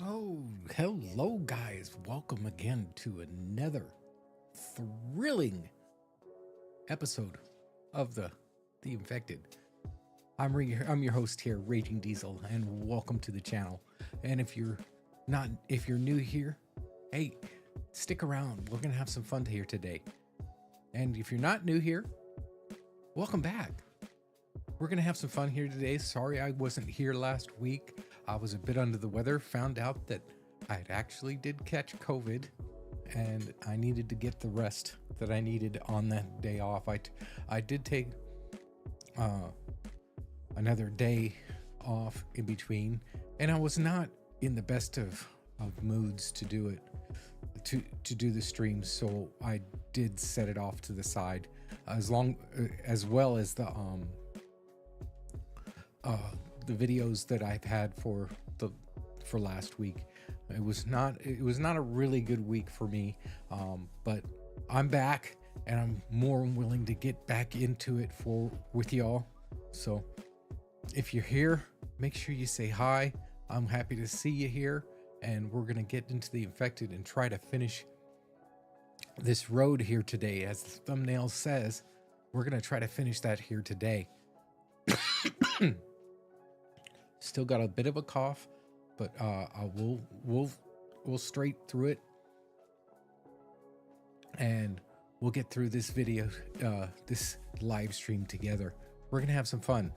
Oh, hello, guys. Welcome again to another thrilling episode of the Infected. I'm your host here, Raging Diesel, and welcome to the channel. And if you're new here, hey, stick around. We're gonna have some fun here today. And if you're not new here, welcome back. We're gonna have some fun here today. Sorry I wasn't here last week. I was a bit under the weather, found out that I actually did catch COVID and I needed to get the rest that I needed on that day off. I did take another day off in between, and I was not in the best of moods to do it, to do the stream, so I did set it off to the side, as well as the videos that I've had for last week. It was not a really good week for me, but I'm back and I'm more than willing to get back into it with y'all. So if you're here, make sure you say hi. I'm happy to see you here, and we're gonna get into the Infected and try to finish this road here today. As the thumbnail says, we're gonna try to finish that here today. Still got a bit of a cough, but we'll straight through it, and we'll get through this video, this live stream together. We're gonna have some fun.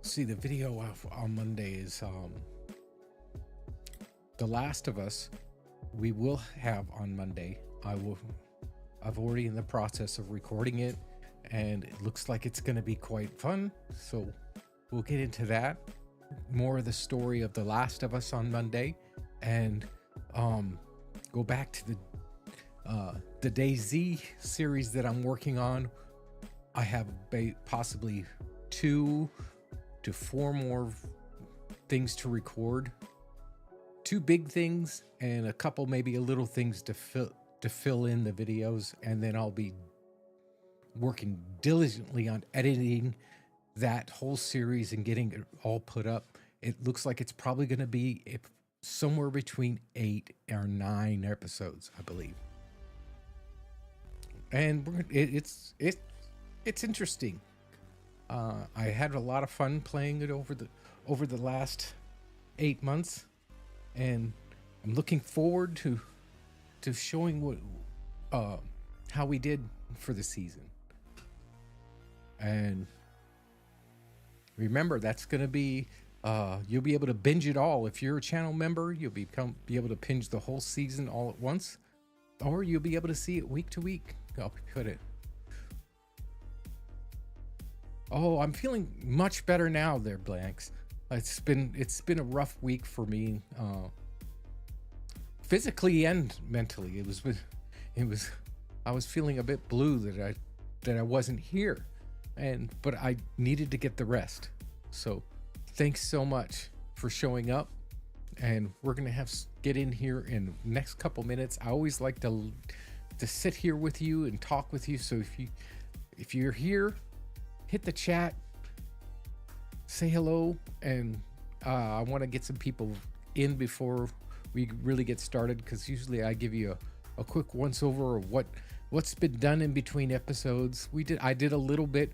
See, the video on Monday is The Last of Us. We will have on Monday. I've already in the process of recording it, and it looks like it's going to be quite fun, so we'll get into that. More of the story of The Last of Us on Monday, and go back to the DayZ series that I'm working on. I have possibly 2 to 4 more things to record, 2 big things and a couple maybe a little things to fill in the videos, and then I'll be working diligently on editing that whole series and getting it all put up. It looks like it's probably going to be somewhere between 8 or 9 episodes, I believe. And it's interesting. I had a lot of fun playing it over over the last 8 months, and I'm looking forward to showing what how we did for the season. And remember, that's going to be you'll be able to binge it all. If you're a channel member, you'll be able to binge the whole season all at once, or you'll be able to see it week to week. I'll put it. Oh, I'm feeling much better now there, Blanks. It's been a rough week for me, physically and mentally. It was I was feeling a bit blue that I wasn't here, but I needed to get the rest. So thanks so much for showing up, and we're gonna get in here in the next couple minutes. I always like to sit here with you and talk with you. So if you're here, hit the chat, say hello, and I want to get some people in before we really get started, because usually I give you a quick once over of what's been done in between episodes. I did a little bit.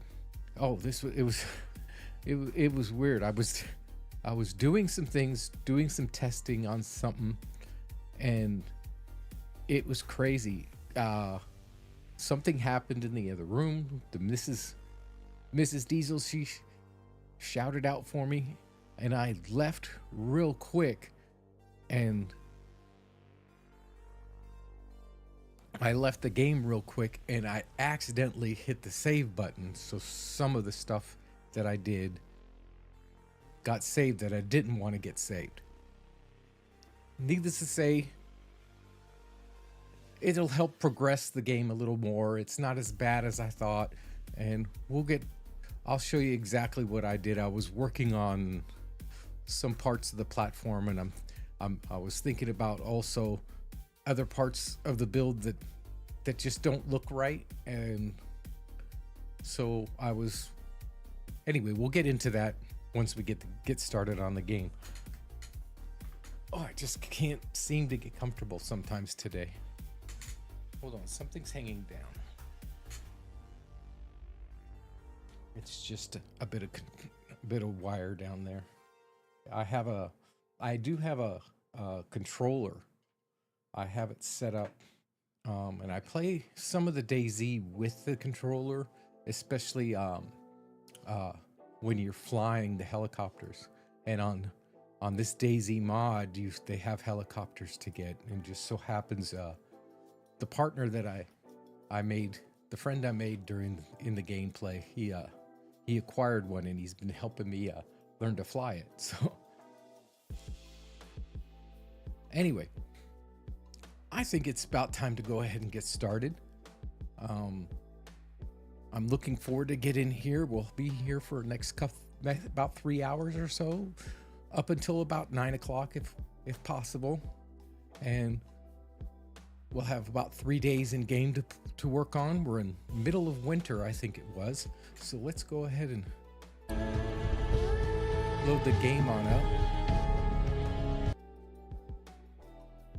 Oh, it was weird. I was doing some things, doing some testing on something, and it was crazy. Something happened in the other room. The Mrs. Diesel, she shouted out for me, and I left real quick, and I left the game real quick, and I accidentally hit the save button. So some of the stuff that I did got saved that I didn't want to get saved. Needless to say, it'll help progress the game a little more. It's not as bad as I thought, and I'll show you exactly what I did. I was working on some parts of the platform, and I was thinking about also other parts of the build that just don't look right. And so anyway, we'll get into that once we get started on the game. Oh, I just can't seem to get comfortable sometimes today. Hold on, something's hanging down. It's just a bit of wire down there. I do have a controller. I have it set up, and I play some of the DayZ with the controller, especially when you're flying the helicopters. And on this DayZ mod, they have helicopters to get, and just so happens the partner that I made, the friend I made in the gameplay, he acquired one, and he's been helping me learn to fly it. So anyway, I think it's about time to go ahead and get started. I'm looking forward to get in here. We'll be here for about 3 hours or so, up until about 9 o'clock if possible, and we'll have about 3 days in game to work on. We're in middle of winter, I think it was. So let's go ahead and load the game on up.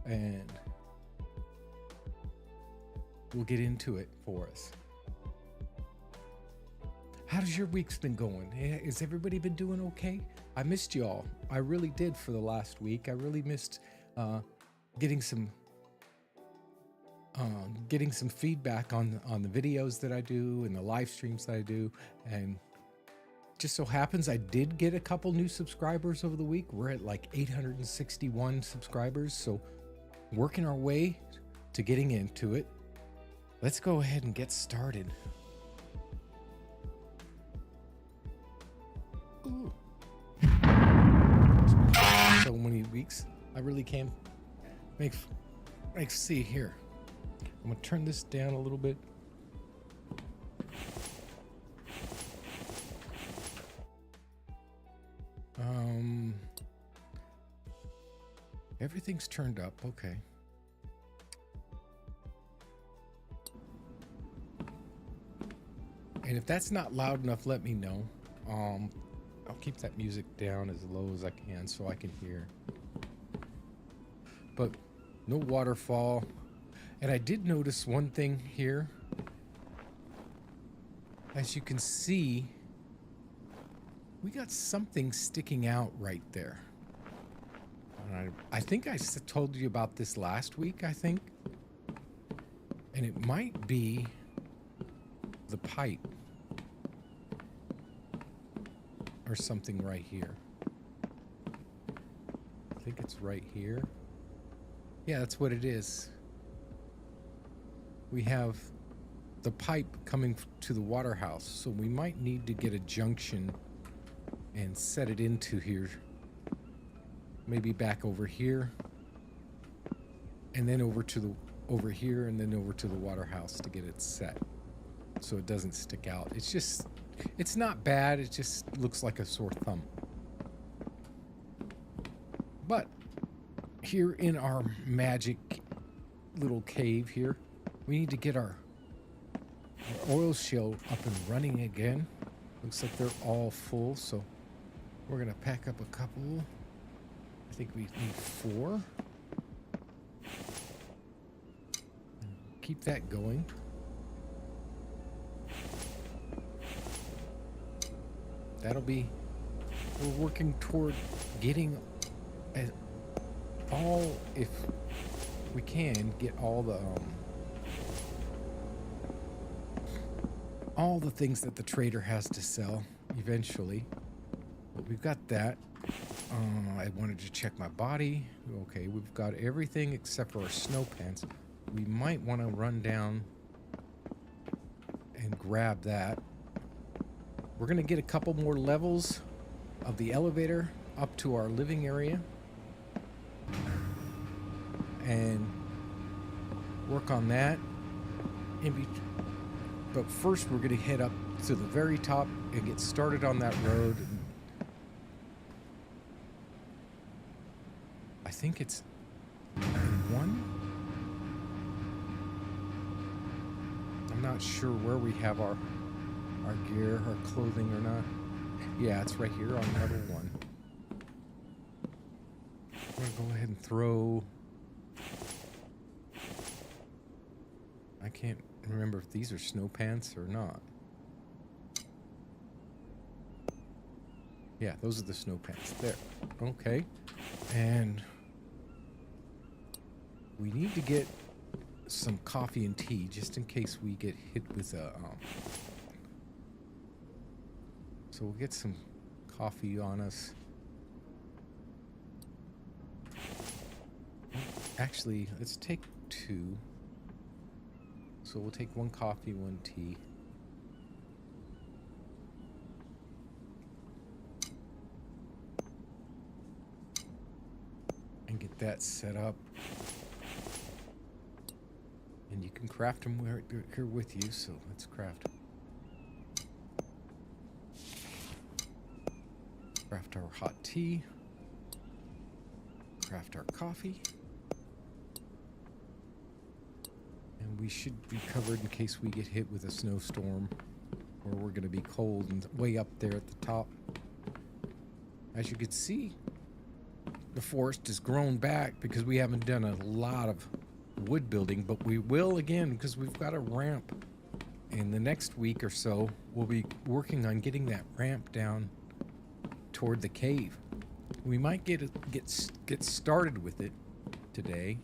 And we'll get into it for us. How's your week's been going? Has everybody been doing okay? I missed y'all. I really did for the last week. I really missed getting some feedback on the videos that I do and the live streams that I do. And just so happens I did get a couple new subscribers over the week. We're at like 861 subscribers, so working our way to getting into it. Let's go ahead and get started. Ooh. So many weeks. I really can't make see here. I'm gonna turn this down a little bit. Everything's turned up. Okay. And if that's not loud enough, let me know. I'll keep that music down as low as I can so I can hear. But no waterfall. And I did notice one thing here. As you can see, We got something sticking out right there. I think I told you about this last week, I think. And it might be the pipe or something right here. I think it's right here. Yeah, that's what it is. We have the pipe coming to the water house, so we might need to get a junction and set it into here. Maybe back over here, and then over here, and then over to the water house to get it set, so it doesn't stick out. It's not bad. It just looks like a sore thumb. But here in our magic little cave here, we need to get our oil shell up and running again. Looks like they're all full, so we're gonna pack up a couple. I think we need 4. Keep that going. That'll be, we're working toward getting all, if we can, get all the things that the trader has to sell eventually. But we've got that. I wanted to check my body. Okay, we've got everything except for our snow pants. We might want to run down and grab that. We're going to get a couple more levels of the elevator up to our living area and work on that. But first we're going to head up to the very top and get started on that road. I think it's 1. I'm not sure where we have our gear, our clothing or not. Yeah, it's right here on level 1. I'm going to go ahead and throw... I can't remember if these are snow pants or not. Yeah, those are the snow pants. There. Okay. And we need to get some coffee and tea just in case we get hit with a... So we'll get some coffee on us. Actually, let's take 2. So we'll take 1 coffee, 1 tea. And get that set up. And you can craft them here with you, so let's craft. Craft our hot tea. Craft our coffee. And we should be covered in case we get hit with a snowstorm, or we're going to be cold and way up there at the top. As you can see, the forest has grown back because we haven't done a lot of wood building, but we will again because we've got a ramp. In the next week or so, we'll be working on getting that ramp down toward the cave. We might get started with it today,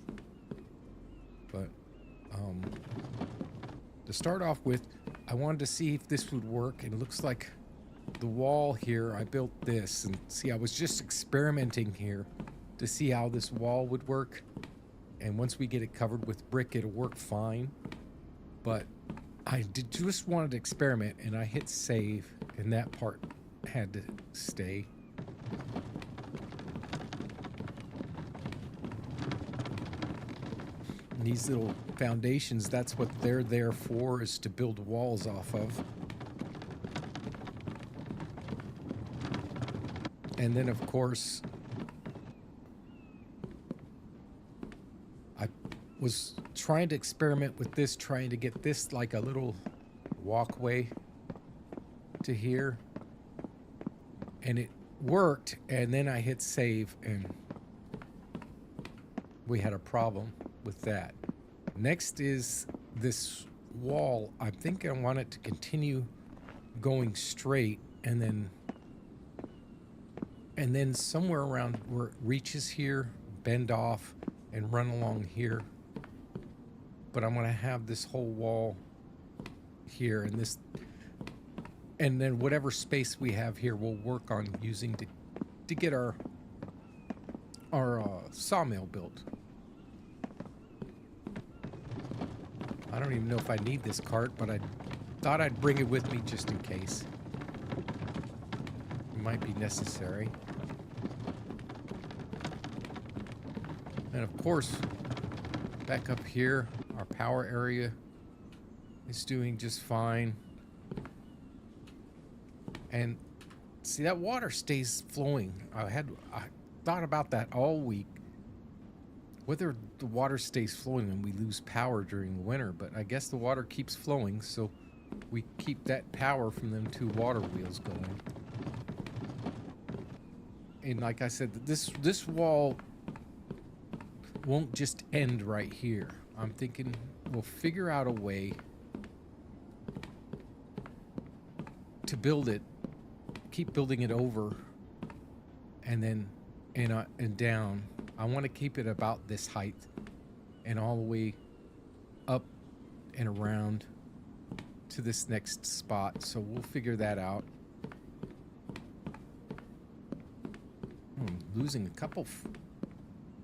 but to start off with, I wanted to see if this would work. And it looks like the wall here, I built this, and see, I was just experimenting here to see how this wall would work. And once we get it covered with brick, it'll work fine. But I just wanted to experiment, and I hit save, and that part had to stay. And these little foundations, that's what they're there for, is to build walls off of. And then, of course, I was trying to experiment with this, trying to get this like a little walkway to here. And it worked, and then I hit save, and we had a problem with that. Next is this wall. I think I want it to continue going straight, and then And then somewhere around where it reaches here, bend off and run along here. But I'm going to have this whole wall here, and this, and then whatever space we have here, we'll work on using to get our sawmill built. I don't even know if I need this cart, but I thought I'd bring it with me just in case. It might be necessary. And of course, back up here, our power area is doing just fine. And see, that water stays flowing. I thought about that all week. Whether the water stays flowing when we lose power during the winter, but I guess the water keeps flowing, so we keep that power from them two water wheels going. And like I said, this wall won't just end right here. I'm thinking we'll figure out a way to build it, keep building it over, and then and down. I want to keep it about this height and all the way up and around to this next spot. So we'll figure that out. I'm losing a couple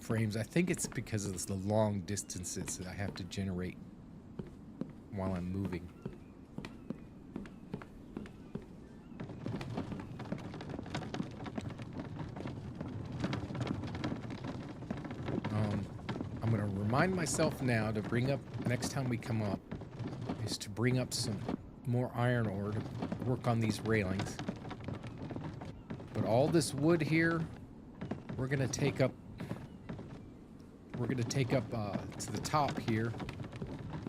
frames. I think it's because of the long distances that I have to generate while I'm moving. I'm going to remind myself now to bring up, next time we come up, is to bring up some more iron ore to work on these railings. But all this wood here, we're going to take up to the top here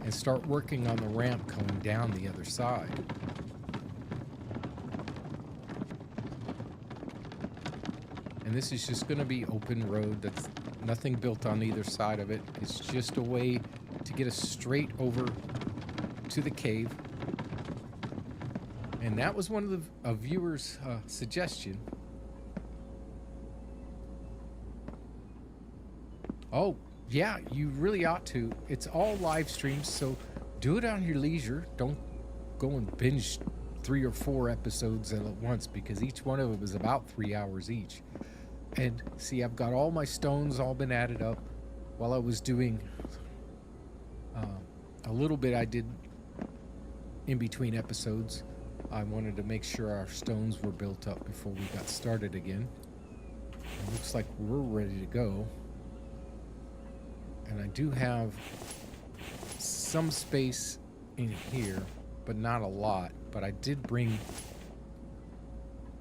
and start working on the ramp going down the other side. And this is just going to be open road. That's nothing built on either side of it. It's just a way to get us straight over to the cave. And that was one of the viewers' suggestion. Oh, yeah, you really ought to. It's all live streams, so do it on your leisure. Don't go and binge 3 or 4 episodes at once, because each one of them is about 3 hours each. And see, I've got all my stones all been added up while I was doing a little bit I did in between episodes. I wanted to make sure our stones were built up before we got started again. It looks like we're ready to go. And I do have some space in here, but not a lot. But I did bring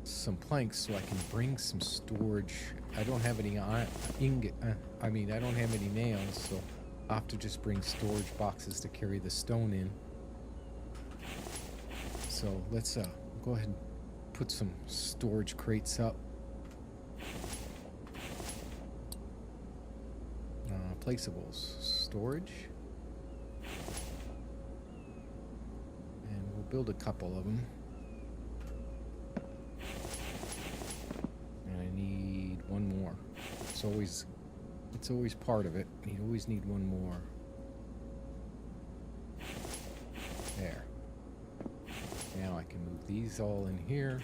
some planks so I can bring some storage. I don't have any I don't have any nails, so I'll have to just bring storage boxes to carry the stone in. So let's go ahead and put some storage crates up. Placeables, storage, and we'll build a couple of them. And I need one more. It's always part of it. You always need one more. There. Now I can move these all in here.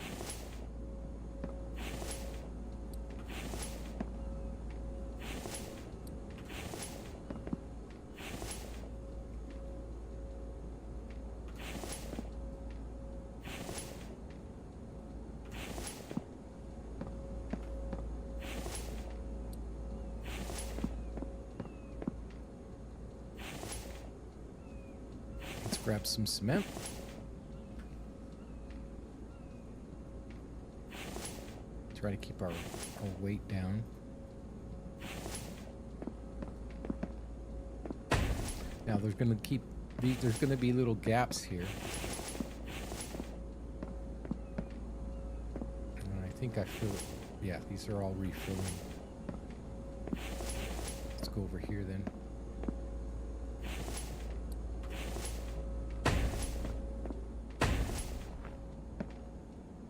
Grab some cement. Try to keep our weight down. Now there's going to be little gaps here. And I think I feel it. Yeah, these are all refilling. Let's go over here then.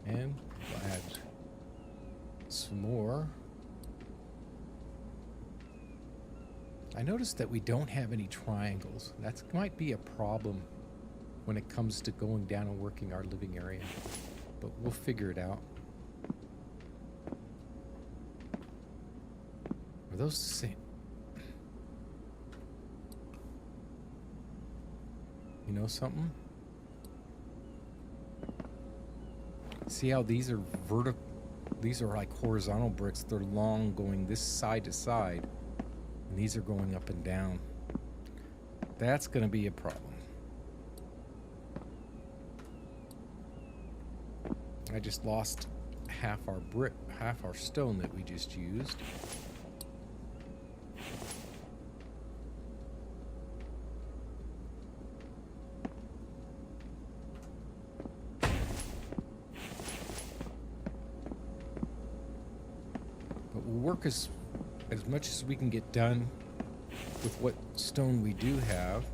And we'll add some more. I noticed that we don't have any triangles. That might be a problem when it comes to going down and working our living area, but we'll figure it out. Are those the same? You know something? See how these are vertical? These are like horizontal bricks. They're long, going this side to side, and these are going up and down. That's going to be a problem. I just lost half our stone that we just used. But we'll work as much as we can get done with what stone we do have.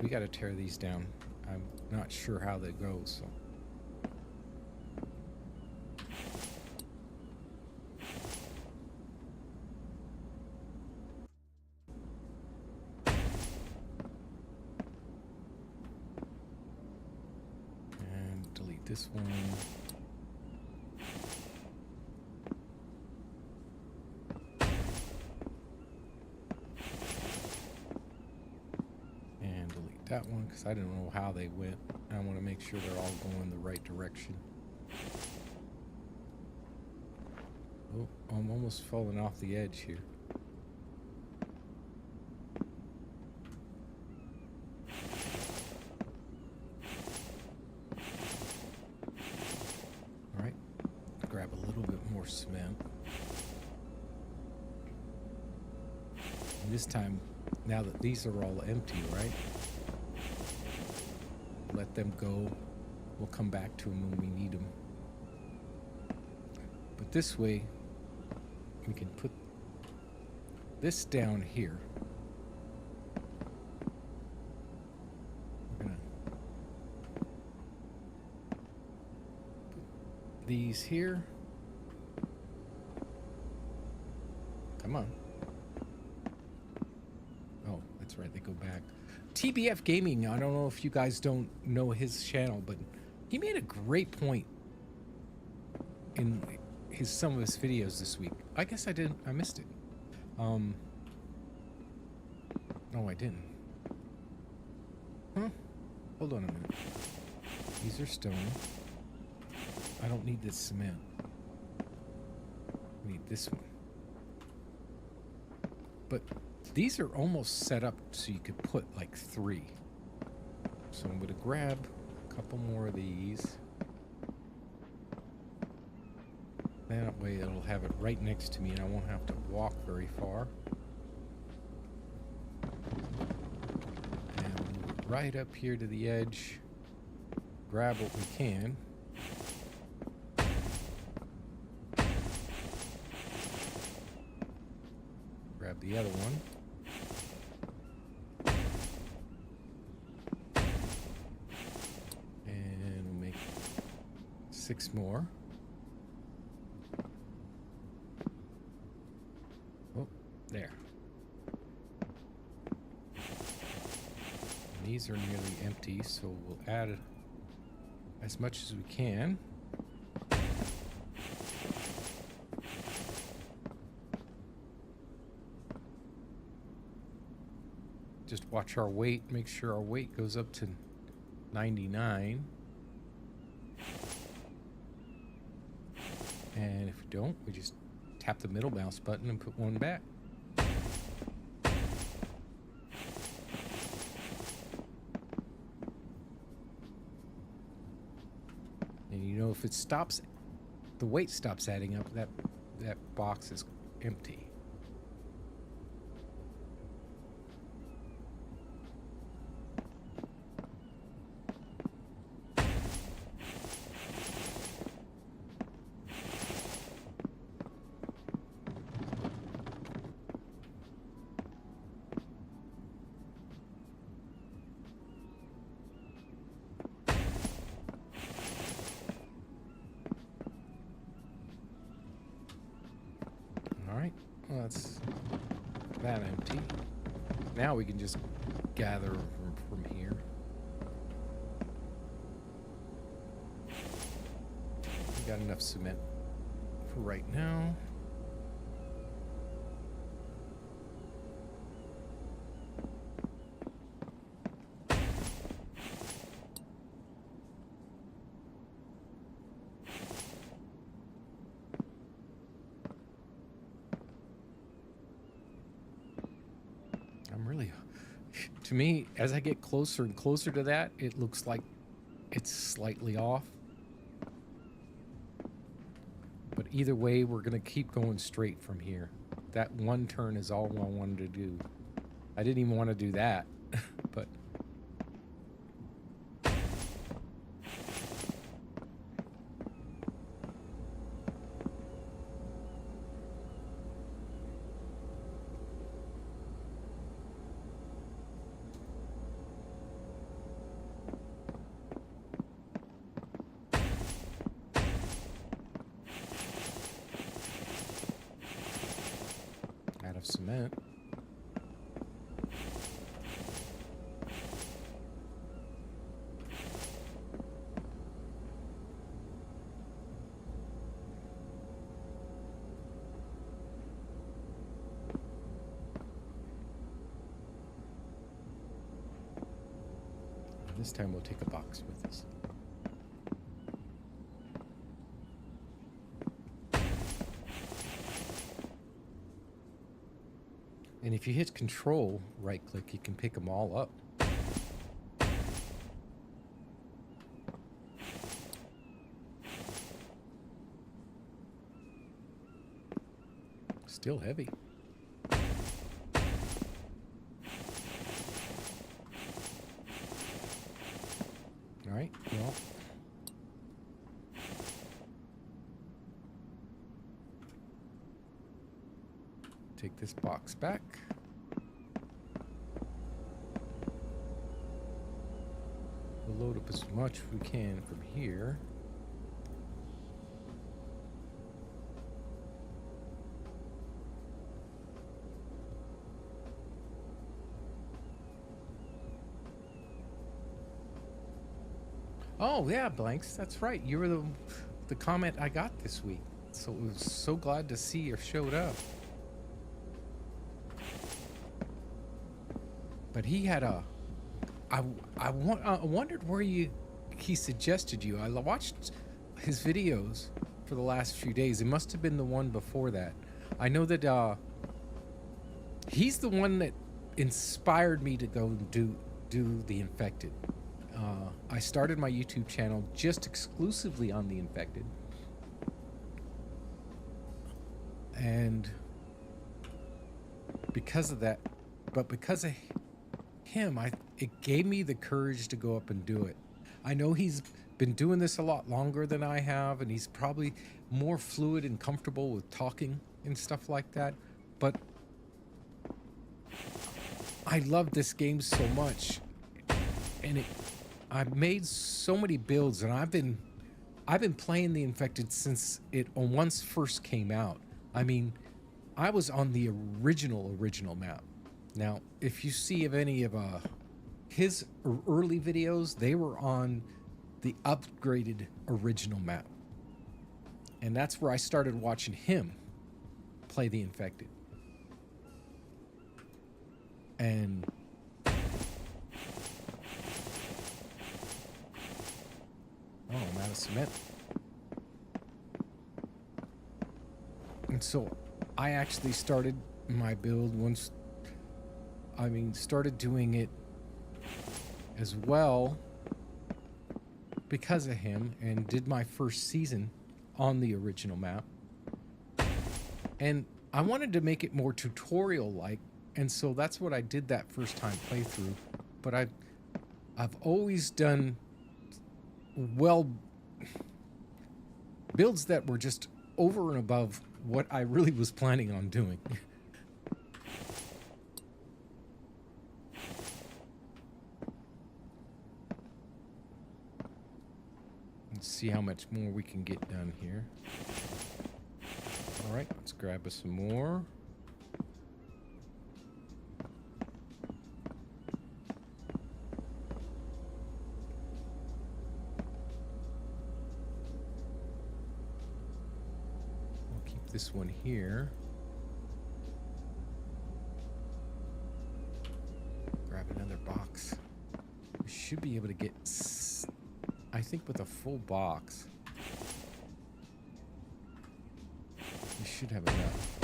We gotta tear these down. I'm not sure how that goes, so. And delete this one. That one, because I didn't know how they went. I want to make sure they're all going the right direction. Oh, I'm almost falling off the edge here. All right, grab a little bit more cement. And this time, now that these are all empty, right? Let them go. We'll come back to them when we need them. But this way, we can put this down here. We're gonna put these here. Come on. Oh, that's right, they go back. TBF Gaming, I don't know if you guys don't know his channel, but he made a great point in some of his videos this week. I guess I missed it. No, I didn't. Huh? Hold on a minute. These are stone. I don't need this cement. I need this one. But these are almost set up so you could put like 3. So I'm going to grab a couple more of these. That way it'll have it right next to me and I won't have to walk very far. And move it right up here to the edge. Grab what we can. Grab the other one. And we'll make 6 more. Oh, there. And these are nearly empty, so we'll add as much as we can. Just watch our weight, make sure our weight goes up to 99. And if we don't, we just tap the middle mouse button and put one back. And you know, if it stops the weight stops adding up, that box is empty. Well, that's that empty. Now we can just gather from here. We got enough cement for right now. To me, as I get closer and closer to that, it looks like it's slightly off. But either way, we're going to keep going straight from here. That one turn is all I wanted to do. I didn't even want to do that, but... cement. This time we'll take a box with us. And if you hit control, right click, you can pick them all up. Still heavy. All right, well. Take this box back. We'll load up as much as we can from here. Oh yeah, Blanks, that's right. You were the comment I got this week. So I was so glad to see you showed up. But he had a... I wondered where he suggested you. I watched his videos for the last few days. It must have been the one before that. I know that he's the one that inspired me to go do the Infected. I started my YouTube channel just exclusively on the Infected. And because of that, but because of him, it gave me the courage to go up and do it. I know he's been doing this a lot longer than I have, and he's probably more fluid and comfortable with talking and stuff like that, but I love this game so much, and I've made so many builds, and I've been playing the Infected since it once first came out. I mean, I was on the original map. Now, if you see of any of his early videos, they were on the upgraded original map. And that's where I started watching him play the Infected. And oh, I'm out of cement. And so I actually started my build once... started doing it as well because of him, and did my first season on the original map. And I wanted to make it more tutorial-like, and so that's what I did that first time playthrough. But I've always done builds that were just over and above what I really was planning on doing. Let's see how much more we can get done here. All right, let's grab us some more. We'll keep this one here. Grab another box. We should be able to get, I think with a full box, we should have enough.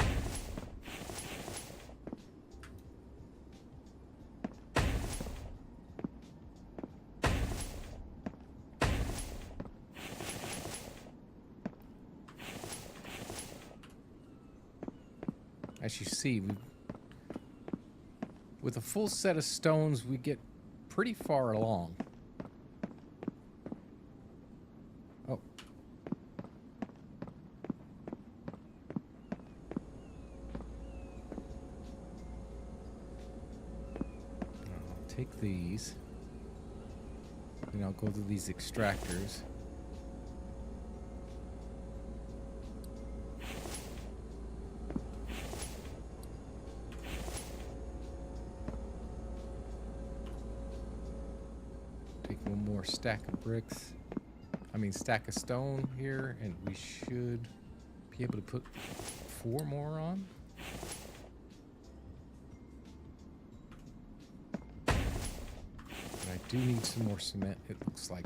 As you see, with a full set of stones, we get pretty far along. Oh. I'll take these. And I'll go to these extractors. Stack of bricks, stack of stone here, and we should be able to put 4 more on. But I do need some more cement, it looks like.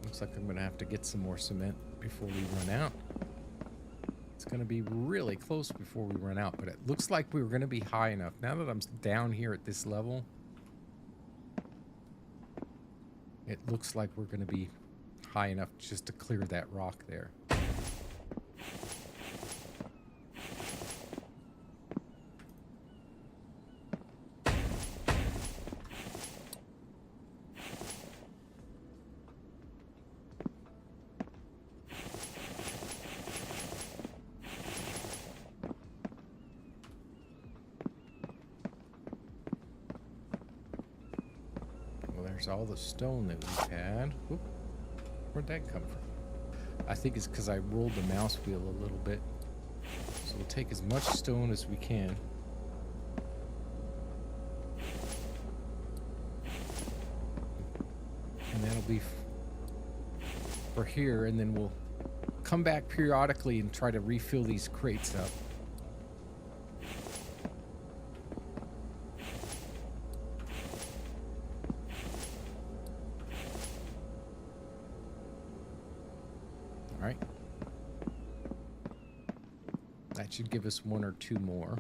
Looks like I'm gonna have to get some more cement before we run out. It's going to be really close before we run out, but it looks like we were going to be high enough. Now that I'm down here at this level, it looks like we're going to be high enough just to clear that rock there. All the stone that we've had. Oop, where'd that come from? I think it's because I rolled the mouse wheel a little bit. So we'll take as much stone as we can. And that'll be for here, and then we'll come back periodically and try to refill these crates up. Should give us 1 or 2 more.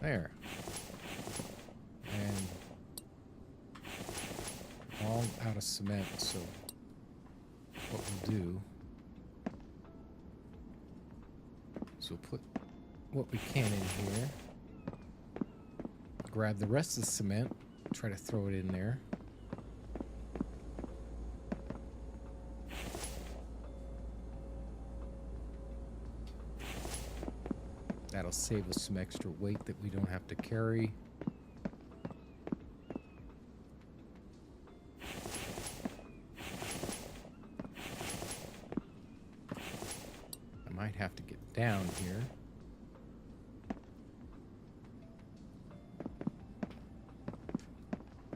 There. And all out of cement, so what we'll do is we'll put what we can in here. Grab the rest of the cement, try to throw it in there. That'll save us some extra weight that we don't have to carry. I might have to get down here.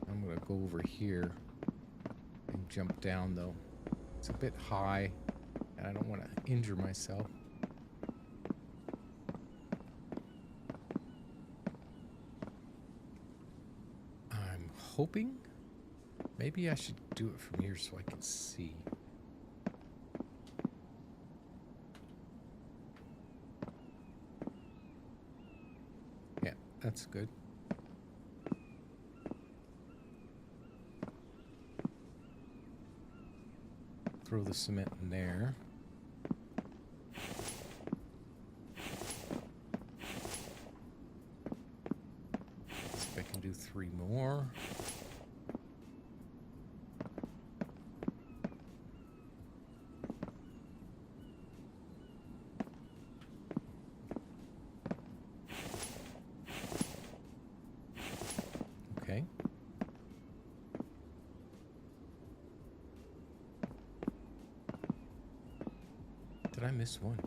I'm gonna go over here and jump down though. It's a bit high and I don't want to injure myself. Hoping maybe I should do it from here so I can see. Yeah, that's good. Throw the cement in there. See if I can do 3 more. Okay. Did I miss one?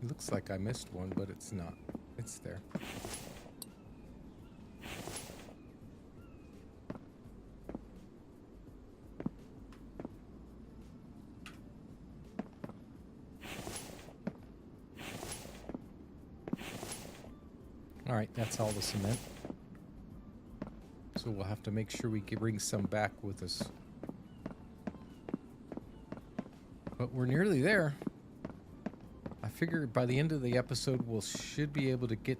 It looks like I missed one, but it's not. It's there. All right, that's all the cement. So we'll have to make sure we can bring some back with us. But we're nearly there. I figure by the end of the episode, should be able to get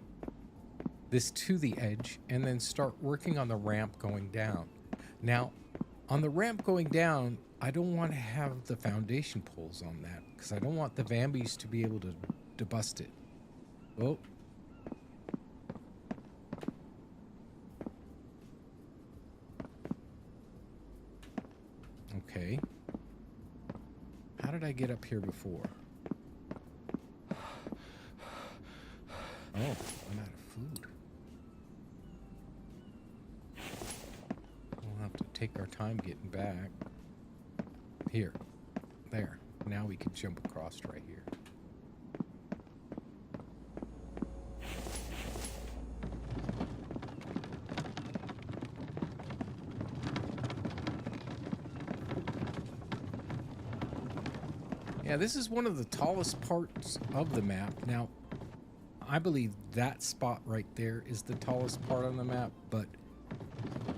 this to the edge and then start working on the ramp going down. Now, on the ramp going down, I don't want to have the foundation poles on that because I don't want the Vambies to be able to bust it. Oh. Okay. How did I get up here before? Oh, I'm out of food. We'll have to take our time getting back. Here. There. Now we can jump across right here. Yeah, this is one of the tallest parts of the map. Now, I believe that spot right there is the tallest part on the map, but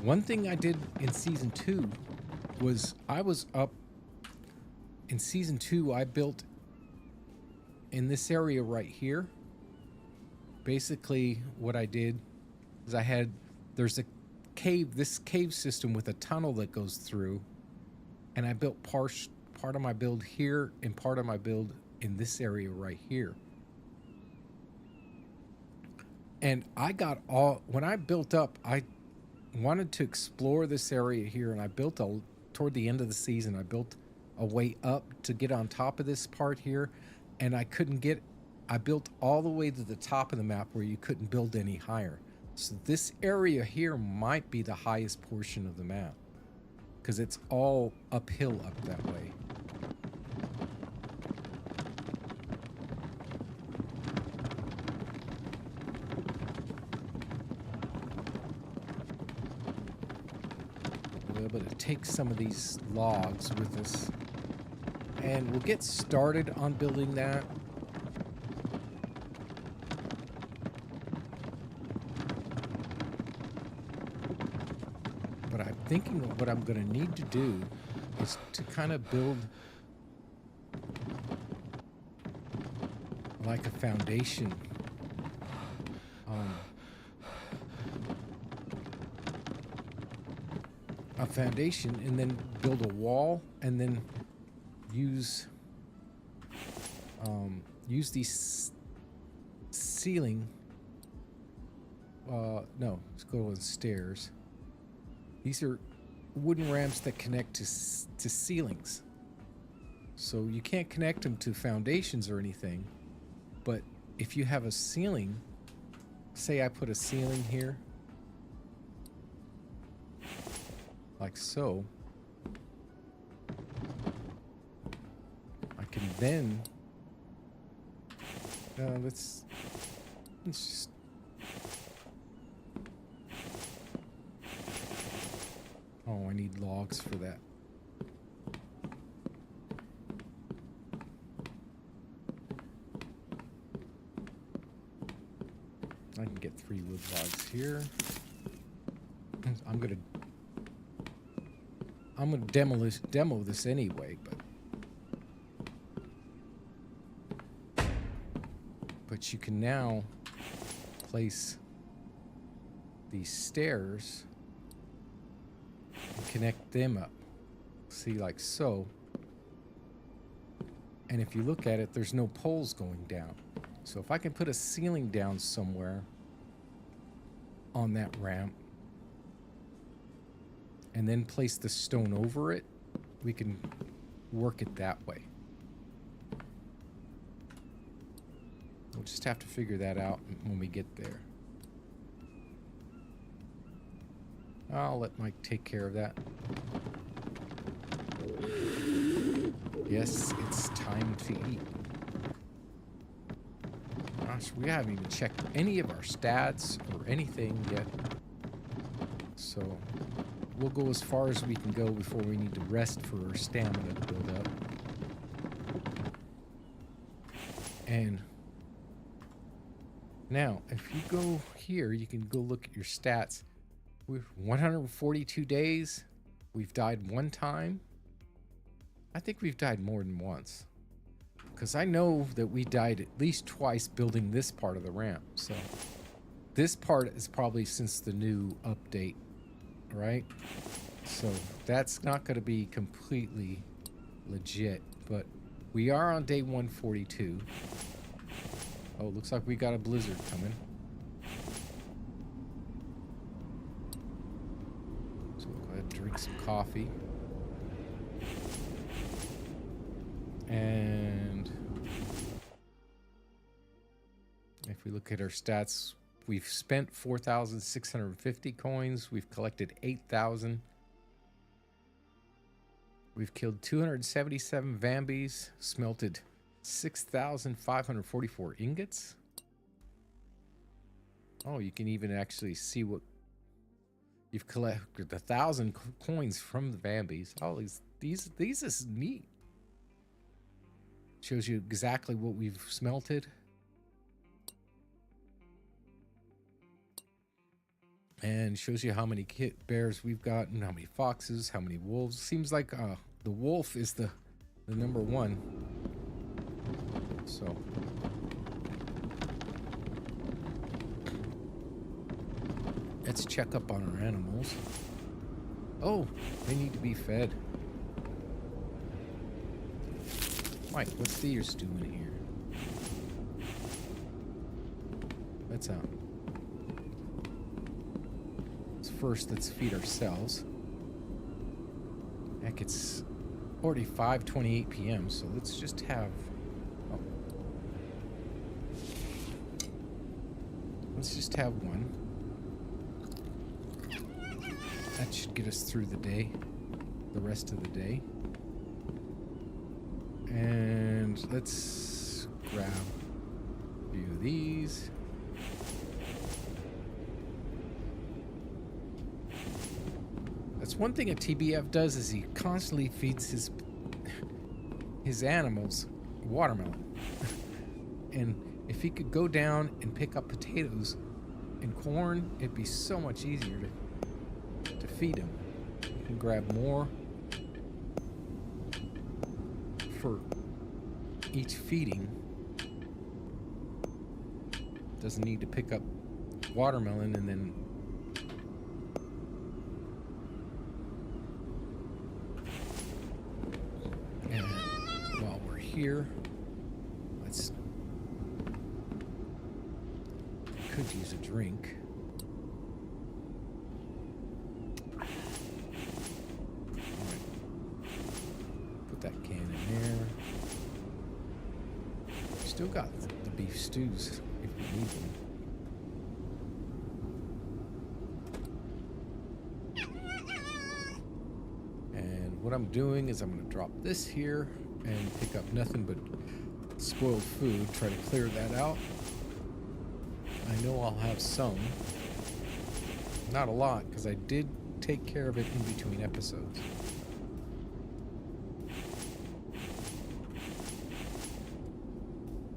one thing I did in Season 2 was I was up in Season 2, I built in this area right here. Basically, what I did is there's a cave, this cave system with a tunnel that goes through, and I built part of my build here and part of my build in this area right here. And I got when I built up, I wanted to explore this area here, and I built toward the end of the season, I built a way up to get on top of this part here, and I built all the way to the top of the map where you couldn't build any higher. So this area here might be the highest portion of the map because it's all uphill up that way. We'll be able to take some of these logs with us, and we'll get started on building that. But I'm thinking what I'm going to need to do is to kind of build like a foundation. And then build a wall, and then use these ceiling. No, let's go on stairs. These are wooden ramps that connect to ceilings. So you can't connect them to foundations or anything. But if you have a ceiling, say I put a ceiling here, like so, I can then let's just I need logs for that. I can get 3 wood logs here. I'm gonna demo this anyway, but you can now place these stairs and connect them up. See, like so. And if you look at it, there's no poles going down. So if I can put a ceiling down somewhere on that ramp and then place the stone over it, we can work it that way. We'll just have to figure that out when we get there. I'll let Mike take care of that. Yes, it's time to eat. Gosh, we haven't even checked any of our stats or anything yet. So we'll go as far as we can go before we need to rest for our stamina to build up. And now, if you go here, you can go look at your stats. We're 142 days. We've died one time. I think we've died more than once. Because I know that we died at least twice building this part of the ramp. So this part is probably since the new update, right? So that's not going to be completely legit. But we are on day 142. Oh, looks like we got a blizzard coming. So we'll go ahead and drink some coffee. And if we look at our stats, we've spent 4,650 coins. We've collected 8,000. We've killed 277 Vambies, smelted 6,544 ingots. Oh, you can even actually see what you've collected. 1,000 coins from the Vambies. Oh, these is neat. Shows you exactly what we've smelted. And shows you how many bears we've gotten, how many foxes, how many wolves. Seems like the wolf is the number one. So let's check up on our animals. Oh, they need to be fed. Mike, what's Thea's doing here? Let's first let's feed ourselves. Heck, it's already 5:28 p.m. So let's just have. Oh, let's just have one. That should get us through the day, the rest of the day. And let's grab a few of these. That's one thing a TBF does, is he constantly feeds his animals watermelon. And if he could go down and pick up potatoes and corn, it'd be so much easier to feed him. You can grab more for each feeding. Doesn't need to pick up watermelon and then while we're here, could use a drink. That can in there. Still got the beef stews if we need them. And what I'm doing is I'm going to drop this here and pick up nothing but spoiled food. Try to clear that out. I know I'll have some. Not a lot, because I did take care of it in between episodes.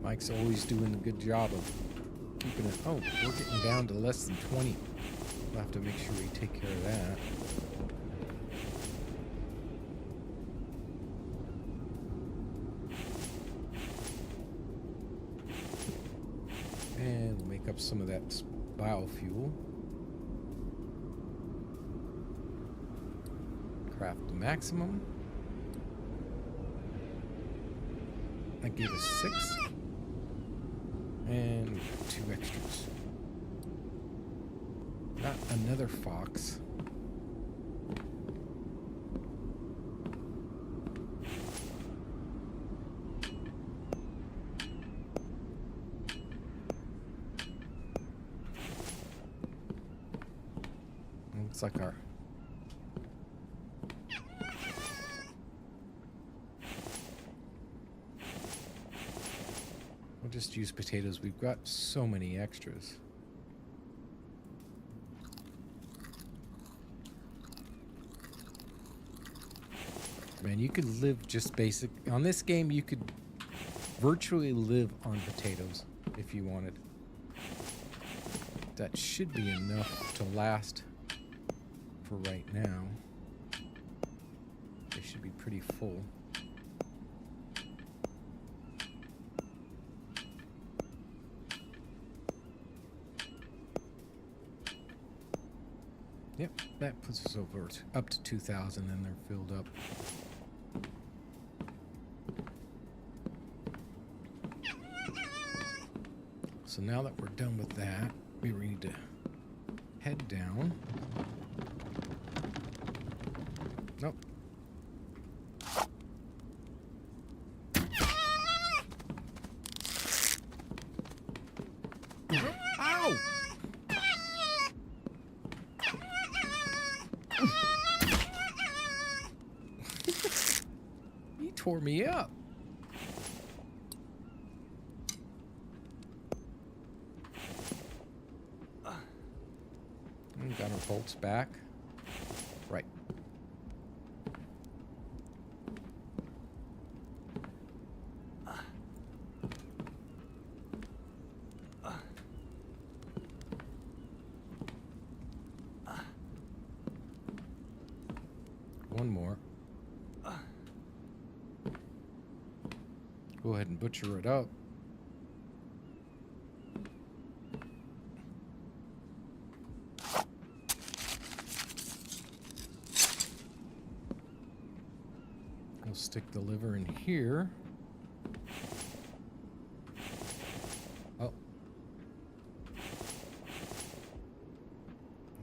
Mike's always doing a good job of keeping it. Oh, we're getting down to less than 20. We'll have to make sure we take care of that. And we'll make up some of that biofuel. Craft the maximum. That gave us 6. And 2 extras. Not another fox. Looks like our we'll just use potatoes. We've got so many extras. Man, you could live just basic on this game. You could virtually live on potatoes if you wanted. That should be enough to last for right now. They should be pretty full. Yep, that puts us over up to 2,000 and they're filled up. So now that we're done with that, we need to head down. Nope. Ow! He tore me up. Got our bolts back. Right. One more. Go ahead and butcher it up. We'll stick the liver in here. Oh.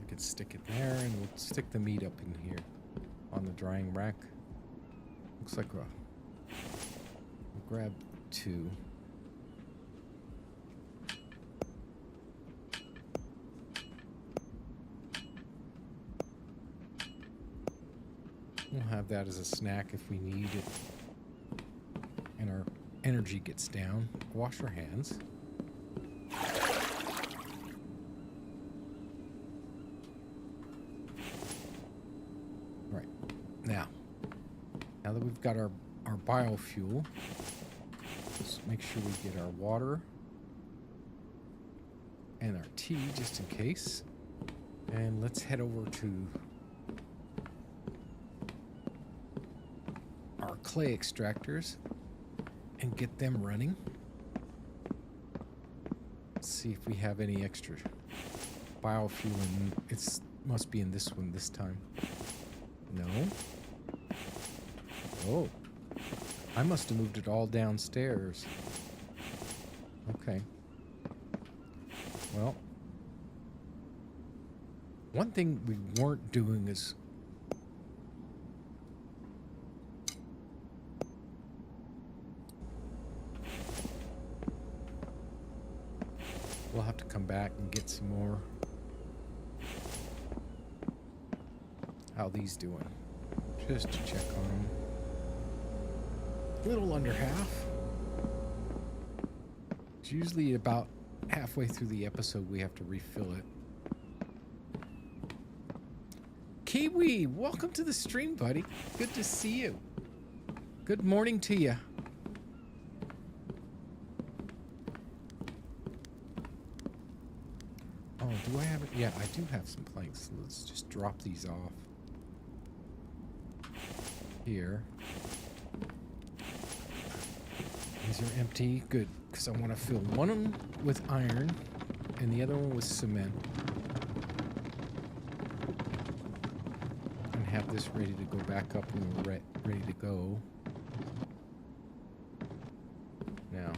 We could stick it there, and we'll stick the meat up in here on the drying rack. Looks like we'll grab 2. We'll have that as a snack if we need it and our energy gets down. Wash our hands. Right. Now that we've got our biofuel, let's make sure we get our water and our tea just in case. And let's head over to our clay extractors and get them running. Let's see if we have any extra biofuel in. It must be in this one this time. No. Oh, I must have moved it all downstairs. Okay. Well, one thing we weren't doing is we'll have to come back and get some more. How these doing? Just to check on them. A little under half. It's usually about halfway through the episode we have to refill it. Kiwi, welcome to the stream, buddy. Good to see you. Good morning to you. Oh, do I have it? Yeah, I do have some planks. Let's just drop these off. Here. These are empty. Good, because I want to fill one with iron and the other one with cement. And have this ready to go back up when we're ready to go. Now,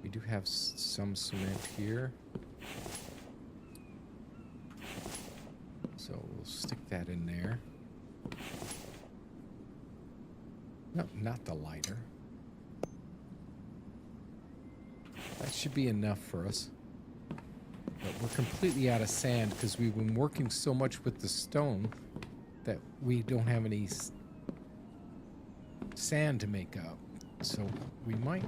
we do have some cement here. So we'll stick that in there. No, not the lighter. That should be enough for us. But we're completely out of sand because we've been working so much with the stone that we don't have any sand to make up. So we might...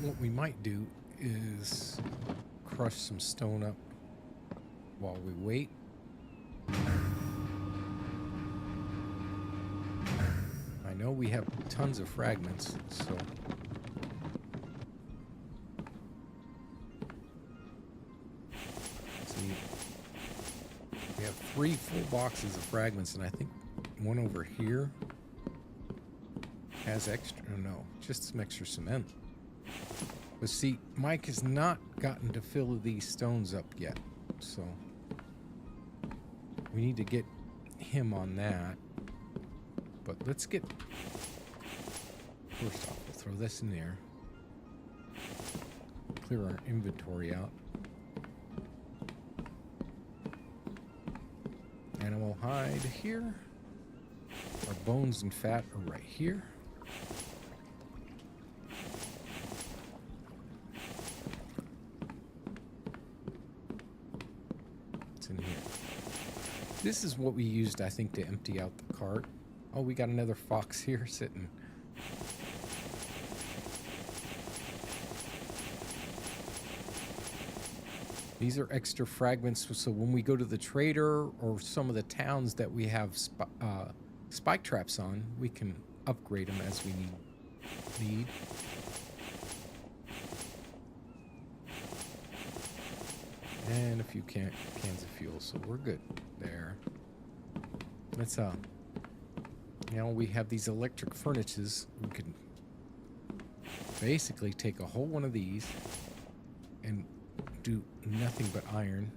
What we might do is crush some stone up while we wait. I know we have tons of fragments, so... See, we have 3 full boxes of fragments, and I think one over here has extra... No, just some extra cement. But see, Mike has not gotten to fill these stones up yet, so we need to get him on that. But let's get... First off, we'll throw this in there. Clear our inventory out. Animal hide here. Our bones and fat are right here. In here. This is what we used, I think, to empty out the cart. Oh, we got another fox here sitting. These are extra fragments, so when we go to the trader or some of the towns that we have spike traps on, we can upgrade them as we need. And a few cans of fuel, so we're good there. Let's now we have these electric furnaces. We can basically take a whole one of these and do nothing but iron.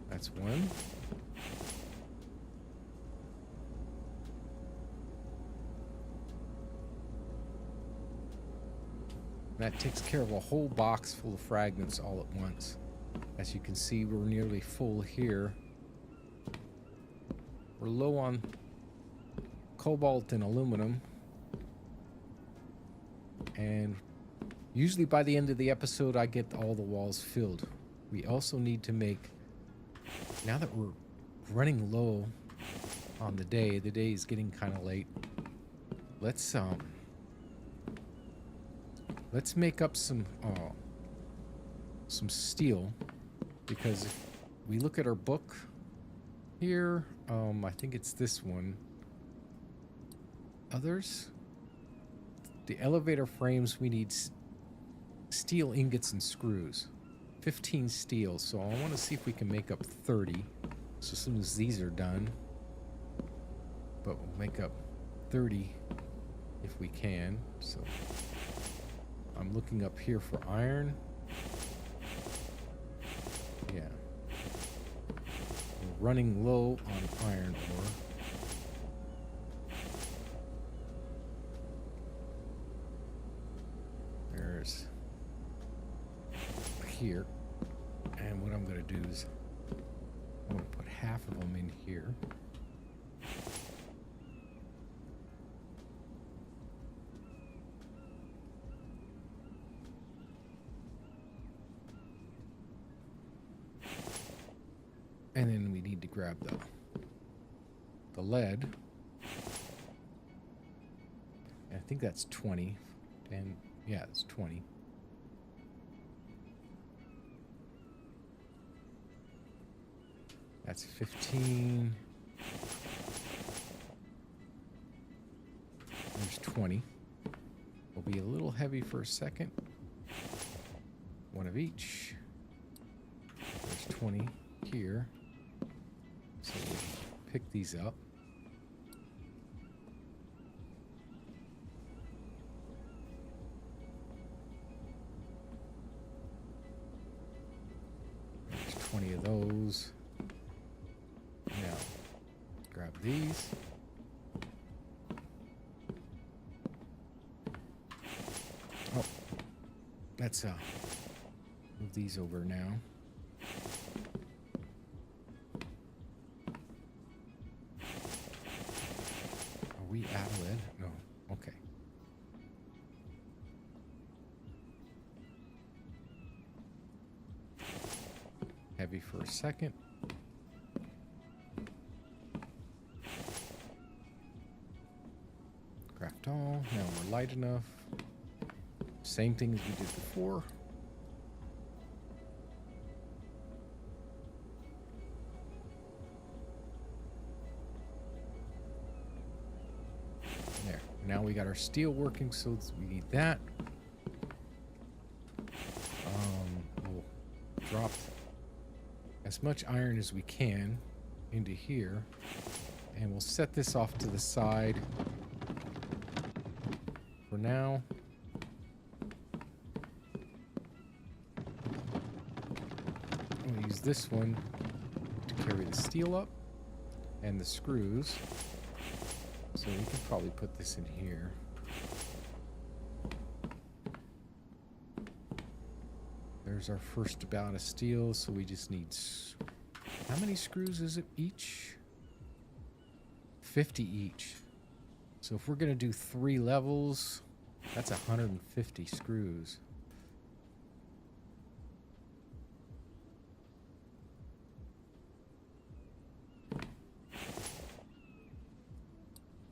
That's one. That takes care of a whole box full of fragments all at once. As you can see, we're nearly full here. We're low on cobalt and aluminum. And usually by the end of the episode, I get all the walls filled. We also need to make, now that we're running low on the day is getting kind of late. Let's make up some steel, because if we look at our book here, I think it's this one. Others, the elevator frames, we need steel ingots and screws. 15 steel, so I want to see if we can make up 30. So as soon as these are done, but we'll make up 30 if we can. So I'm looking up here for iron. Yeah. We're running low on iron ore. There's here. And what I'm going to do is I'm going to put half of them in here. And then we need to grab the lead. I think that's 20. And yeah, it's 20. That's 15. There's 20. Will be a little heavy for a second. One of each. There's 20 here. So we'll pick these up. those. Now, grab these. Oh, let's move these over now. Are we out of lead? No. Okay. Heavy for a second. Craft all. Now we're light enough. Same thing as we did before. There. Now we got our steel working, so we need that. We'll drop as much iron as we can into here, and we'll set this off to the side for now. We'll use this one to carry the steel up and the screws, so we can probably put this in here. There's our first bout of steel, so we just need... How many screws is it each? 50 each. So if we're going to do 3 levels, that's 150 screws.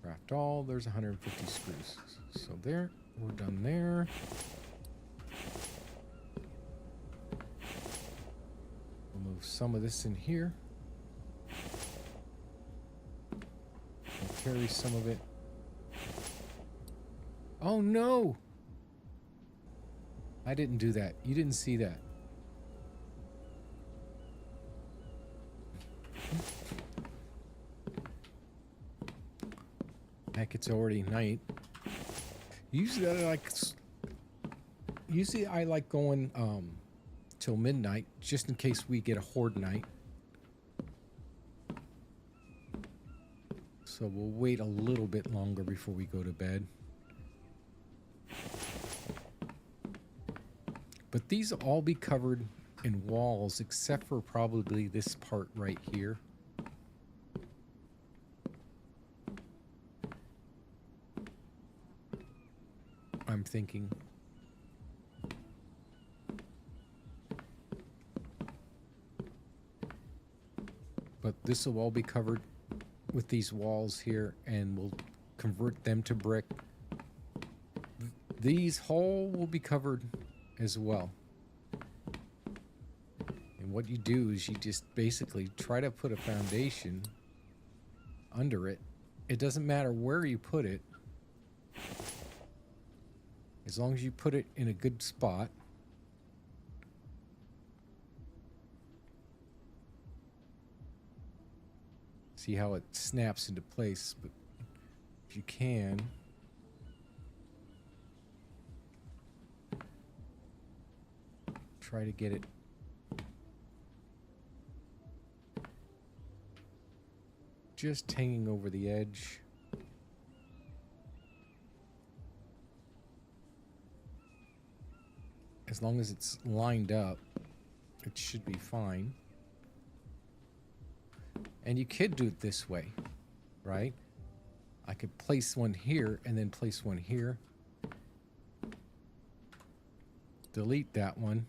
Craft all, there's 150 screws. So there, we're done there. We'll move some of this in here. We'll carry some of it. Oh no! I didn't do that. You didn't see that. Heck, it's already night. Usually I like going till midnight, just in case we get a horde night. So we'll wait a little bit longer before we go to bed. But these will all be covered in walls, except for probably this part right here. I'm thinking. But this will all be covered with these walls here, and we'll convert them to brick. These whole will be covered as well. And what you do is you just basically try to put a foundation under it. It doesn't matter where you put it, as long as you put it in a good spot. See how it snaps into place, but if you can, try to get it just hanging over the edge. As long as it's lined up, it should be fine. And you could do it this way, right? I could place one here and then place one here. Delete that one.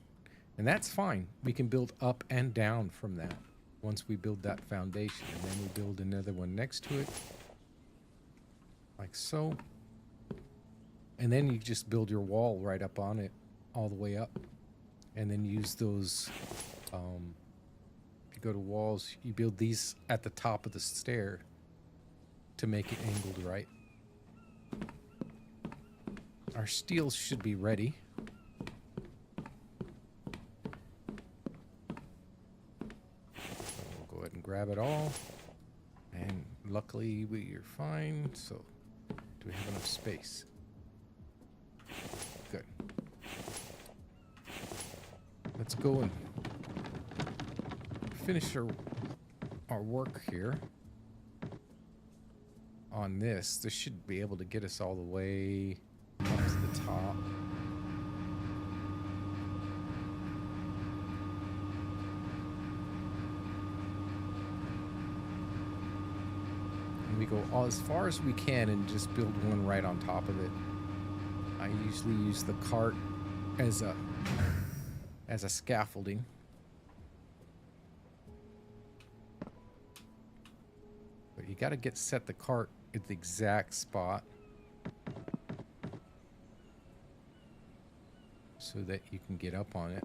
And that's fine. We can build up and down from that once we build that foundation. And then we build another one next to it, like so. And then you just build your wall right up on it, all the way up. And then use those... if you go to walls, you build these at the top of the stair to make it angled right. Our steel should be ready. So we'll go ahead and grab it all. And luckily we're fine. So do we have enough space? Good. Let's go and finish our work here on this. This should be able to get us all the way up to the top. And we go all as far as we can and just build one right on top of it. I usually use the cart as a scaffolding. But you got to set the cart at the exact spot so that you can get up on it.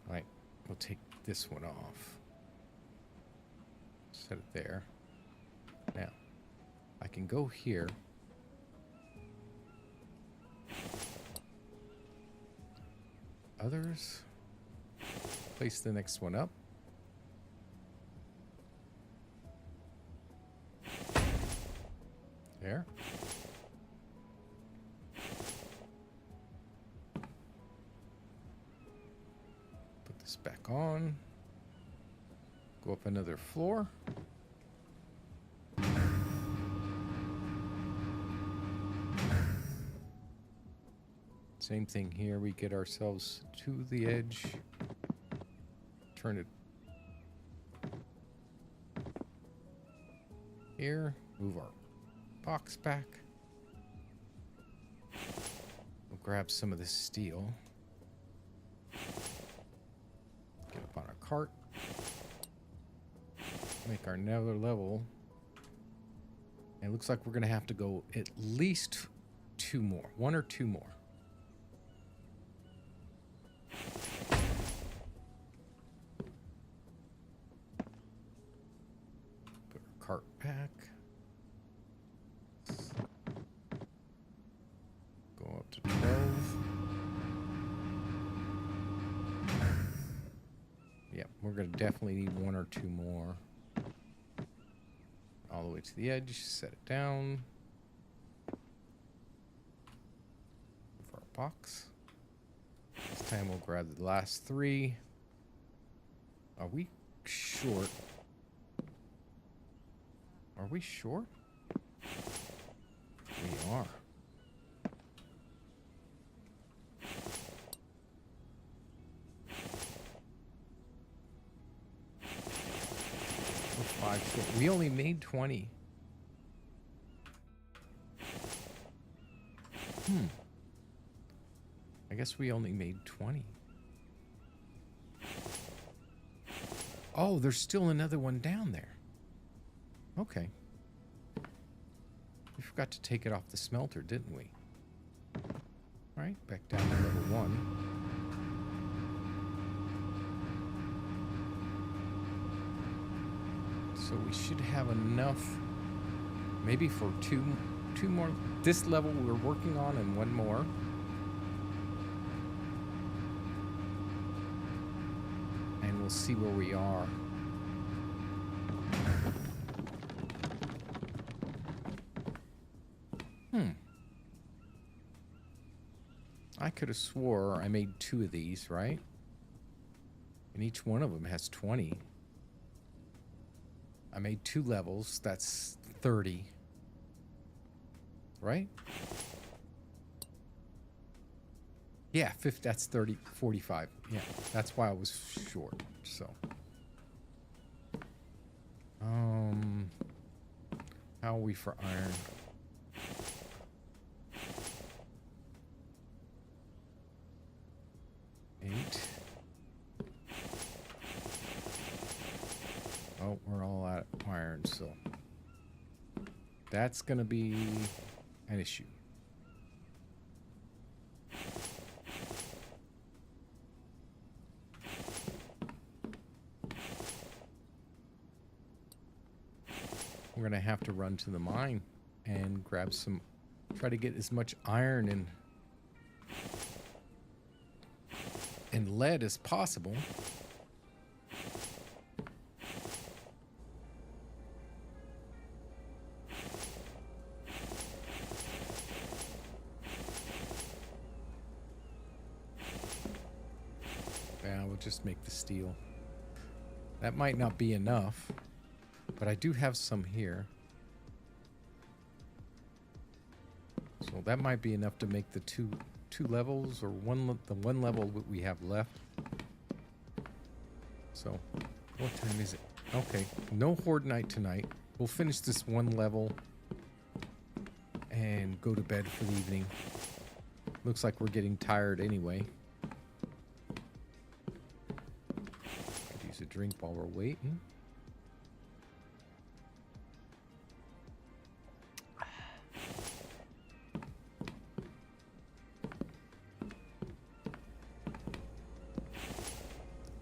All right, we'll take this one off. Set it there. Now, I can go here. Others. Place the next one up. There. Put this back on. Go up another floor. Same thing here. We get ourselves to the edge. Turn it here. Move our box back. We'll grab some of this steel. Get up on our cart. Make our nether level. And it looks like we're going to have to go at least 2 more. 1 or 2 more. Put our cart back. Go up to 12. Yep, we're going to definitely need 1 or 2 more. All the way to the edge, set it down. For our box. This time we'll grab the last 3. Are we short? Are we short? We are. We're 5 short. We only made 20. I guess we only made 20. Oh, there's still another one down there. Okay. We forgot to take it off the smelter, didn't we? All right, back down to level 1. So we should have enough, maybe for two more. This level we're working on and 1 more. And we'll see where we are. I could have swore I made 2 of these, right? And each one of them has 20. I made 2 levels. That's 30. Right? Yeah, 50, that's 30, 45. Yeah, that's why I was short. So, how are we for iron? Oh, we're all out of iron, so that's gonna be an issue. We're gonna have to run to the mine and grab some, try to get as much iron and lead as possible. we'll just make the steel. That might not be enough, but I do have some here. So that might be enough to make the two levels, or the one level that we have left. So what time is it? Okay, no Horde night tonight. We'll finish this one level and go to bed for the evening. Looks like we're getting tired anyway. Could use a drink while we're waiting.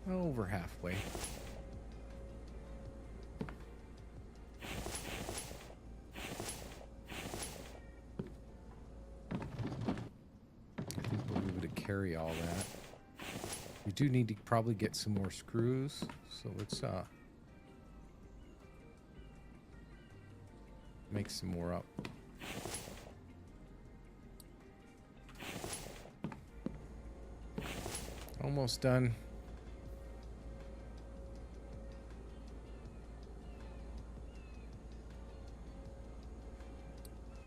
Over halfway. I think we'll be able to carry all that. We do need to probably get some more screws, so let's make some more up. Almost done.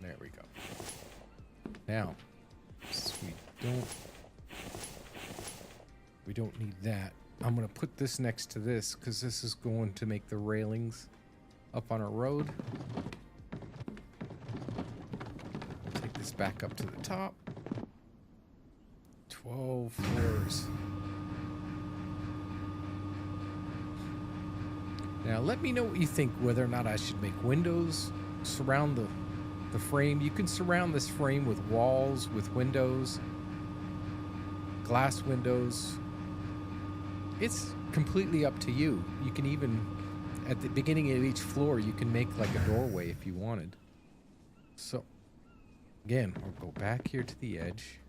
There we go. Now, we don't need that. I'm gonna put this next to this because this is going to make the railings up on our road. Take this back up to the top. 12 floors. Now let me know what you think, whether or not I should make windows surround the frame. You can surround this frame with walls, with windows, glass windows. It's completely up to you. You can even, at the beginning of each floor, you can make like a doorway if you wanted. So, again, we'll go back here to the edge,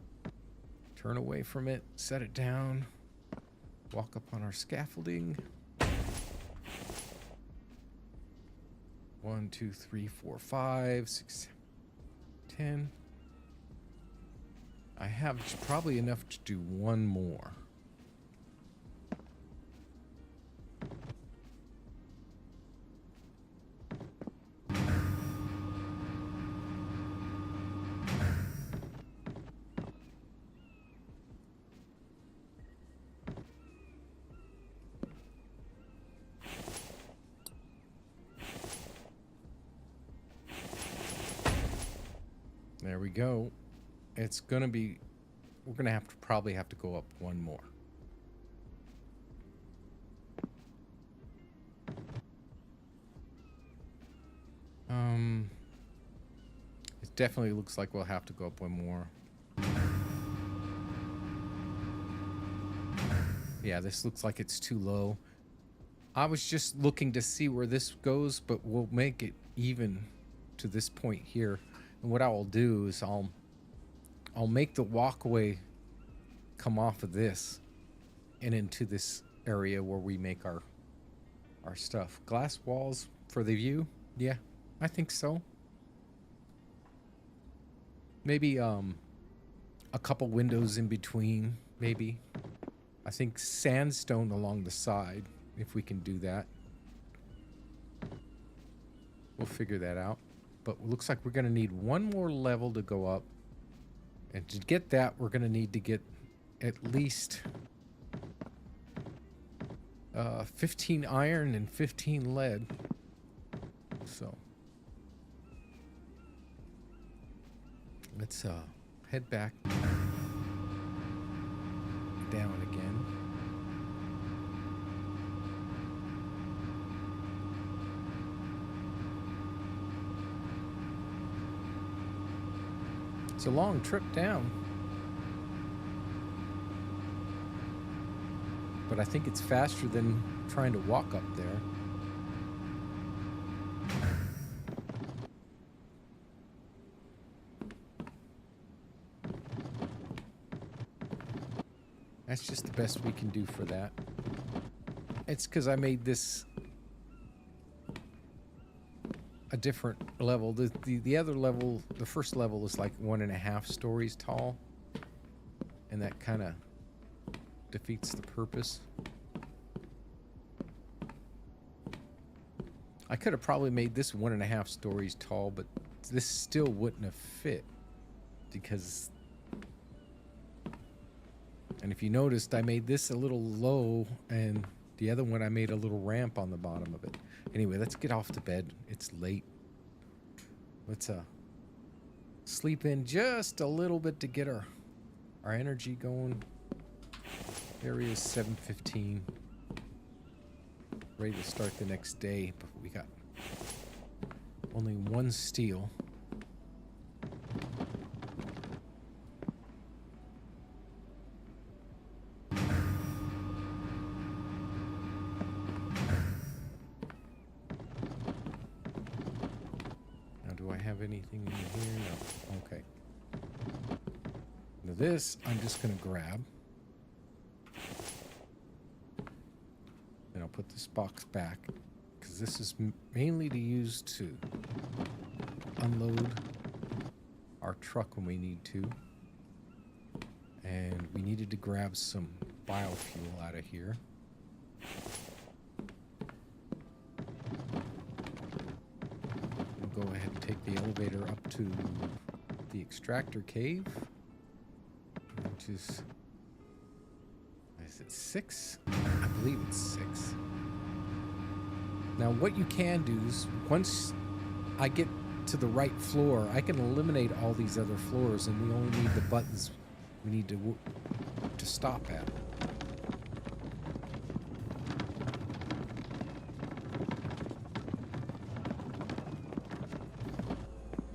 turn away from it, set it down, walk up on our scaffolding. 1, 2, 3, 4, 5, 6, 10. I have probably enough to do one more. There we go. It's gonna be, we're gonna probably have to go up one more. It definitely looks like we'll have to go up one more. Yeah, this looks like it's too low. I was just looking to see where this goes, but we'll make it even to this point here. And what I will do is I'll make the walkway come off of this and into this area where we make our stuff. Glass walls for the view? Yeah, I think so. Maybe a couple windows in between, maybe. I think sandstone along the side, if we can do that. We'll figure that out. But it looks like we're going to need one more level to go up. And to get that, we're going to need to get at least 15 iron and 15 lead. So let's head back down again. It's a long trip down, but I think it's faster than trying to walk up there. That's just the best we can do for that. It's because I made this a different level. The other level, the first level is like 1.5 stories tall, and that kind of defeats the purpose. I could have probably made this 1.5 stories tall, but this still wouldn't have fit because... And if you noticed, I made this a little low, and the other one I made a little ramp on the bottom of it. Anyway, let's get off to bed. It's late. Let's sleep in just a little bit to get our energy going. There is 7:15. Ready to start the next day, but we got only one steel. Now, do I have anything in here? No. Okay. Now this, I'm just going to grab. And I'll put this box back, because this is mainly to use to unload our truck when we need to. And we needed to grab some biofuel out of here. We'll go ahead and take the elevator up to the extractor cave, which is it 6? I believe it's 6. Now what you can do is, once I get to the right floor, I can eliminate all these other floors, and we only need the buttons we need to stop at.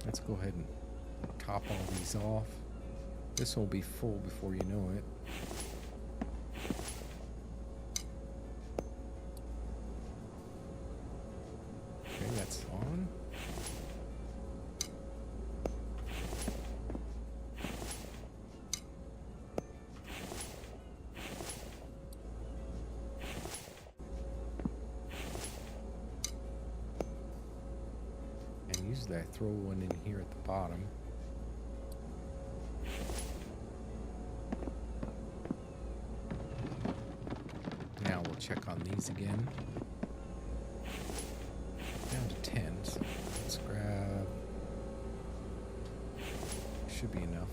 Let's go ahead and top all these off. This will be full before you know it. That's on. And usually I throw one in here at the bottom. Now we'll check on these again. Down to 10, so let's grab. Should be enough.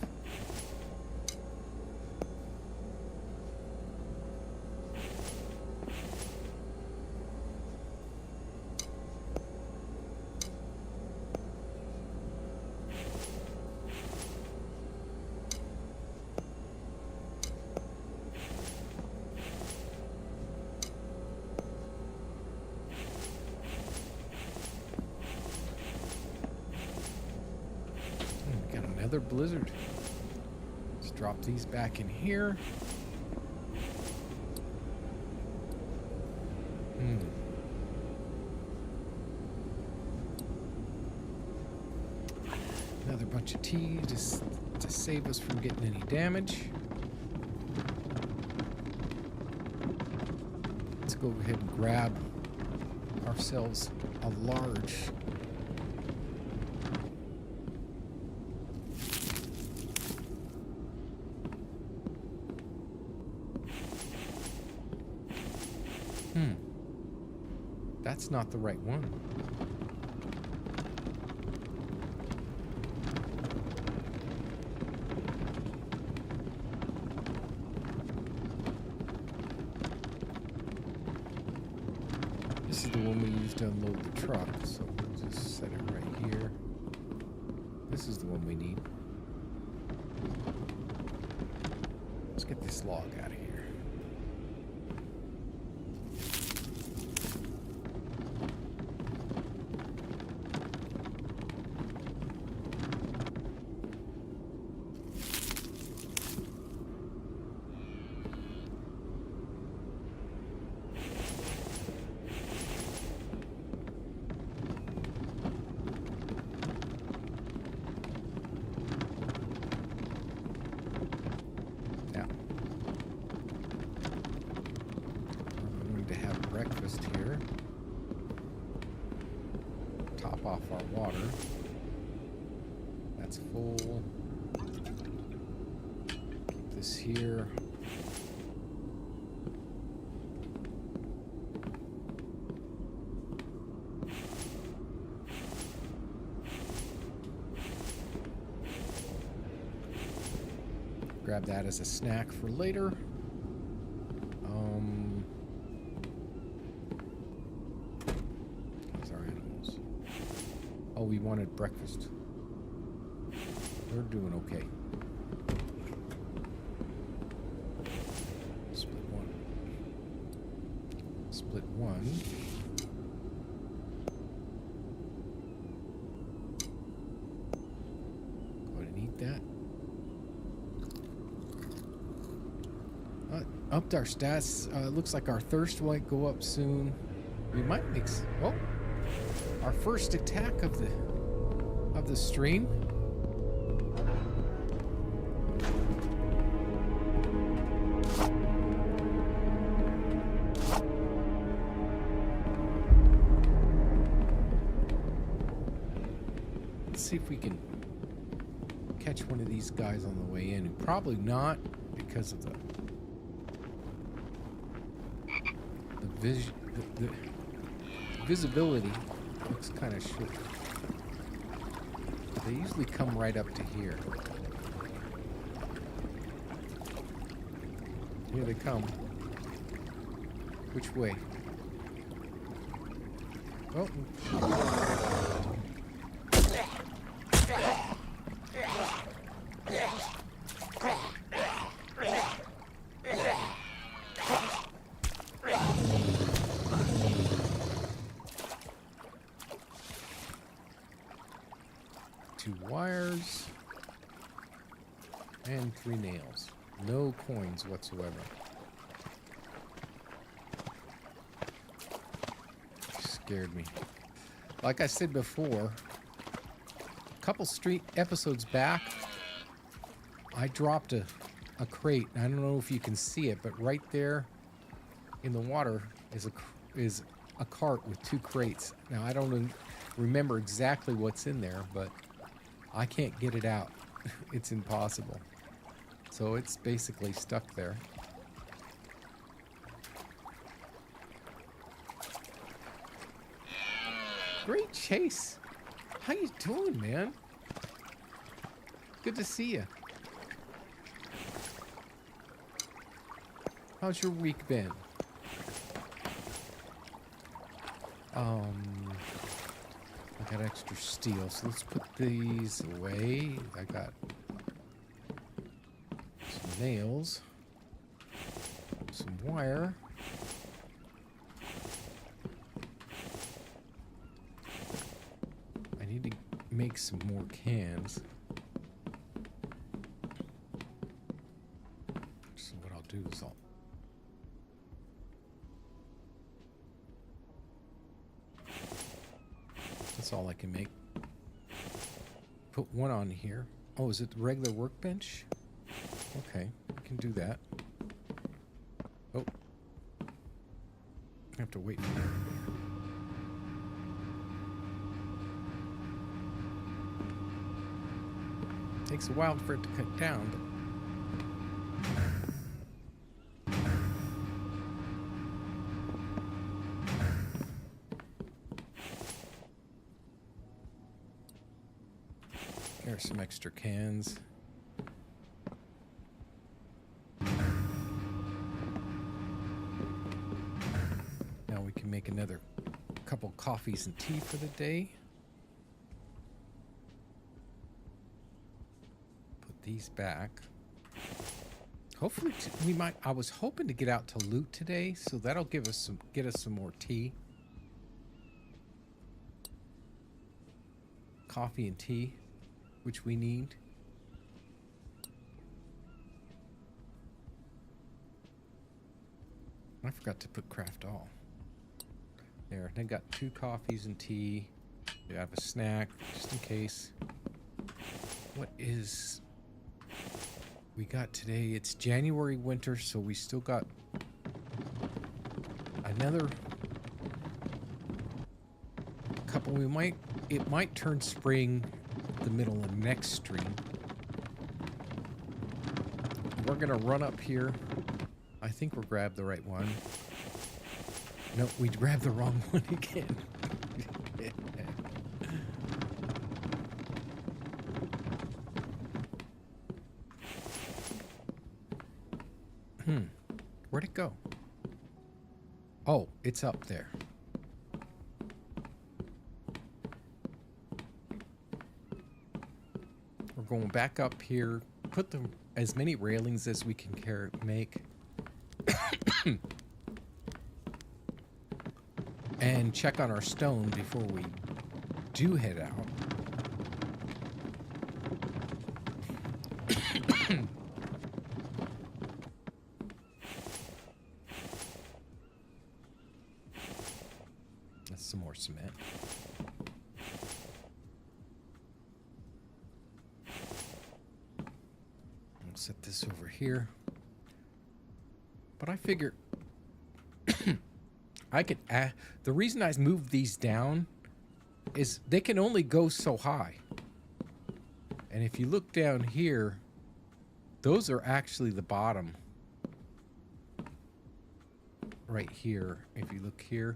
Another blizzard. Let's drop these back in here. Another bunch of tea just to save us from getting any damage. Let's go ahead and grab ourselves a large That's not the right one. This is the one we used to unload the truck, so we'll just set it right here. This is the one we need. Let's get this log out of here. Here, top off our water. That's full. Keep this here. grab that as a snack for later. These are animals. Oh, we wanted breakfast. We're doing okay. Split one. Split one. Go ahead and eat that. Upped our stats. Looks like our thirst might go up soon. We might mix. Oh, our first attack of the stream. Let's see if we can catch one of these guys on the way in. Probably not because of the visibility looks kind of short. They usually come right up to here. Here they come. Which way? Oh. Two wires and 3 nails. No coins whatsoever. Scared me. Like I said before, a couple street episodes back, I dropped a crate. I don't know if you can see it, but right there in the water is a cart with 2 crates. Now I don't remember exactly what's in there, but I can't get it out. It's impossible. So it's basically stuck there. Great chase. How you doing, man? Good to see you. How's your week been? I got extra steel, so let's put these away. I got some nails, some wire. I need to make some more cans. So what I'll do is that's all I can make. Put one on here. Oh, is it the regular workbench? Okay, I can do that. Oh. I have to wait for that. Takes a while for it to cut down, but there's some extra cans. Now we can make another couple coffees and tea for the day. Put these back. Hopefully we might. I was hoping to get out to loot today, so that'll get us some more tea. Coffee and tea, which we need. I forgot to put craft all. There, I got 2 coffees and tea. I have a snack, just in case. What is we got today? It's January winter, so we still got another couple. It might turn spring the middle of next stream. We're gonna run up here. I think we'll grab the right one. No, we grabbed the wrong one again. Where'd it go? Oh, it's up there. We're going back up here. Put as many railings as we can make. And check on our stone before we do head out. That's some more cement. I'll set this over here. But I figure I could add, the reason I moved these down is they can only go so high. And if you look down here, those are actually the bottom. Right here. If you look here.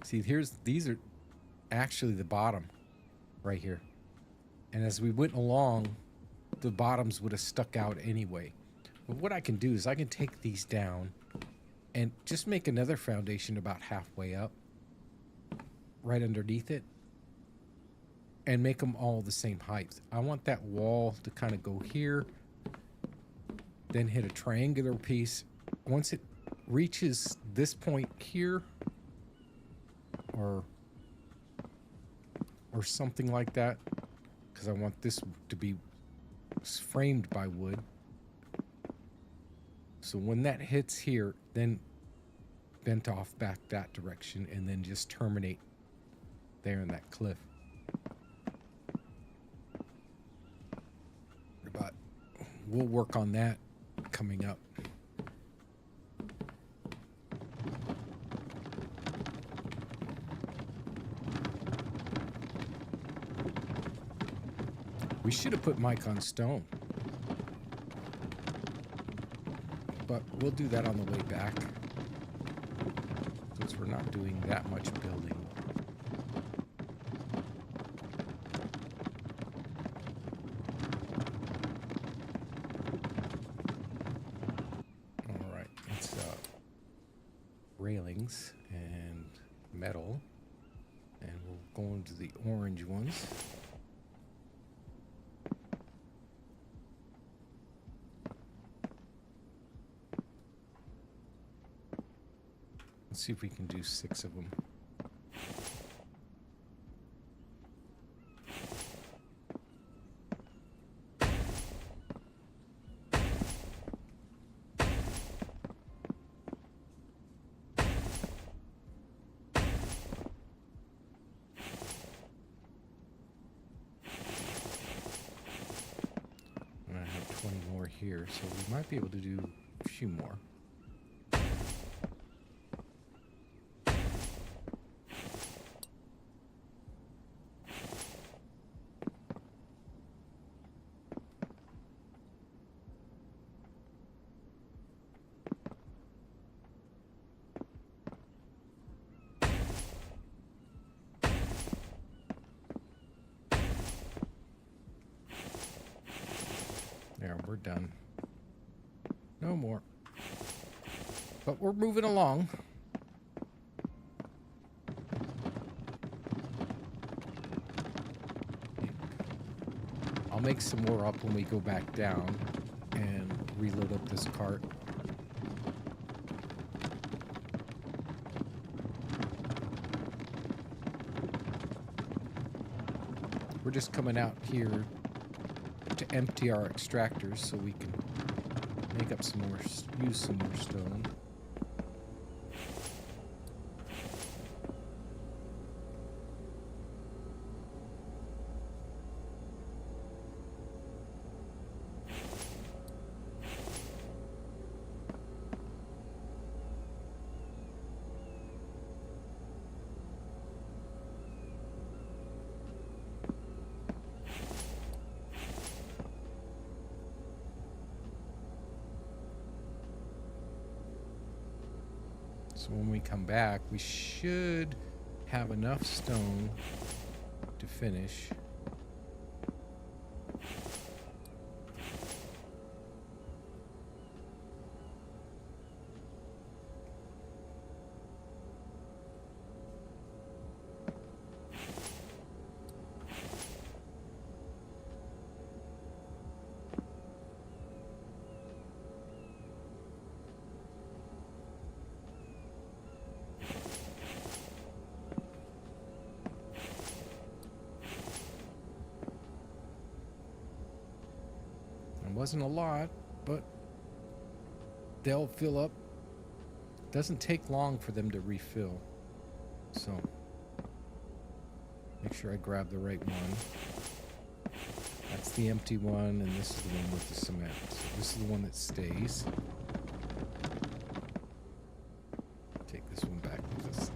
See, these are actually the bottom. Right here. And as we went along, the bottoms would have stuck out anyway. But what I can do is I can take these down and just make another foundation about halfway up. Right underneath it. And make them all the same height. I want that wall to kind of go here. Then hit a triangular piece. Once it reaches this point here, or something like that, because I want this to be framed by wood. So when that hits here, then bent off back that direction, and then just terminate there in that cliff. But we'll work on that coming up. We should have put Mike on stone. But we'll do that on the way back. Since we're not doing that much building. Alright, it's railings and metal. And we'll go into the orange ones. Let's see if we can do 6 of them. And I have 20 more here, so we might be able to do a few more. There, we're done. No more. But we're moving along. I'll make some more up when we go back down and reload up this cart. We're just coming out here to empty our extractors so we can make up some more, use some more stone. So when we come back, we should have enough stone to finish. Wasn't a lot, but they'll fill up. Doesn't take long for them to refill. So make sure I grab the right one. That's the empty one, and this is the one with the cement. So this is the one that stays. Take this one back with us.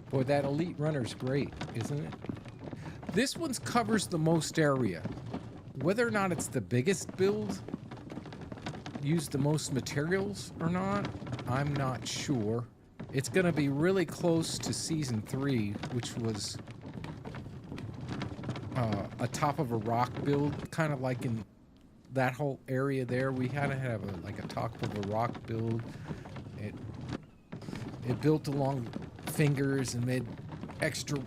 Boy, that elite runner's great, isn't it? This one covers the most area. Whether or not it's the biggest build, use the most materials or not, I'm not sure. It's going to be really close to Season 3, which was a top of a rock build, kind of like in that whole area there. We had to have like a top of a rock build. It built along fingers and made extra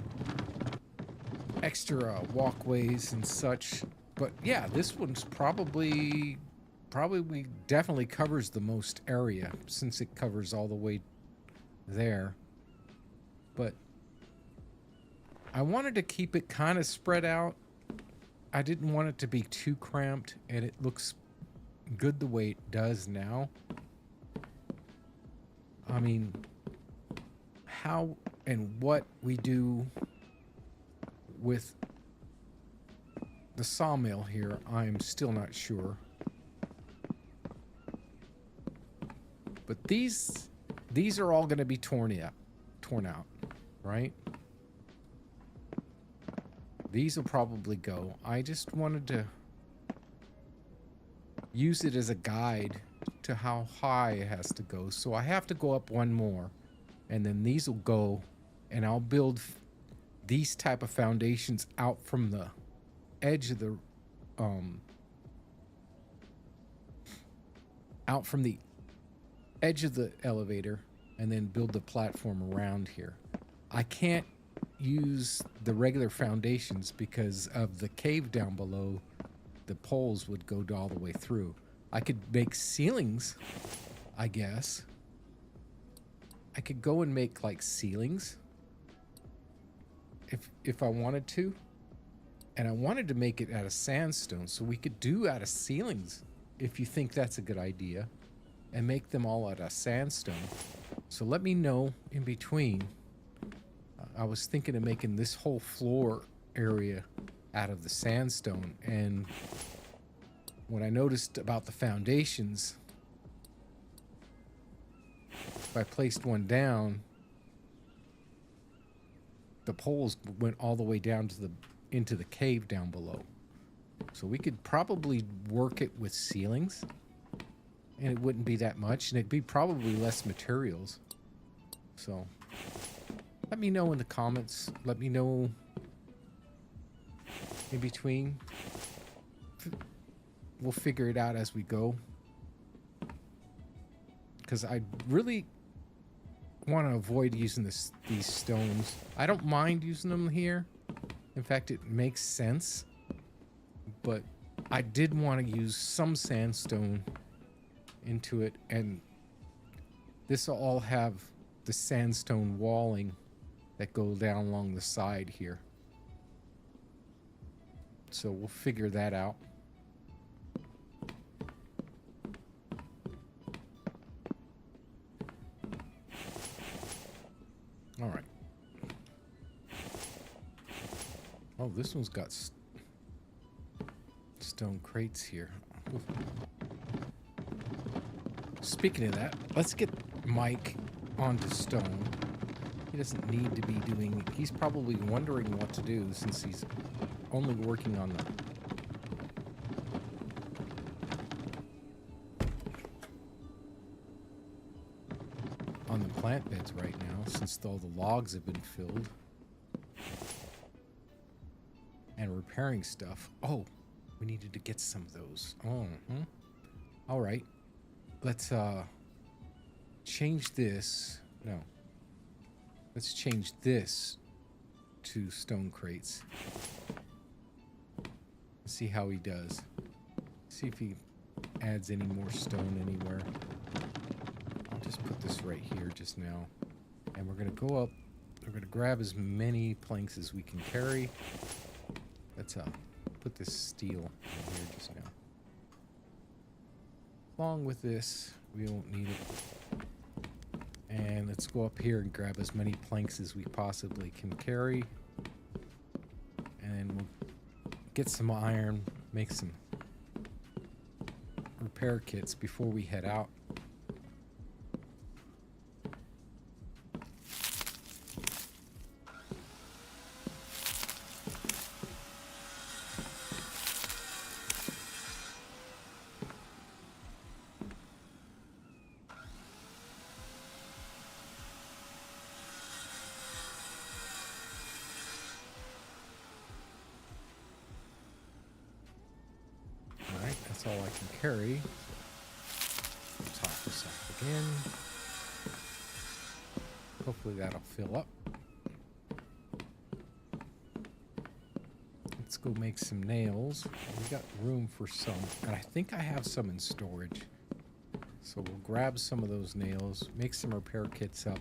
walkways and such. But yeah, this one's probably definitely covers the most area, since it covers all the way there. But I wanted to keep it kind of spread out. I didn't want it to be too cramped, and it looks good the way it does now. I mean, how and what we do with the sawmill here, I'm still not sure. But these are all going to be torn out, right? These will probably go. I just wanted to use it as a guide to how high it has to go. So I have to go up one more, and then these will go, and I'll build these type of foundations out from the edge of the edge of the elevator, and then build the platform around here. I can't use the regular foundations because of the cave down below. The poles would go all the way through. I could make ceilings, I guess. I could go and make like ceilings if I wanted to. And I wanted to make it out of sandstone, so we could do out of ceilings if you think that's a good idea, and make them all out of sandstone. So let me know in between. I was thinking of making this whole floor area out of the sandstone, and when I noticed about the foundations, if I placed one down, the poles went all the way down to into the cave down below. So we could probably work it with ceilings, and it wouldn't be that much, and it'd be probably less materials. So let me know in the comments. Let me know in between. We'll figure it out as we go, because I really want to avoid using these stones. I don't mind using them here. In fact, it makes sense. But I did want to use some sandstone into it, and this will all have the sandstone walling that go down along the side here. So we'll figure that out. All right. Oh, this one's got stone crates here. Speaking of that, let's get Mike onto stone. He doesn't need to be doing... He's probably wondering what to do since he's only working on the plant beds right now, since all the logs have been filled. And repairing stuff. Oh, we needed to get some of those. Oh, all right. Let's change this. No. Let's change this to stone crates. See how he does. See if he adds any more stone anywhere. I'll just put this right here just now. And we're going to go up. We're going to grab as many planks as we can carry. Let's put this steel in here just now. Along with this, we won't need it. And let's go up here and grab as many planks as we possibly can carry. And we'll get some iron, make some repair kits before we head out. That's all I can carry. Top this up again. Hopefully that'll fill up. Let's go make some nails. We got room for some, and I think I have some in storage. So we'll grab some of those nails, make some repair kits up.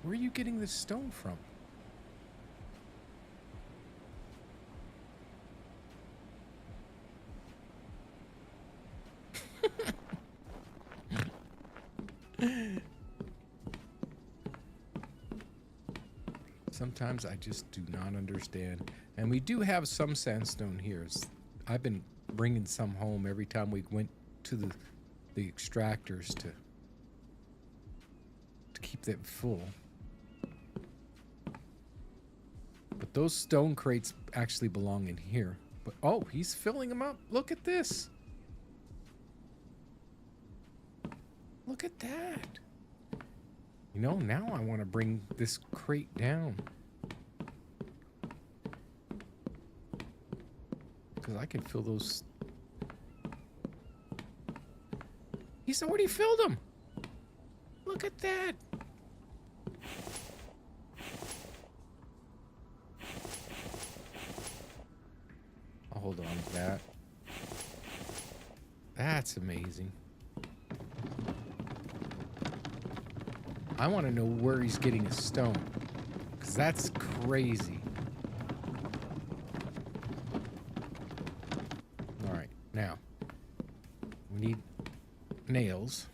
Where are you getting this stone from? Sometimes I just do not understand. And we do have some sandstone here. I've been bringing some home every time we went to the extractors to keep them full. But those stone crates actually belong in here. But oh, he's filling them up. Look at this. Look at that. You know, now I want to bring this crate down. Because I can fill those. He's already filled them. Look at that. I'll hold on to that. That's amazing. I want to know where he's getting his stone, because that's crazy. All right, now we need nails.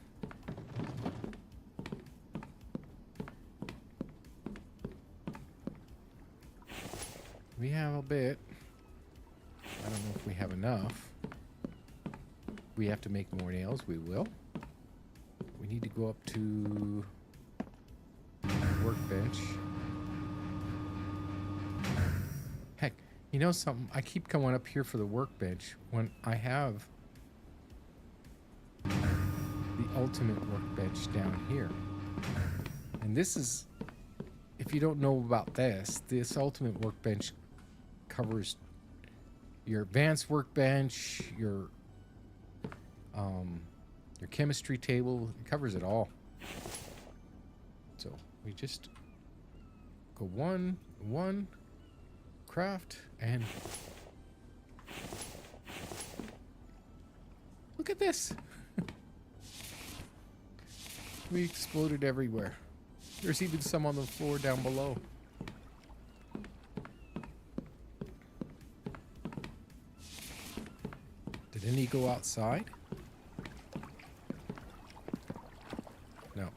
We have a bit. I don't know if we have enough. We have to make more nails. We will. We need to go up to workbench. Heck, you know something? I keep going up here for the workbench when I have the ultimate workbench down here. And this is, if you don't know about this ultimate workbench covers your advanced workbench, your chemistry table. It covers it all. So we just go one, craft, and look at this. We exploded everywhere. There's even some on the floor down below. Did any go outside? No.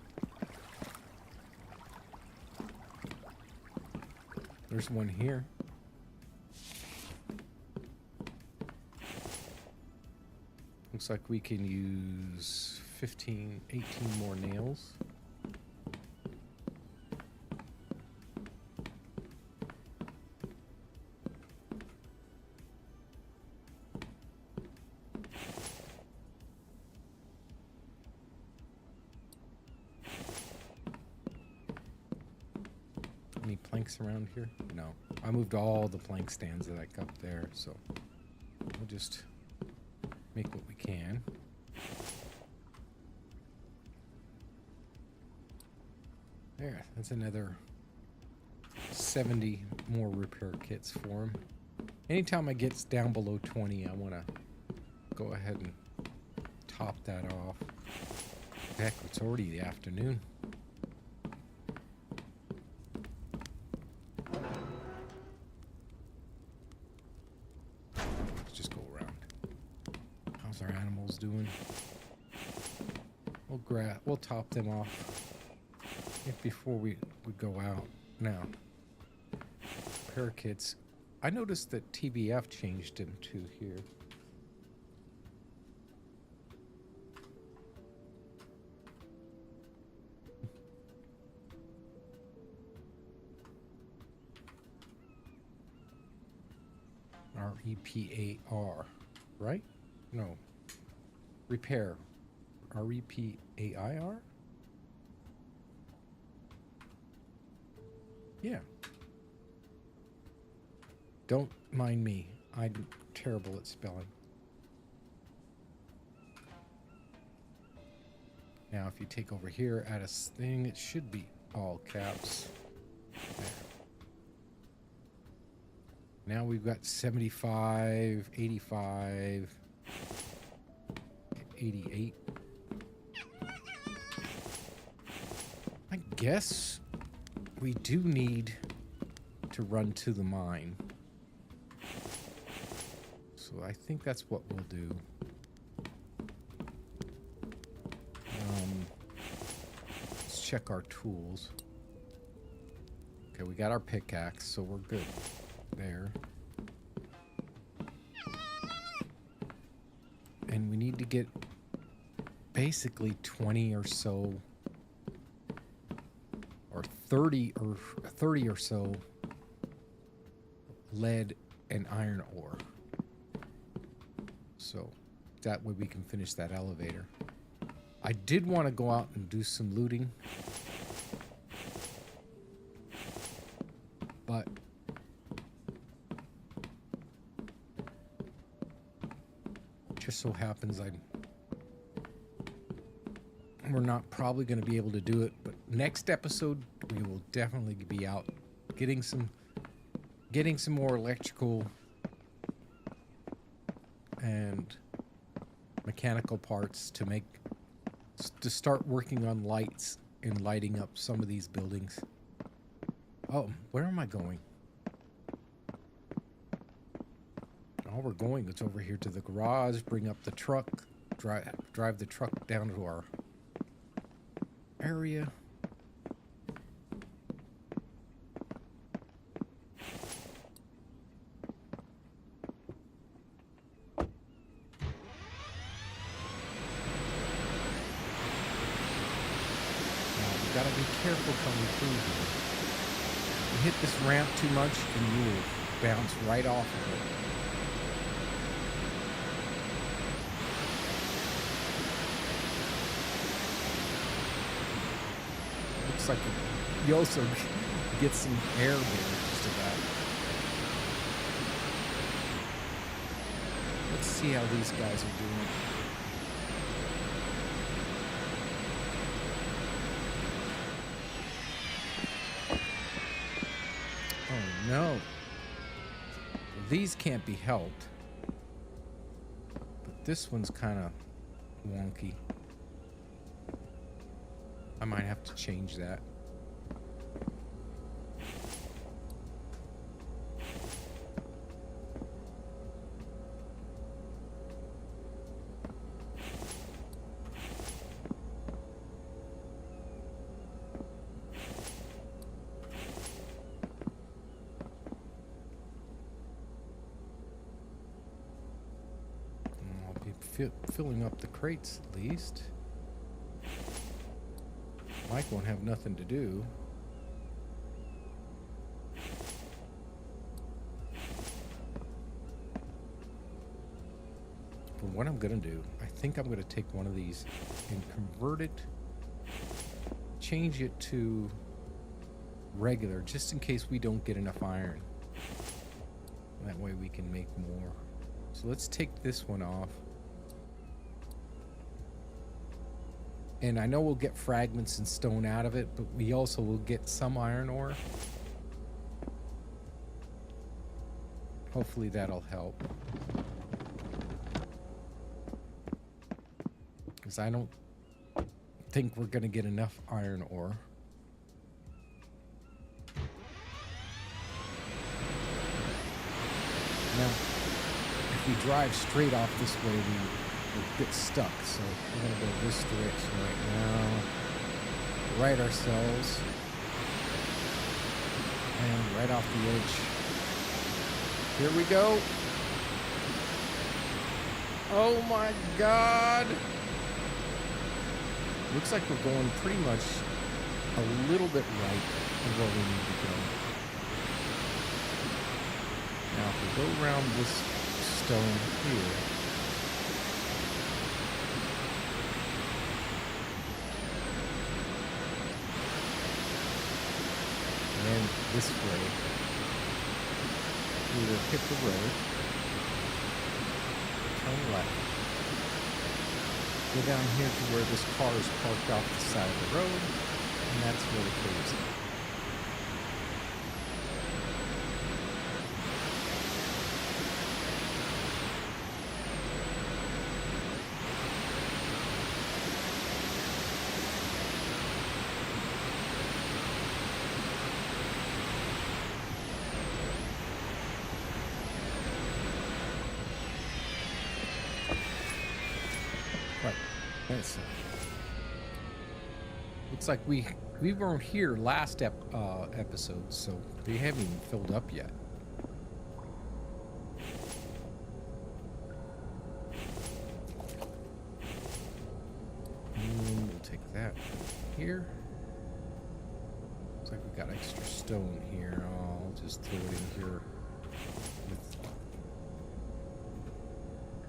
There's one here. Looks like we can use 15, 18 more nails. planks around here? No. I moved all the plank stands that I got there, so we'll just make what we can. There, that's another 70 more repair kits for him. Anytime I get down below 20, I want to go ahead and top that off. Heck, it's already the afternoon. Let's just go around. How's our animals doing? We'll top them off before we go out. Now, parakeets. I noticed that TBF changed into here. REPAR, right? No. Repair. REPAIR? Yeah. Don't mind me. I'm terrible at spelling. Now, if you take over here, add a thing, it should be all caps. There. Now we've got 75, 85, 88. I guess we do need to run to the mine. So I think that's what we'll do. Let's check our tools. Okay, we got our pickaxe, so we're good there. And we need to get basically 20 or so, or 30 or so lead and iron ore. So that way we can finish that elevator. I did want to go out and do some looting, but just so happens we're not probably going to be able to do it, but next episode we will definitely be out getting some more electrical and mechanical parts to start working on lights and lighting up some of these buildings. Oh, where am I going? All we're going is over here to the garage, bring up the truck, drive the truck down to our area. Gotta be careful coming through here. You hit this ramp too much and you will bounce right off of it. Looks like you also get some air there just about. Let's see how these guys are doing. No, these can't be helped, but this one's kind of wonky. I might have to change that. Filling up the crates at least. Mike won't have nothing to do. But what I'm gonna do, I think I'm gonna take one of these and convert it, change it to regular, just in case we don't get enough iron. That way we can make more. So let's take this one off. And I know we'll get fragments and stone out of it, but we also will get some iron ore. Hopefully that'll help. Because I don't think we're going to get enough iron ore. Now, if we drive straight off this way, we'll get stuck. So we're going to go this direction right now. Right ourselves. And right off the edge. Here we go. Oh my God. Looks like we're going pretty much a little bit right of where we need to go. Now if we go around this stone here, and then this way, either hit the road, turn left, go down here to where this car is parked off the side of the road, and that's where the cave's at. So, looks like we weren't here last episode, so they haven't even filled up yet. And we'll take that here. Looks like we got extra stone here. I'll just throw it in here.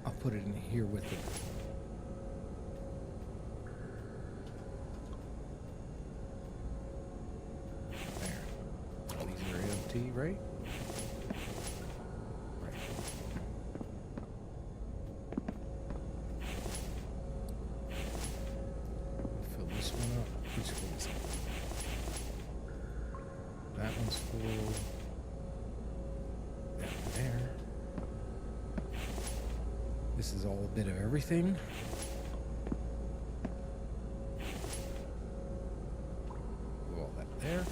I'll put it in here with it. Right? Right. Fill this one up. Which one is it? That one's full. That one there. This is all a bit of everything. Put all that there.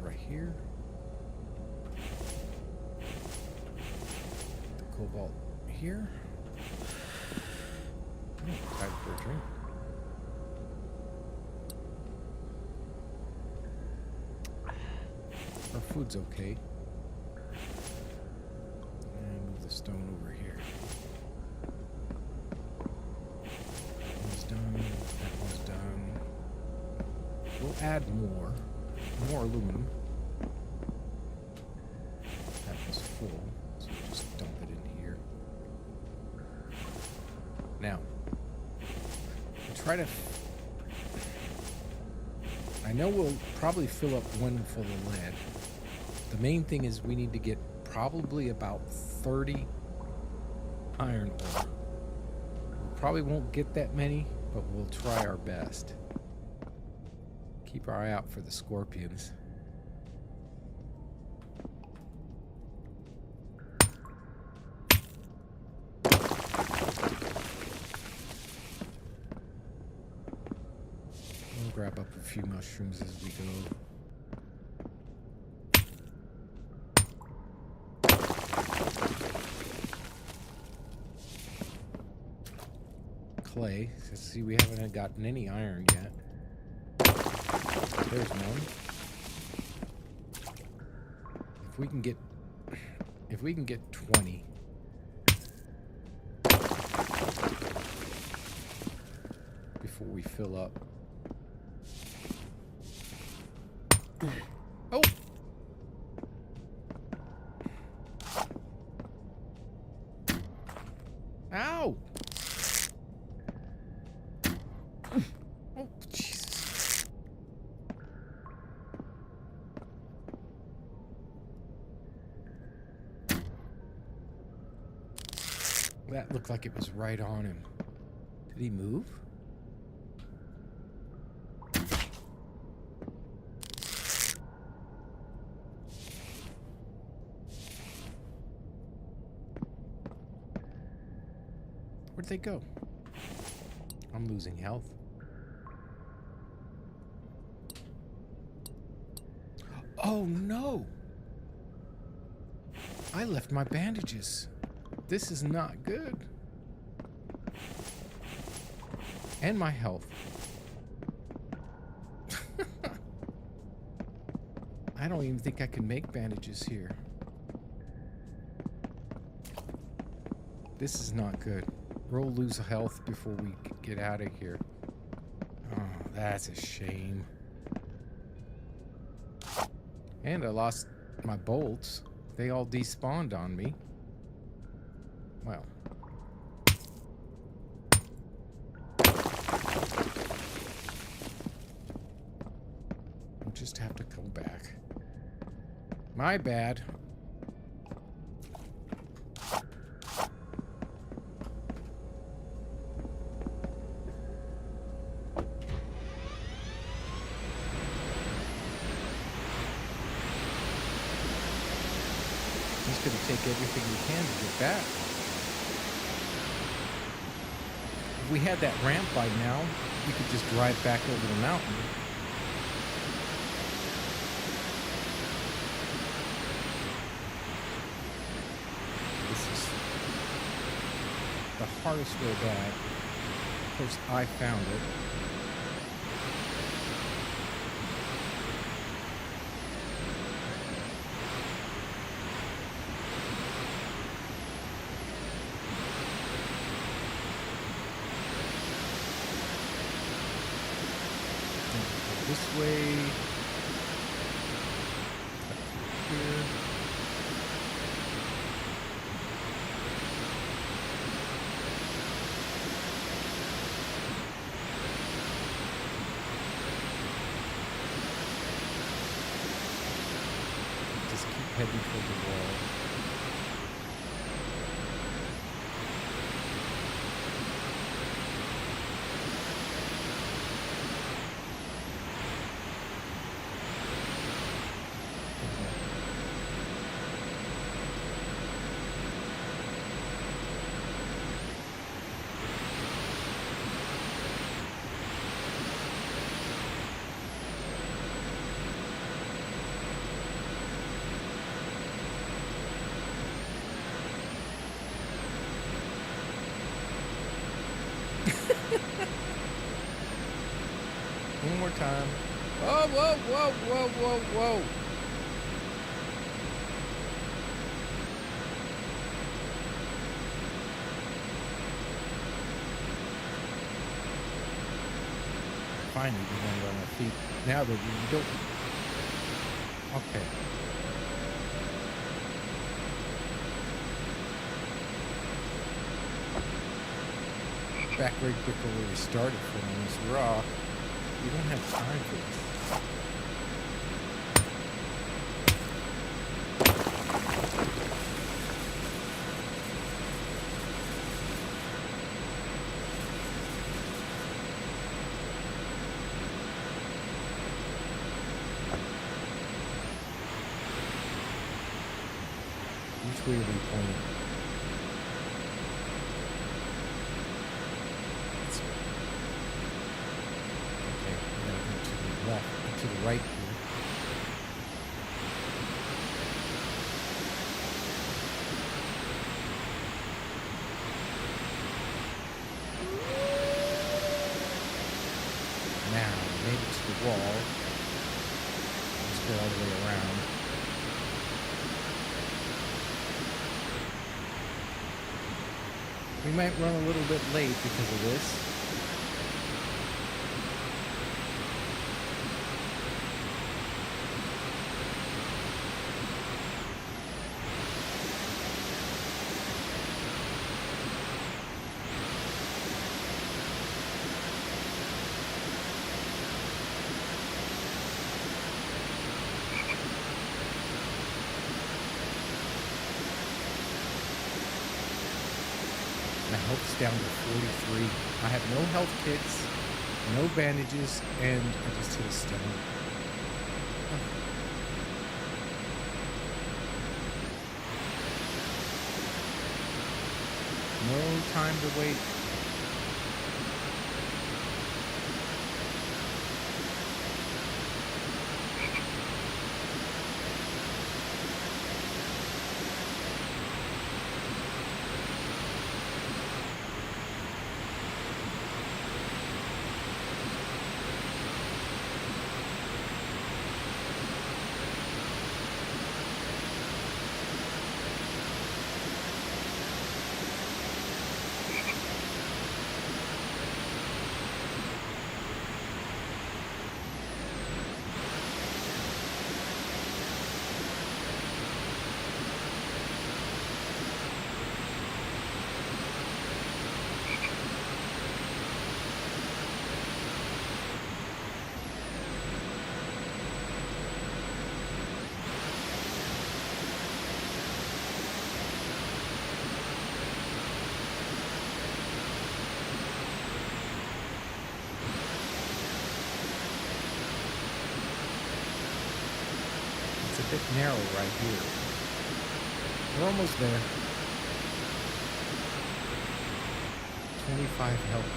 Right here. The cobalt here. Oh, time for a drink. Our food's okay. And move the stone over here. That one's done. That one's done. We'll add more aluminum. That was full, so we'll just dump it in here. Now, try to. I know we'll probably fill up one full of lead. The main thing is we need to get probably about 30 iron ore. We probably won't get that many, but we'll try our best. Keep our eye out for the scorpions. We'll grab up a few mushrooms as we go. Clay. Let's see, we haven't gotten any iron yet. There's one. If we can get 20. Before we fill up. Oh! Ow! Oh, Jesus. That looked like it was right on him. Did he move? Where'd they go? I'm losing health. Oh no! I left my bandages. This is not good. And my health. I don't even think I can make bandages here. This is not good. We'll lose health before we get out of here. Oh, that's a shame. And I lost my bolts. They all despawned on me. Well. I'll just have to go back. My bad. He's going to take everything we can to get back. If we had that ramp by now, we could just drive back over the mountain. This is the hardest way back. Of course, I found it. This way. Up here. Just keep heading toward the wall. One more time. Whoa, whoa, whoa, whoa, whoa, whoa. Finally, we land on our feet. Now that we don't... Okay. Back right before where we started from on this rock. We don't have time for this. Which way are we pointing? To the right here. Now, maybe it's the wall. Let's go all the way around. We might run a little bit late because of this. health's down to 43. I have no health kits, no bandages, and I just hit a stone. No time to wait. It's a bit narrow right here. We're almost there. 25 health.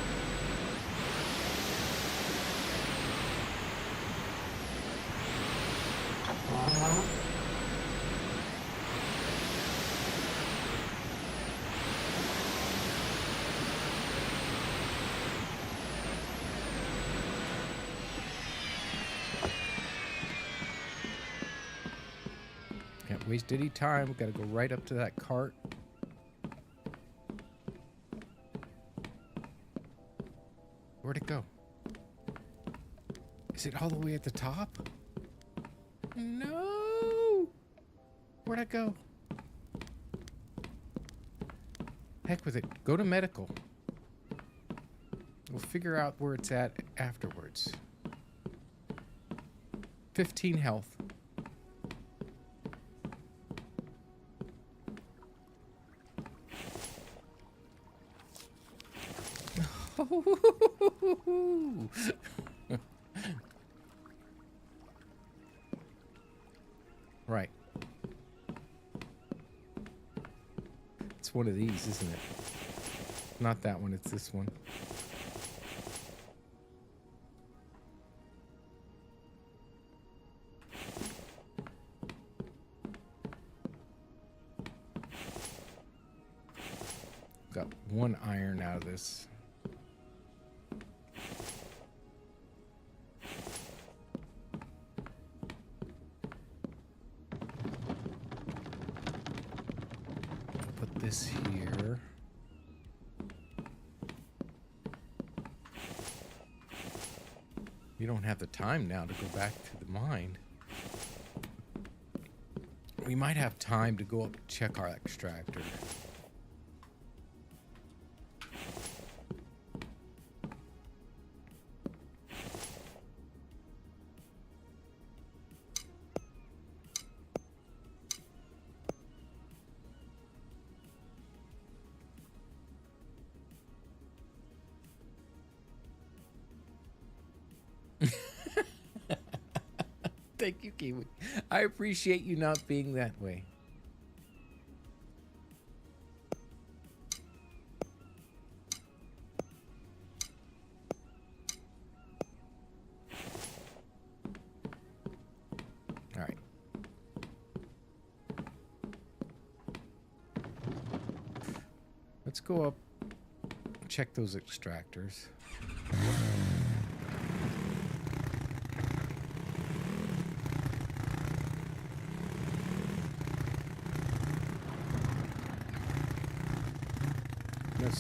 Can't waste any time. We gotta go right up to that cart. Where'd it go? Is it all the way at the top? No! Where'd it go? Heck with it. Go to medical. We'll figure out where it's at afterwards. 15 health. Right. It's one of these, isn't it? Not that one, it's this one. Got one iron out of this. This here. We don't have the time now to go back to the mine. We might have time to go up and check our extractor. Thank you, Kiwi. I appreciate you not being that way. All right. Let's go up, check those extractors.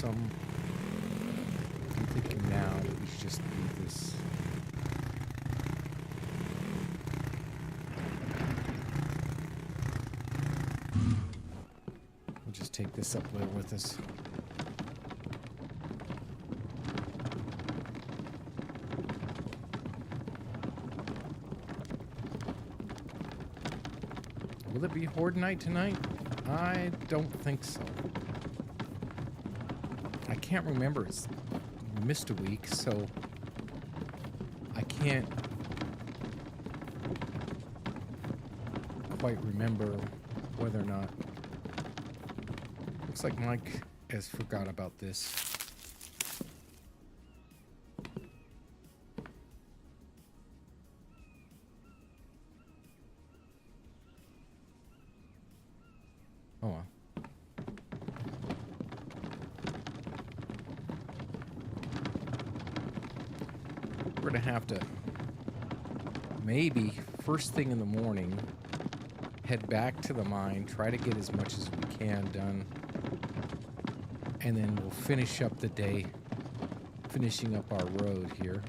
I'm thinking now that we should just leave this. We'll just take this up there with us. Will it be Horde night tonight? I don't think so. I can't remember. It's missed a week, so I can't quite remember whether or not. Looks like Mike has forgot about this. Oh well. We're gonna have to maybe first thing in the morning head back to the mine, try to get as much as we can done, and then we'll finish up the day finishing up our road here.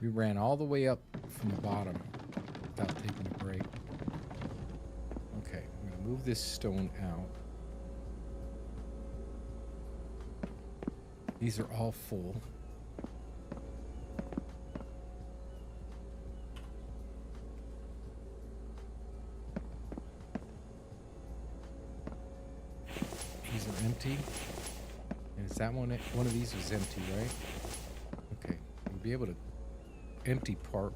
We ran all the way up from the bottom without taking a break. Okay, I'm going to move this stone out. These are all full. These are empty. And is that one of these was empty, right? Okay, we'll be able to empty part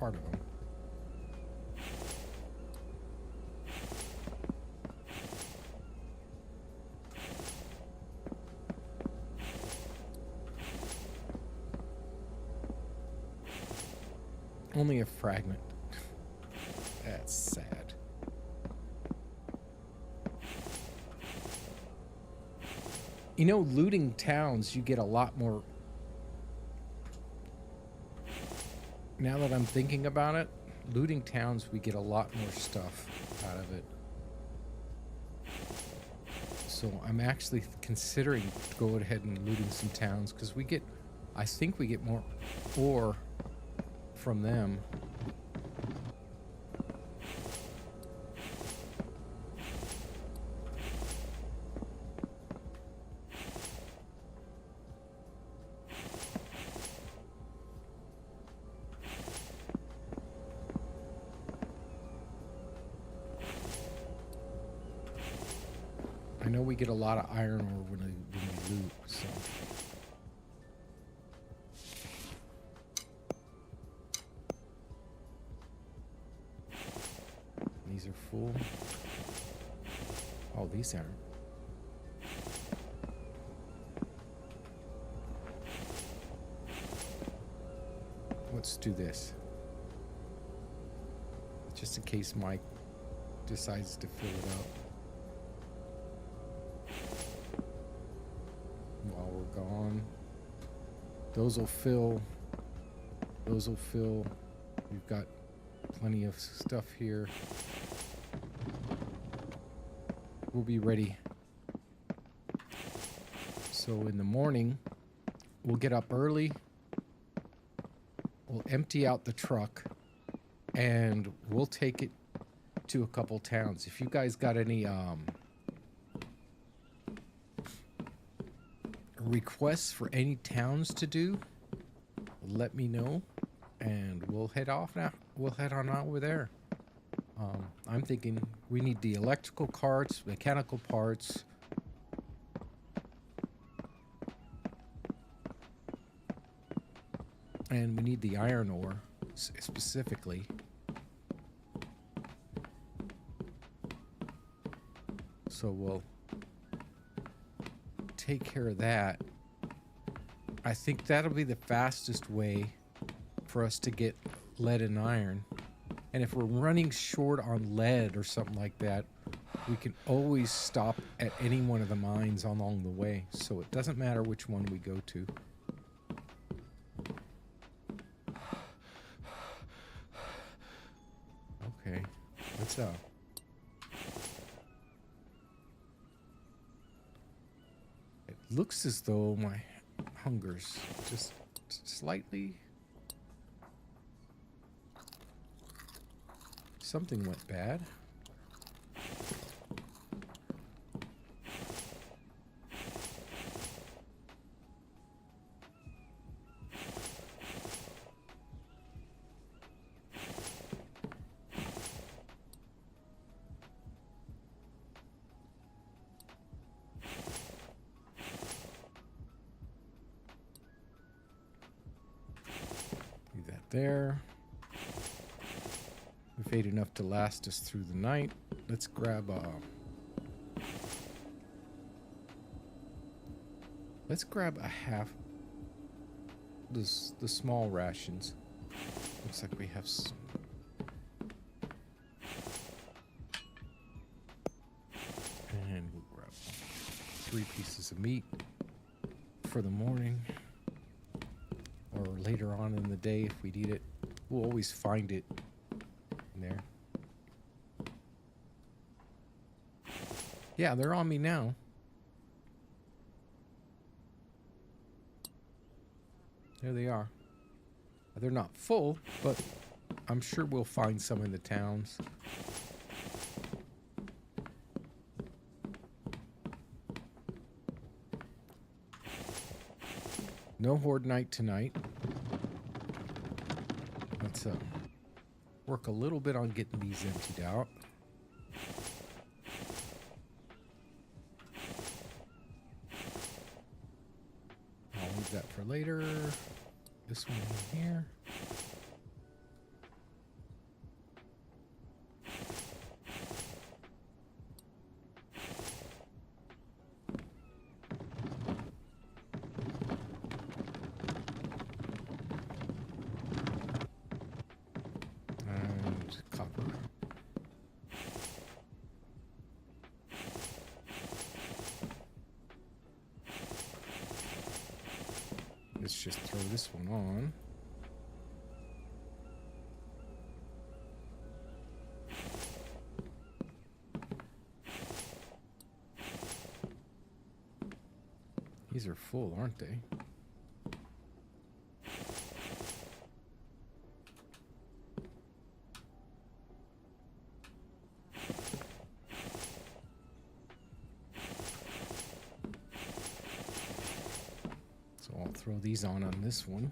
of them. Only a fragment. That's sad. You know, looting towns, you get a lot more. Now that I'm thinking about it, looting towns, we get a lot more stuff out of it. So I'm actually considering go ahead and looting some towns because we get, I think we get more ore from them. I know we get a lot of iron ore when we loot, so. These are full. Oh, these aren't. Let's do this. Just in case Mike decides to fill it up. While we're gone. Those will fill. Those will fill. We've got plenty of stuff here. We'll be ready. So in the morning, we'll get up early. We'll empty out the truck and we'll take it to a couple towns. If you guys got any requests for any towns to do, let me know and we'll head off now. We'll head on over there. I'm thinking we need the electrical parts, mechanical parts. And we need the iron ore specifically. So we'll take care of that. I think that'll be the fastest way for us to get lead and iron. And if we're running short on lead or something like that, we can always stop at any one of the mines along the way. So it doesn't matter which one we go to. Okay, what's up? It looks as though my hunger's just slightly. Something went bad. there. We've ate enough to last us through the night. Let's grab a half the small rations. Looks like we have some. And we'll grab 3 pieces of meat for the morning. Or later on in the day if we need it. We'll always find it in there. Yeah, they're on me now. There they are. They're not full, but I'm sure we'll find some in the towns. No horde night tonight. Let's work a little bit on getting these emptied out. I'll leave that for later. This one in here. And copper. Let's just throw this one on. These are full, aren't they? So I'll throw these on this one.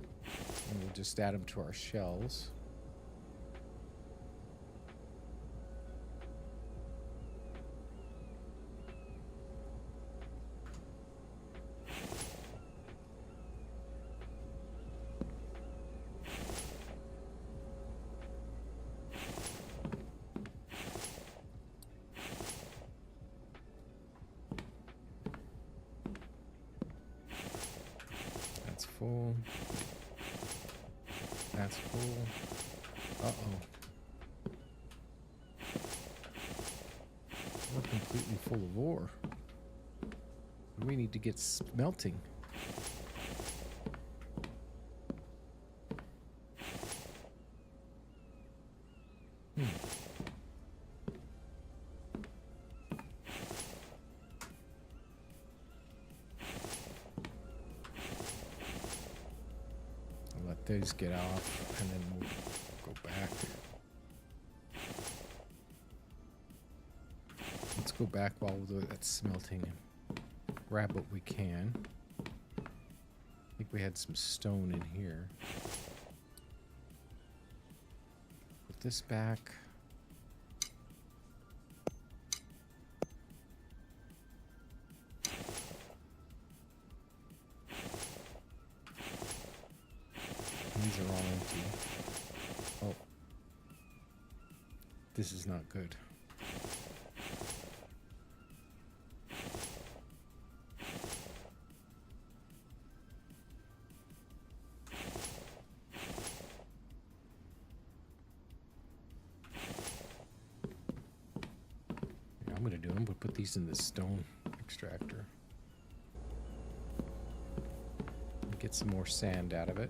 And we'll just add them to our shells. Full. That's full. Uh-oh. We're completely full of ore. We need to get smelting. Those get off, and then we'll go back. Let's go back while we're at smelting and grab what we can. I think we had some stone in here. Put this back. These are all empty. Oh. This is not good. Yeah, I'm gonna put these in the stone extractor. Get some more sand out of it.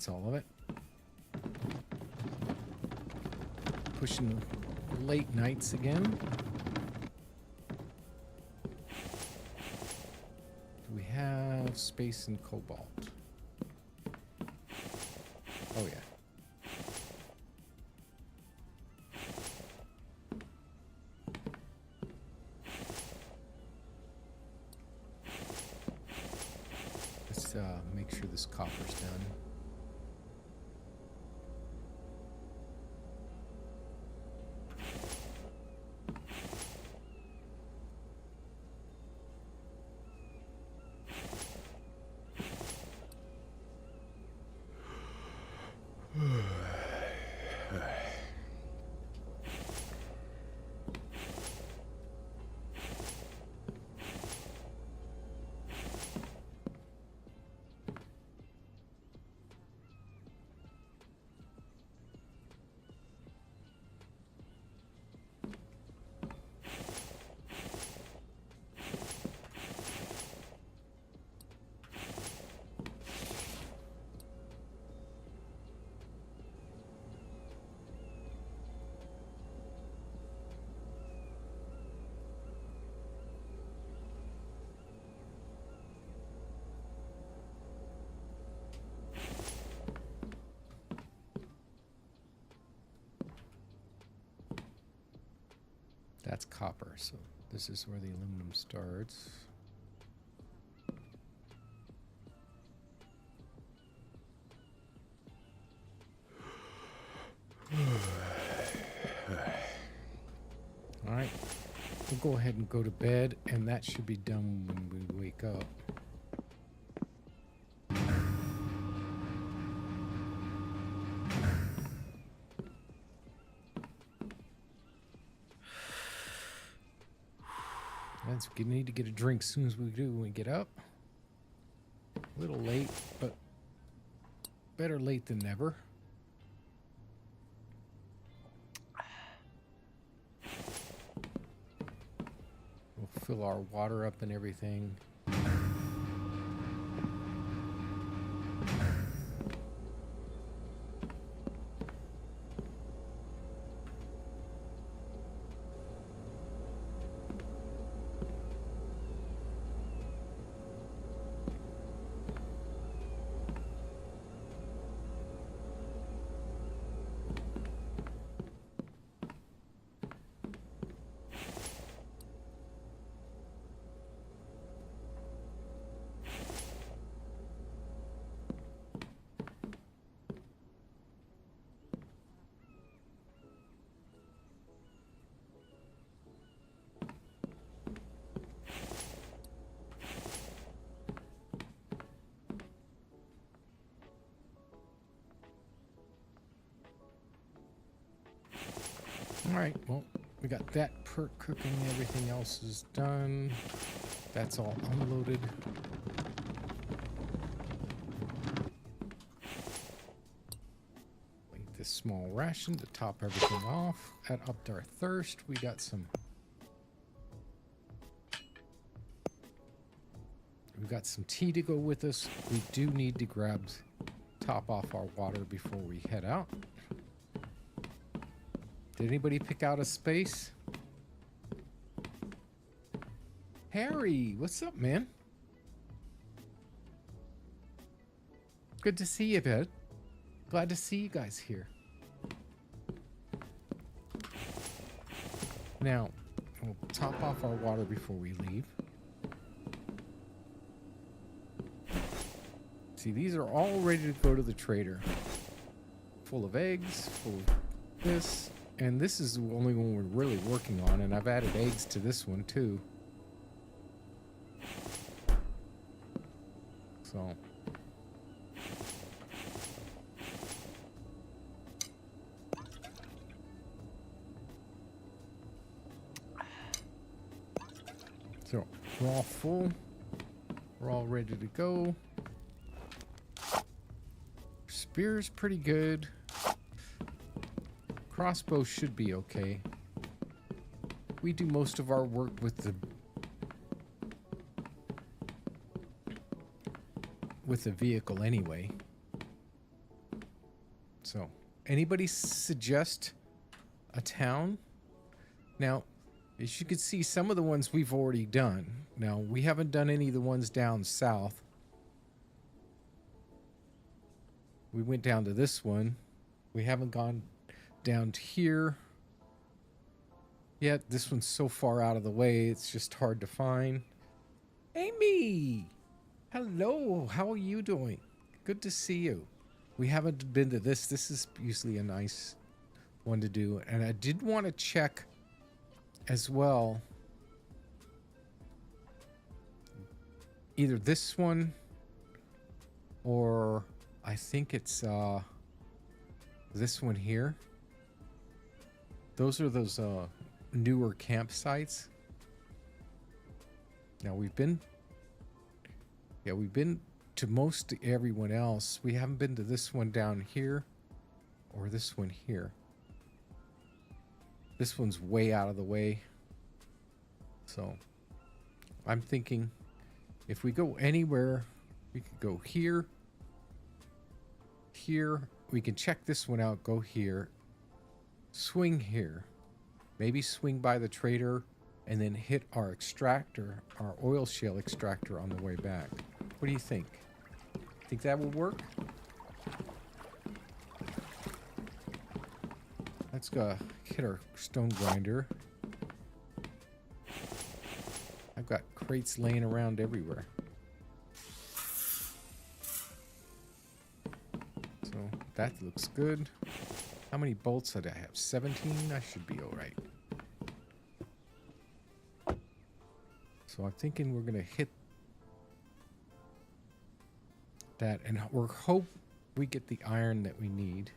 that's all of it. Pushing late nights again. Do we have space and cobalt? Oh yeah. Let's make sure this copper's done. That's copper, so this is where the aluminum starts. All right, we'll go ahead and go to bed, and that should be done when we wake up. We need to get a drink as soon as we do when we get up. A little late, but better late than never. We'll fill our water up and everything. All right, well, we got that perk cooking. Everything else is done. That's all unloaded. Eat this small ration to top everything off. That upped our thirst. We got some. We've got some tea to go with us. We do need to top off our water before we head out. Did anybody pick out a space? Harry, what's up, man? Good to see you, bud. Glad to see you guys here. Now, we'll top off our water before we leave. See, these are all ready to go to the trader. Full of eggs, full of this. And this is the only one we're really working on, and I've added eggs to this one too. So. So, we're all full. We're all ready to go. Spear's pretty good. Crossbow should be okay. We do most of our work with the vehicle anyway. So, anybody suggest a town? Now, as you can see, some of the ones we've already done. Now, we haven't done any of the ones down south. We went down to this one. We haven't gone down to here yet. This one's so far out of the way, it's just hard to find. Amy! Hello, how are you doing? Good to see you. We haven't been to this. This is usually a nice one to do. And I did want to check as well. Either this one or I think it's this one here. Those are those newer campsites. Now we've been to most everyone else. We haven't been to this one down here or this one here. This one's way out of the way. So I'm thinking if we go anywhere, we could go here, here. We can check this one out, go here, swing here, maybe swing by the trader, and then hit our extractor, our oil shale extractor on the way back. What do you think? Think that will work? Let's go hit our stone grinder. I've got crates laying around everywhere. So that looks good. How many bolts did I have? 17? I should be all right. So I'm thinking we're going to hit that, and we're hope we get the iron that we need.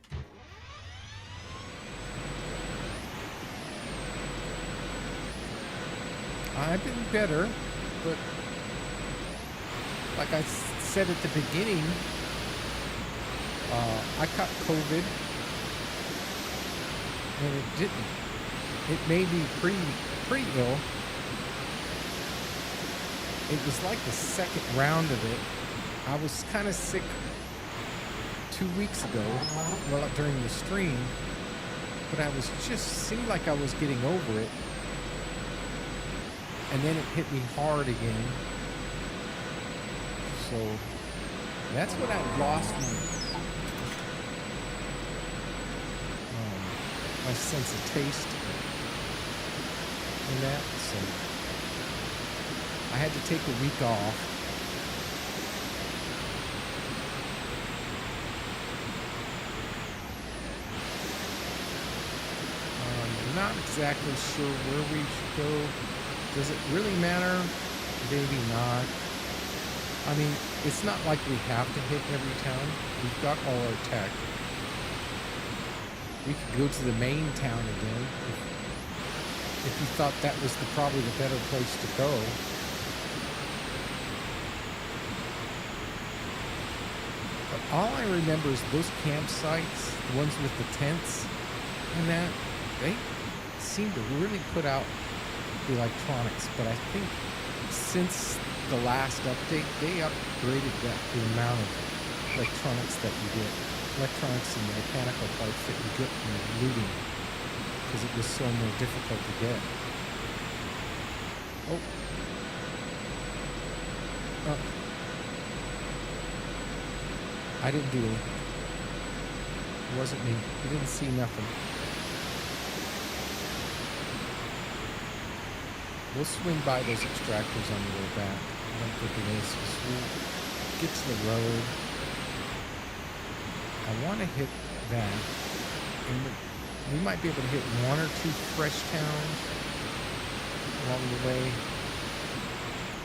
I've been better, but like I said at the beginning, I caught COVID, and it didn't. It made me pretty ill. It was like the second round of it. I was kind of sick 2 weeks ago, well, during the stream, but I was just seemed like I was getting over it. And then it hit me hard again. So that's when I lost my sense of taste in that. So I had to take a week off. I'm not exactly sure where we should go. Does it really matter? Maybe not. I mean, it's not like we have to hit every town. We've got all our tech. We could go to the main town again if you thought that was probably the better place to go. But all I remember is those campsites, the ones with the tents and that, they seem to really put out the electronics, but I think since the last update, they upgraded the amount of electronics that you get, electronics and mechanical parts that you get from looting, because it was so more difficult to get. Oh. I didn't do anything. It wasn't me. You didn't see nothing. We'll swing by those extractors on the way back. I don't think it is, because we'll get to the road. I want to hit that. And we might be able to hit 1 or 2 fresh towns along the way.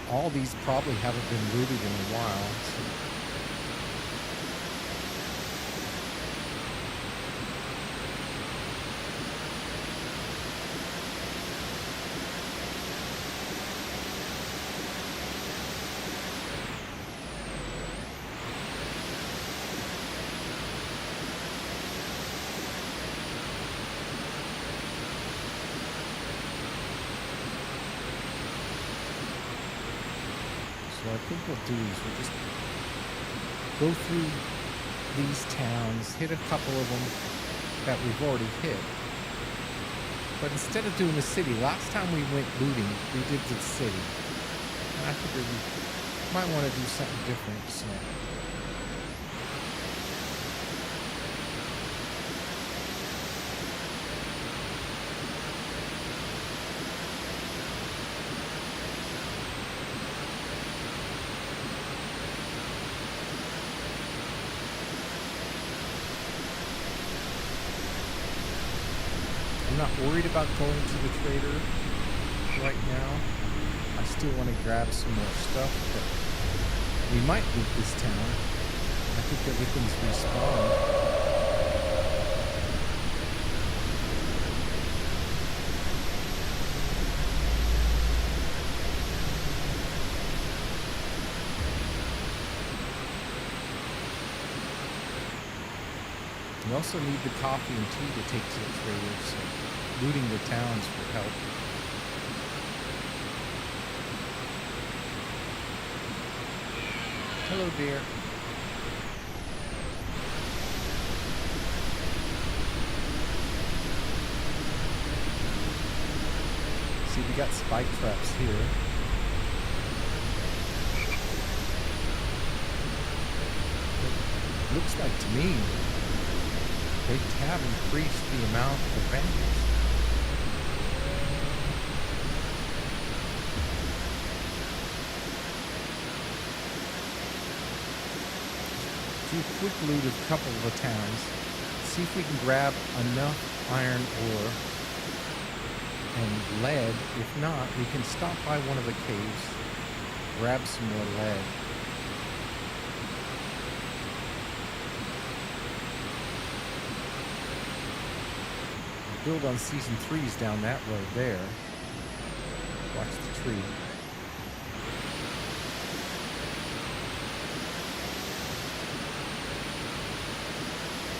All these probably haven't been looted in a while. So. So I think what we'll do is we'll just go through these towns, hit a couple of them that we've already hit. But instead of doing the city, last time we went looting, we did the city. And I figured we might want to do something different, so. I'm not worried about going to the trader right now. I still want to grab some more stuff, but we might loot this town. I think everything's respawned. We also need the coffee and tea to take to the trader, so looting the towns will help. Hello, dear. See, we got spike traps here. It looks like to me they have increased the amount of Vambies. Do a quick loot of a couple of the towns. See if we can grab enough iron ore and lead. If not, we can stop by one of the caves, grab some more lead. Build on season 3's down that road there. Watch the tree.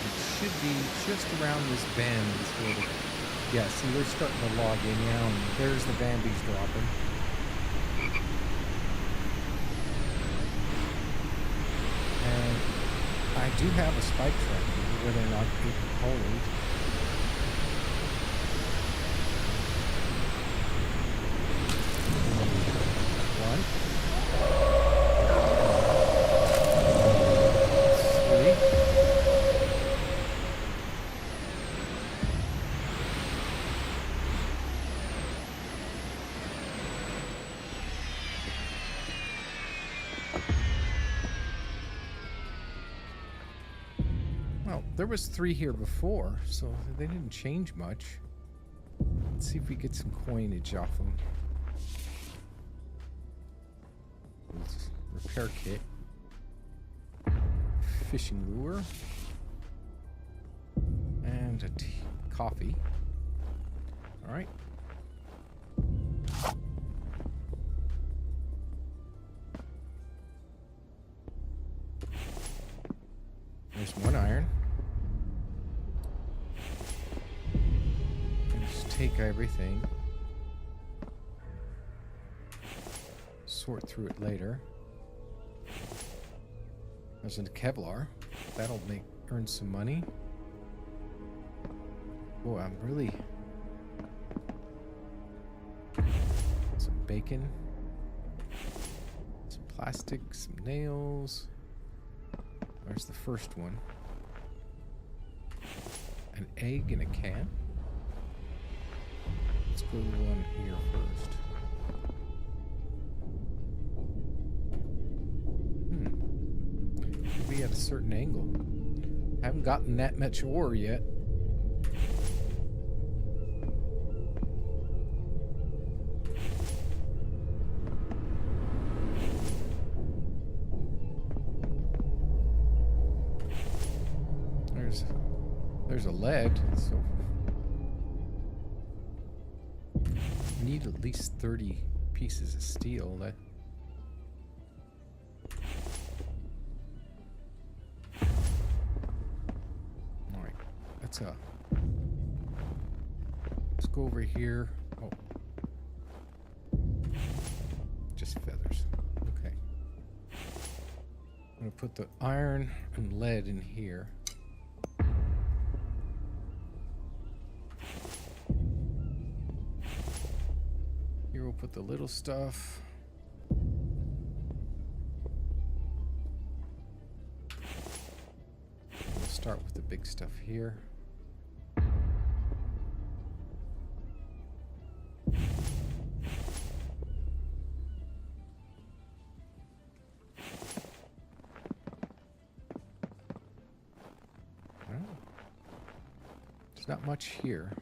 It should be just around this bend is where the... Yeah, see, they're starting to log in now, and there's the Vambies dropping. And I do have a spike trap, whether or not it can hold. There was 3 here before, so they didn't change much. Let's see if we get some coinage off them. Repair kit. Fishing lure. And a coffee. Alright. There's 1 iron. Take everything, sort through it later. There's a Kevlar. That'll earn some money. Oh, I'm really... Some bacon. Some plastic, some nails. Where's the first one? An egg in a can? Let's go to one here first. Maybe at a certain angle. I haven't gotten that much ore yet. There's a lead, so need at least 30 pieces of steel. That all right. Let's go over here. Oh, just feathers. Okay. I'm gonna put the iron and lead in here. Here we'll put the little stuff. We'll start with the big stuff here. There's not much here.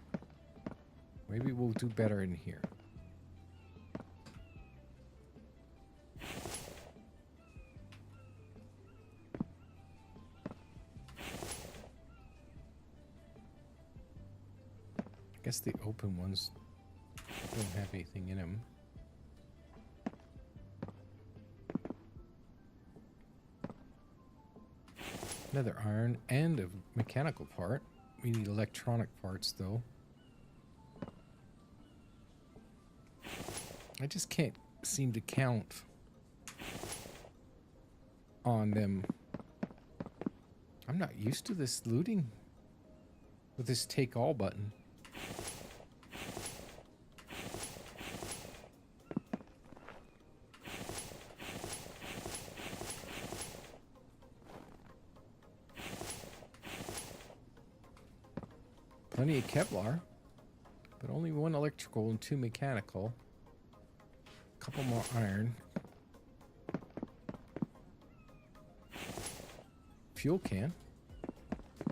Maybe we'll do better in here. I guess the open ones don't have anything in them. Another iron and a mechanical part. We need electronic parts though. I just can't seem to count on them. I'm not used to this looting with this take all button. Plenty of Kevlar, but only one electrical and 2 mechanical. A couple more iron. Fuel can.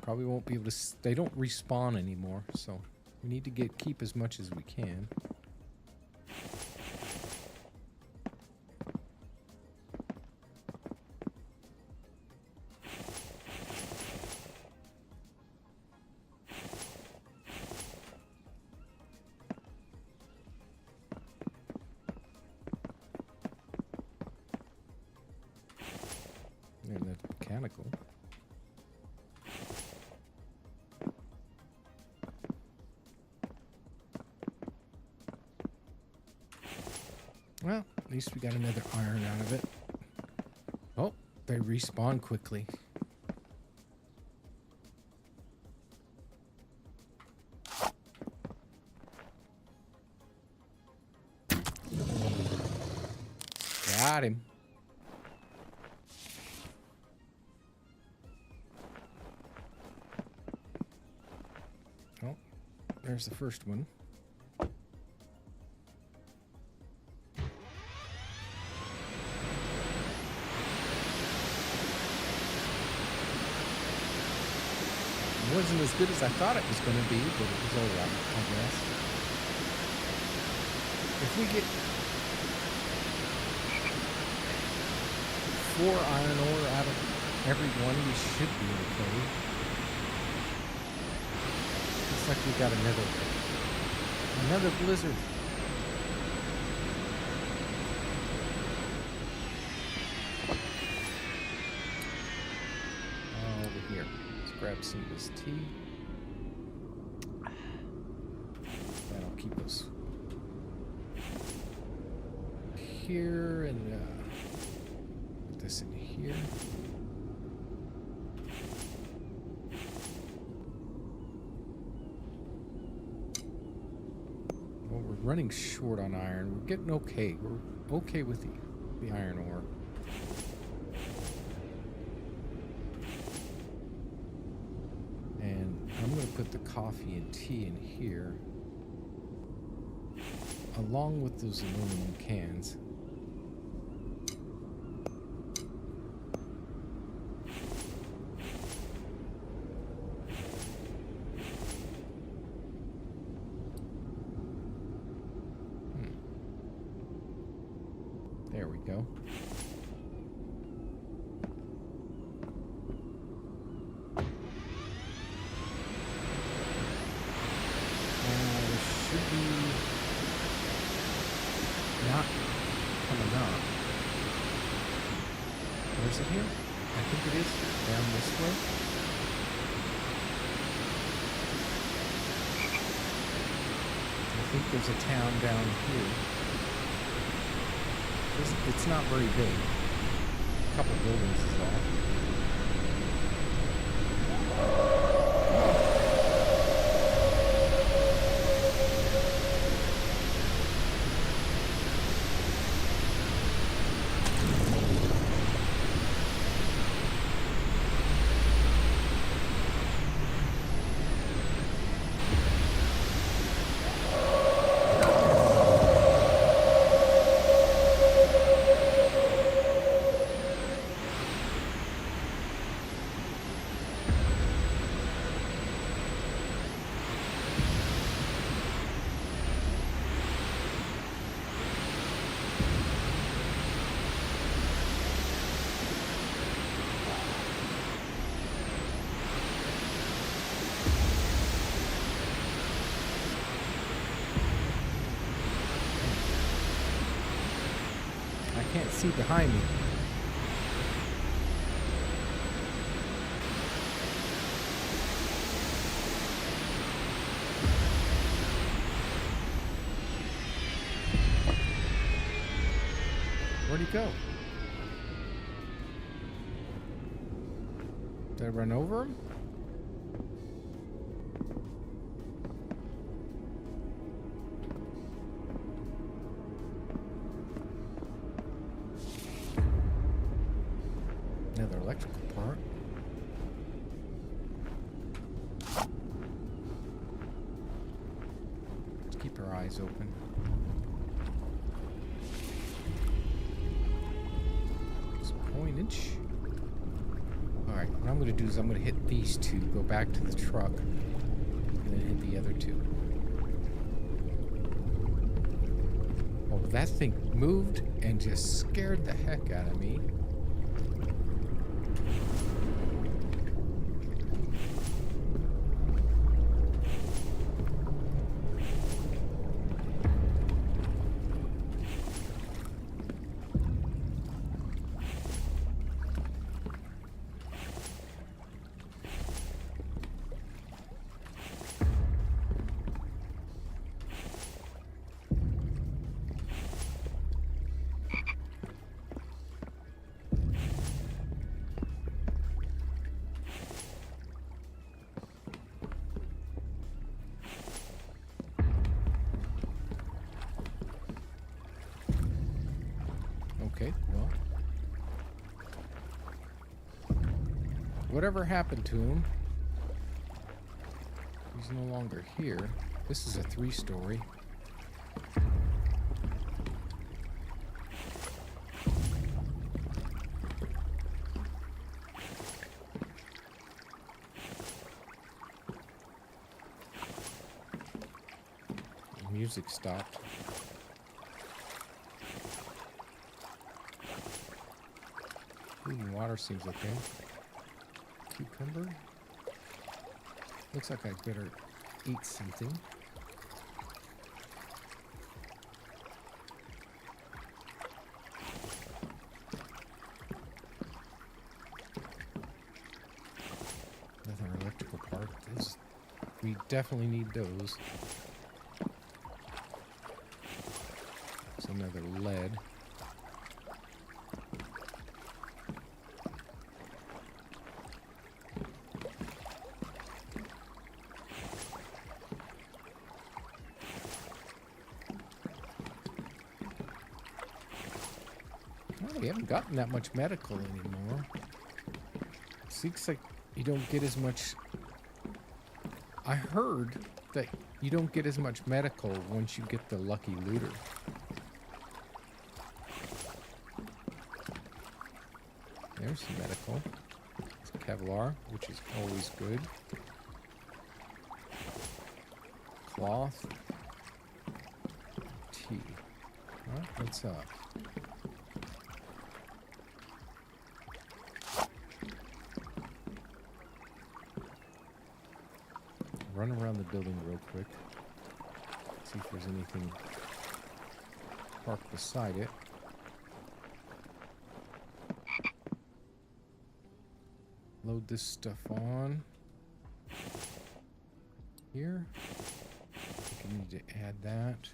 Probably won't be able to. They don't respawn anymore, so we need to keep as much as we can. And the mechanical. Well, at least we got another iron out of it. Oh, they respawn quickly. Got him. Oh, there's the first one. It wasn't as good as I thought it was going to be, but it was all right, I guess. If we get 4 iron ore out of every one, we should be okay. Looks like we got another blizzard. Over here. Grab some of this tea. That'll keep us here, and put this in here. Well, we're running short on iron. We're getting okay. We're okay with the iron ore. I'm going to put the coffee and tea in here, along with those aluminum cans. There we go. Not coming up. Where's it here? I think it is down this way. I think there's a town down here. It's not very big. A couple buildings is all. I can't see behind me. Where'd he go? Did I run over him? Another electrical part. Let's keep our eyes open. Pointage. Alright, what I'm going to do is I'm going to hit these two, go back to the truck, and then hit the other two. Oh, that thing moved and just scared the heck out of me. Okay, well. Whatever happened to him? He's no longer here. This is a 3-story. The music stopped. Water seems okay. Cucumber. Looks like I better eat something. Another electrical part. We definitely need those. It's another lead. We haven't gotten that much medical anymore. Seems like you don't get as much. I heard that you don't get as much medical once you get the lucky looter. There's some medical. It's Kevlar, which is always good. Cloth. Tea. Alright, what's up? Run around the building real quick. See if there's anything parked beside it. Load this stuff on. Here. I think I need to add that.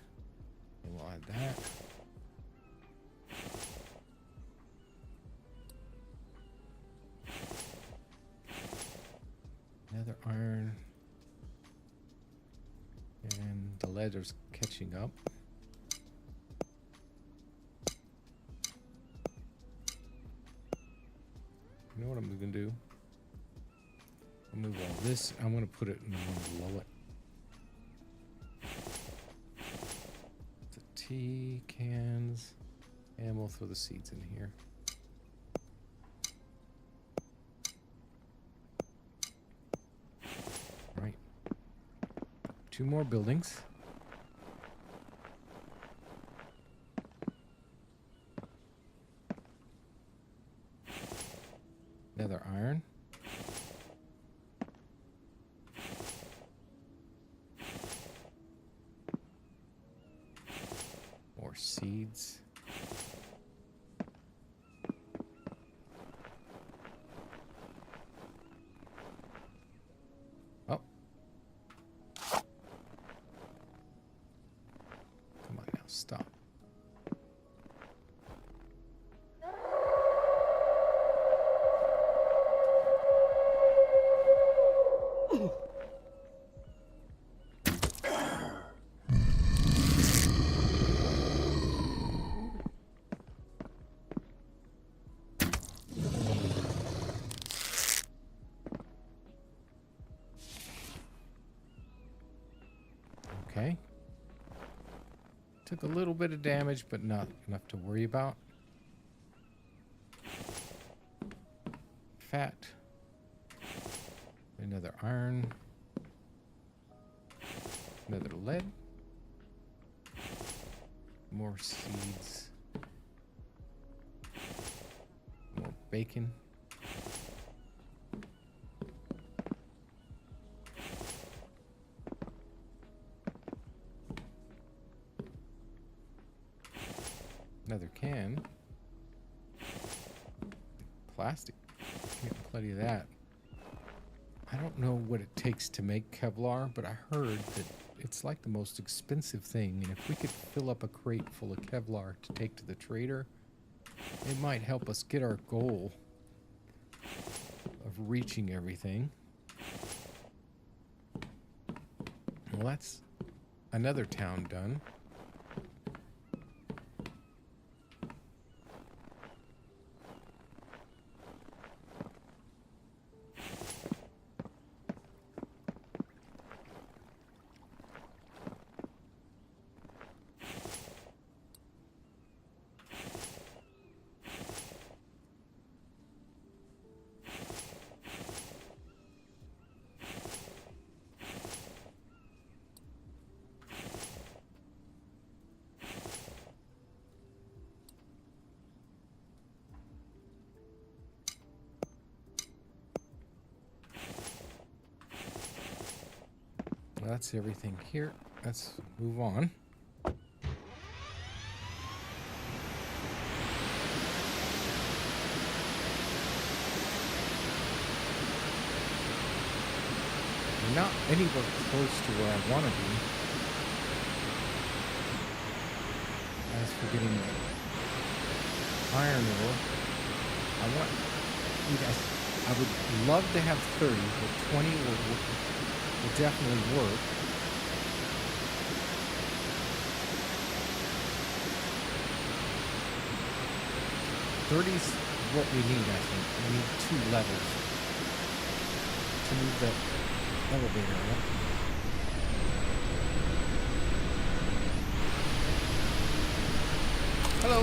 We'll add that. ladder's catching up. You know what I'm going to do? I'll move all this. I'm going to put it in one below it. The tea cans. And we'll throw the seeds in here. Right. 2 more buildings. Another iron. More seeds. Oh. Come on now, stop. Okay. Took a little bit of damage, but not enough to worry about. Fat. Another iron. Another lead. More seeds. More bacon. Another can. Plastic. Get plenty of that. I don't know what it takes to make Kevlar, but I heard that it's like the most expensive thing, and if we could fill up a crate full of Kevlar to take to the trader, it might help us get our goal of reaching everything. Well, that's another town done. That's everything here. Let's move on. We're not anywhere close to where I want to be. As for getting iron ore, I would love to have 30, but 20 will definitely work. Thirty's what we need, I think. We need 2 levels to move the elevator up. Hello.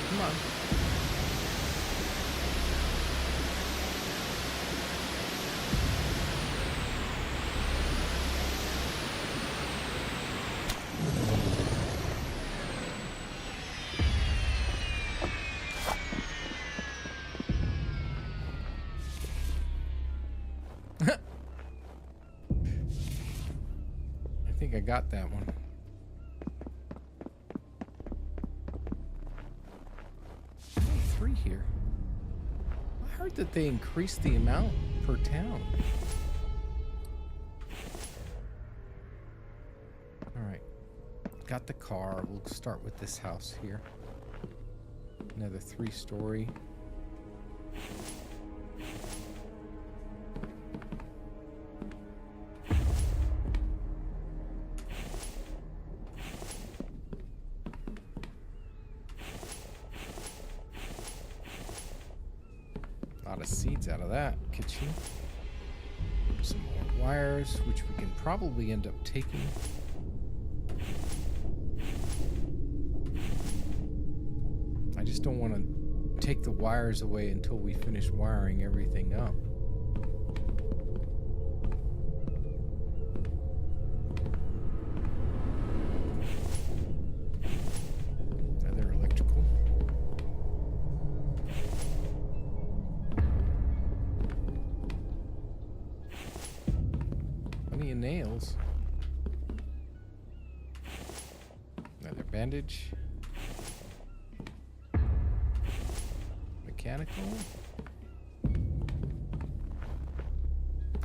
Come on. think I got that one. Only 3 here. I heard that they increased the amount per town. Alright. Got the car. We'll start with this house here. Another 3-story. A lot of seeds out of that kitchen. Some more wires, which we can probably end up taking. I just don't want to take the wires away until we finish wiring everything up. Another electrical. Plenty of nails. Another bandage. Mechanical.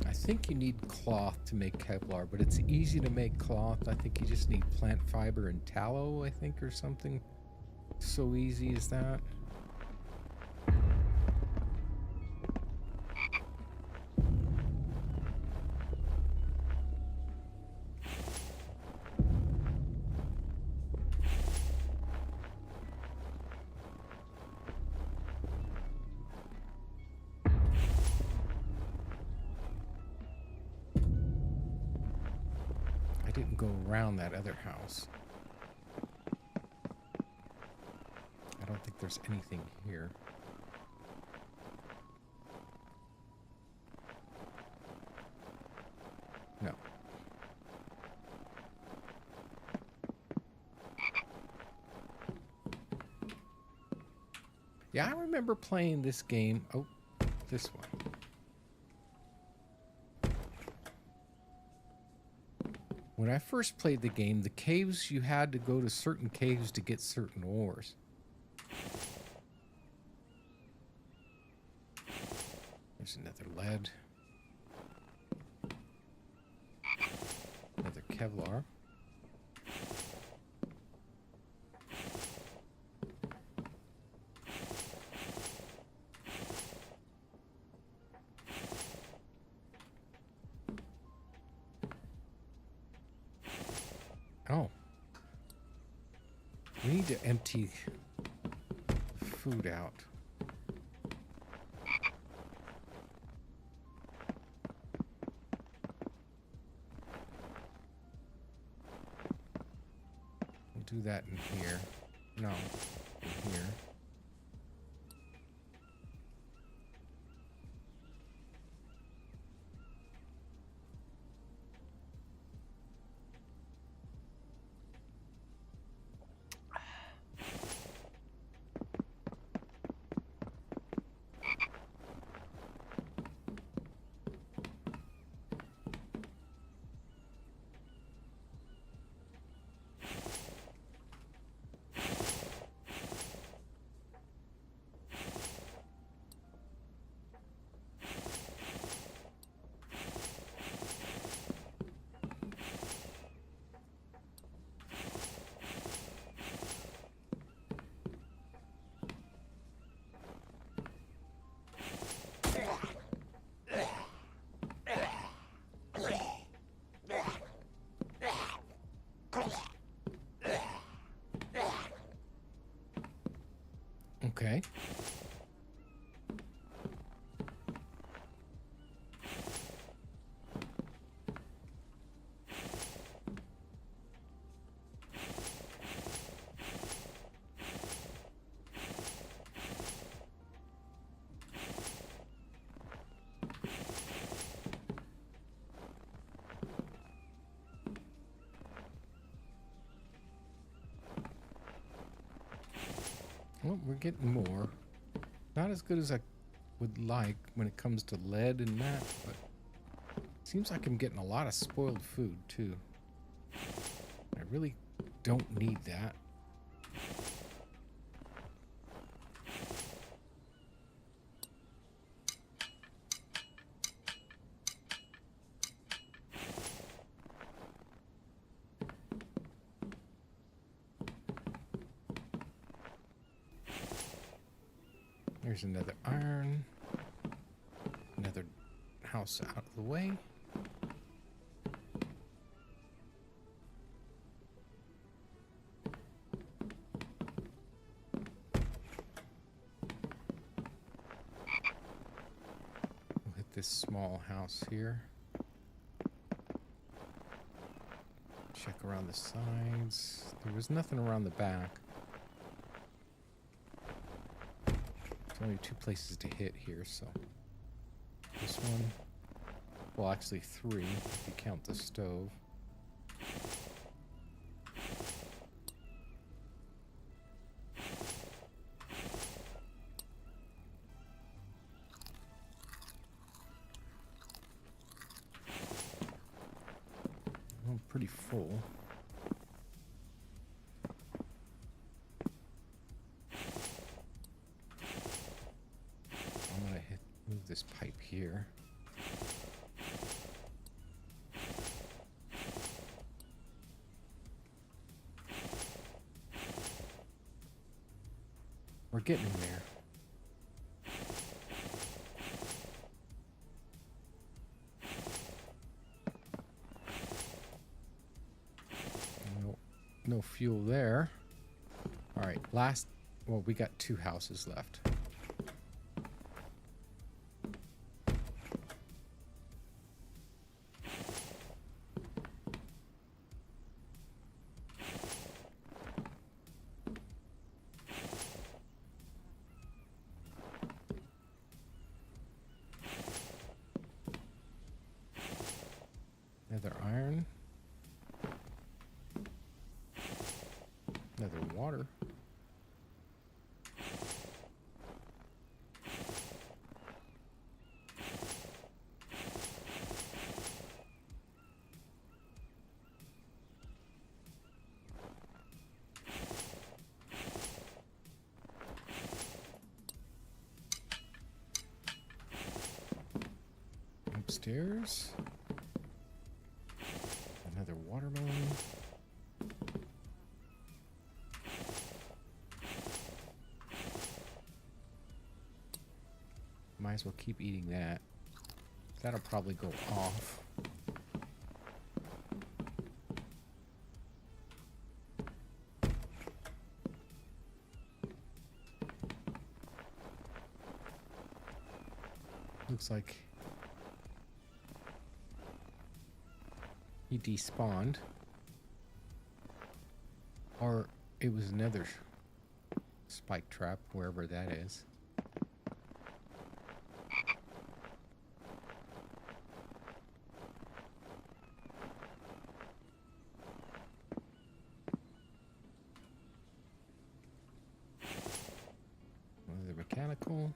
I think you need cloth to make Kevlar, but it's easy to make cloth. I think you just need plant fiber and tallow, I think, or something. So easy as that. Didn't go around that other house. I don't think there's anything here. No. Yeah, I remember playing this game. Oh, this one. When I first played the game, the caves, you had to go to certain caves to get certain ores. There's another lead. Another Kevlar. Oh. We need to empty food out. We'll do that in here. No, in here. Okay. Well, we're getting more. Not as good as I would like when it comes to lead and that, but it seems like I'm getting a lot of spoiled food too. I really don't need that. There's another iron. Another house out of the way. We'll hit this small house here. Check around the sides. There was nothing around the back. There's only 2 places to hit here, so this one, well, actually 3 if you count the stove. I'm pretty full. I'm gonna move this pipe here. We're getting there. No fuel there. All right, well, we got 2 houses left. Another iron. Another water. Upstairs. Another watermelon. Might as well keep eating that. That'll probably go off. Looks like he despawned. Or it was another spike trap, wherever that is. Another mechanical.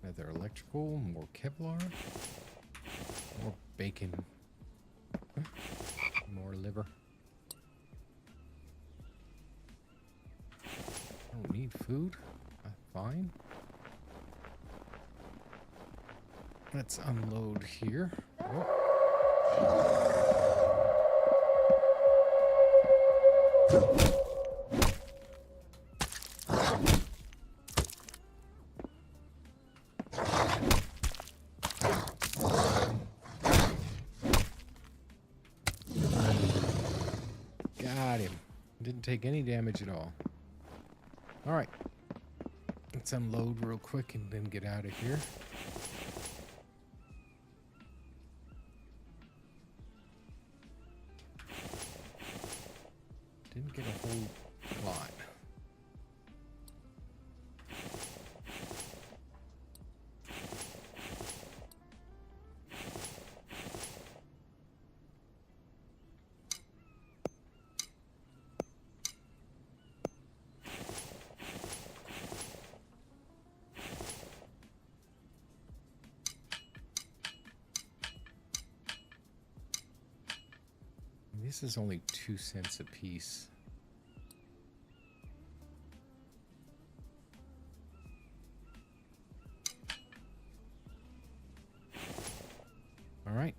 Another electrical, more Kevlar, more bacon, more liver. I don't need food. Fine. Let's unload here. Got him. Didn't take any damage at all. All right. Let's unload real quick and then get out of here. Didn't get a whole lot. This is only 2 cents a piece. All right.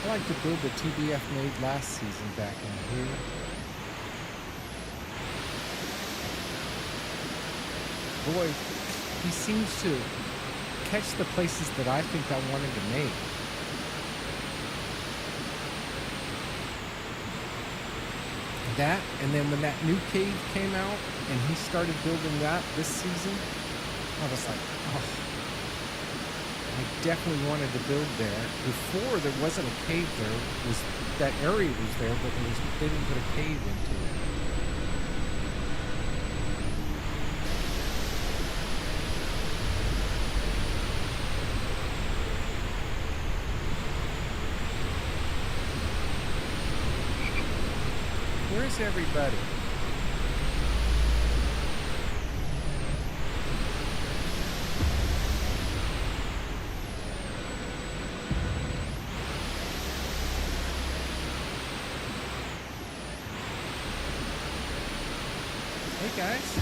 I like to build the TBF made last season back in here. Boy, he seems to catch the places that I think I wanted to make. That, and then when that new cave came out and he started building that this season, I was like, oh, I definitely wanted to build there. Before, there wasn't a cave there. It was, that area was there, but they didn't put a cave into it. Where's everybody? Hey guys.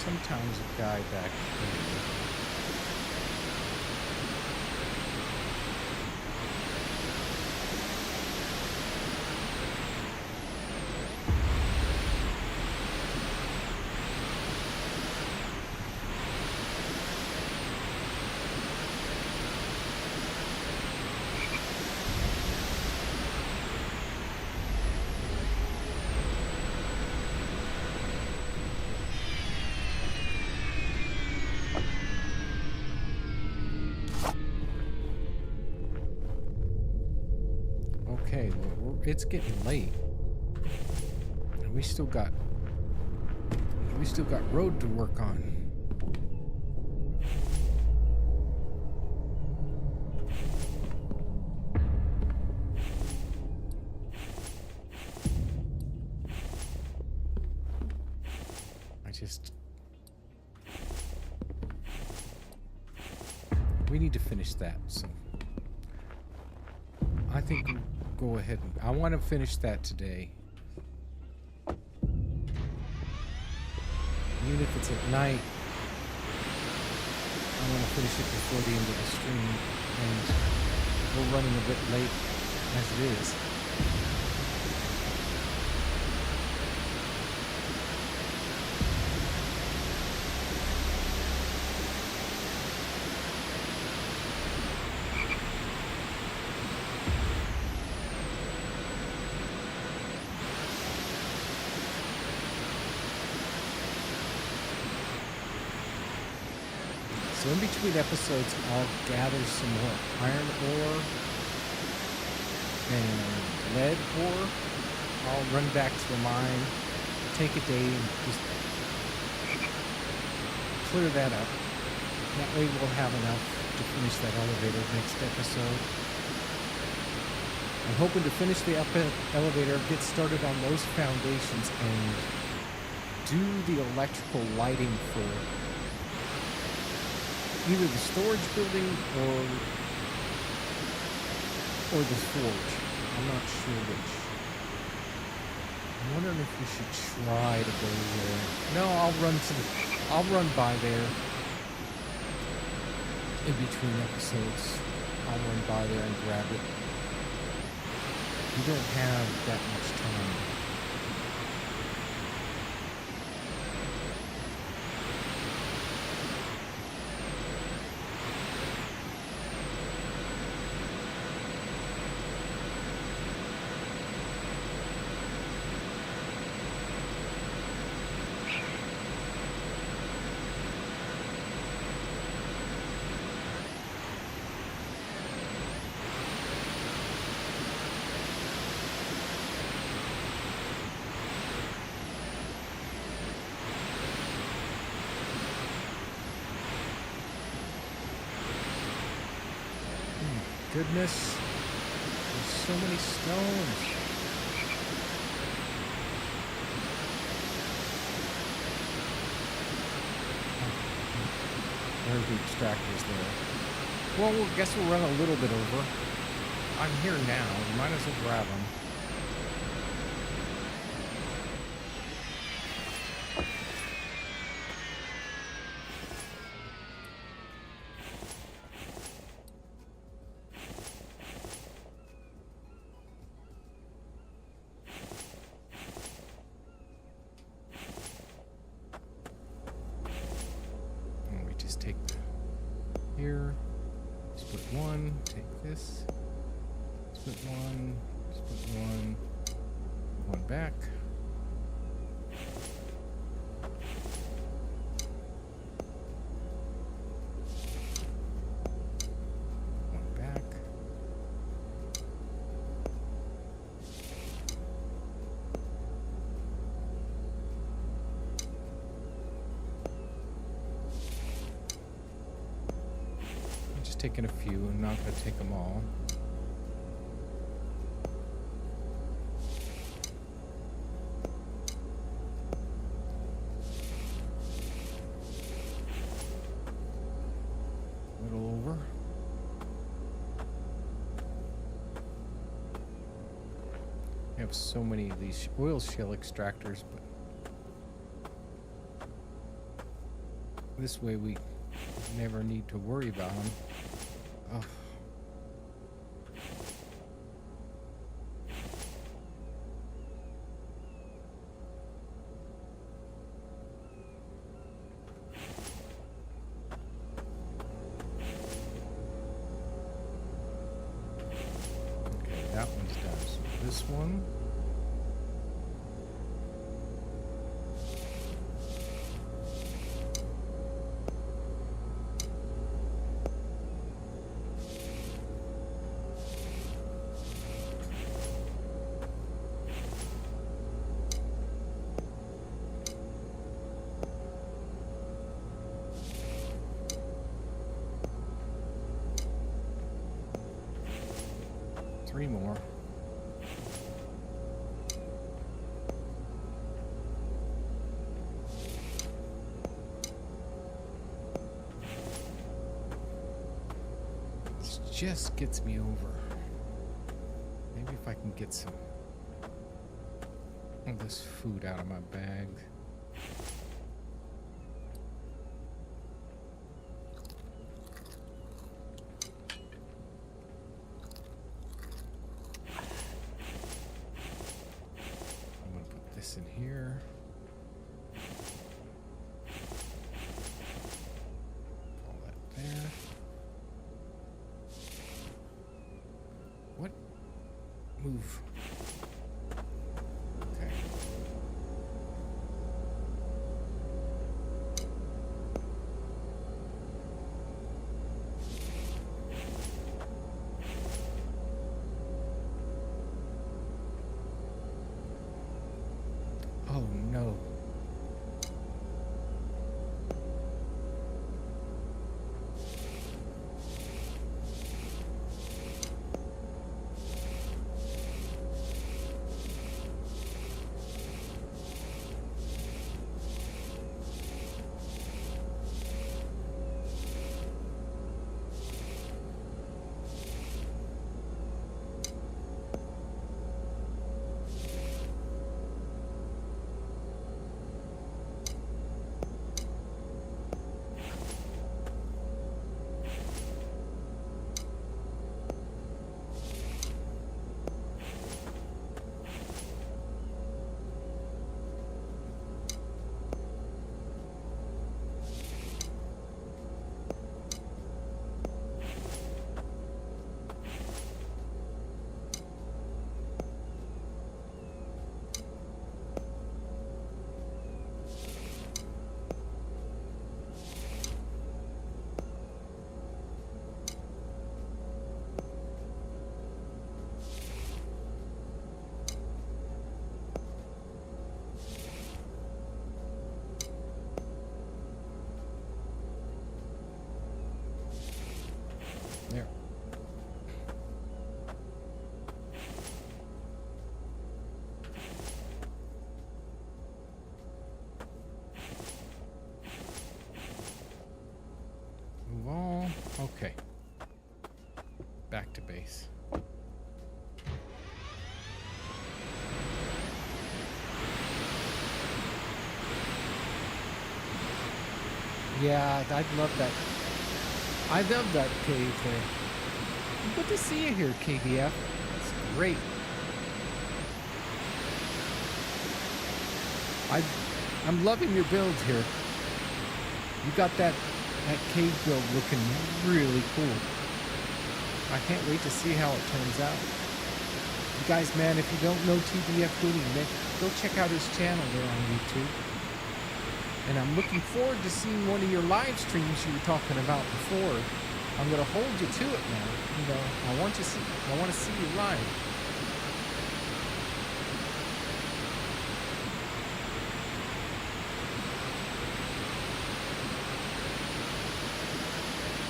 Sometimes a guy back here. Okay, well, it's getting late. And we still got road to work on. We need to finish that, so I think we'll go ahead and I want to finish that today. Even if it's at night, I want to finish it before the end of the stream, and we're running a bit late as it is. So in between episodes, I'll gather some more iron ore and lead ore. I'll run back to the mine, take a day and just clear that up. That way we'll have enough to finish that elevator next episode. I'm hoping to finish the elevator, get started on those foundations, and do the electrical lighting for either the storage building or the forge. I'm not sure which. I'm wondering if we should try to go there. No, I'll run by there in between episodes. I'll run by there and grab it. You don't have that much time. Goodness, there's so many stones. There's the extractors there. Well, I guess we'll run a little bit over. I'm here now. We might as well grab them. Take here, split one, take this, split one, one back. One back. Taking a few. I'm not going to take them all. A little over. I have so many of these oil shell extractors, but this way we never need to worry about them. Oh. Okay, that one's done. So this one. Three more. This just gets me over. Maybe if I can get some of this food out of my bag. In here. All that there. What? Move. Okay. Oh no. Nice. Yeah, I'd love that. I love that cave there. Good to see you here, KBF. It's great. I'm loving your build here. You got that cave build looking really cool. I can't wait to see how it turns out. You guys, man, if you don't know TBF Goody, man, go check out his channel there on YouTube. And I'm looking forward to seeing one of your live streams you were talking about before. I'm gonna hold you to it now. You know, I want to see you live.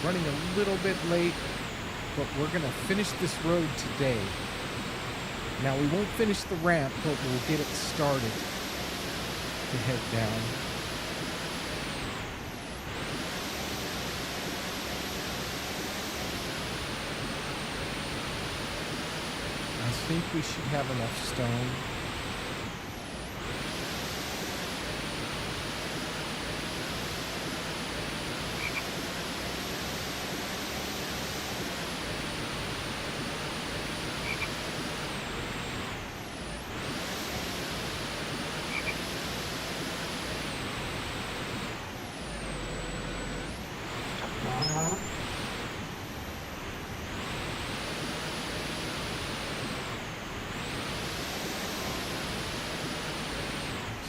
Running a little bit late, but we're gonna finish this road today. Now we won't finish the ramp, but we'll get it started to head down. I think we should have enough stone.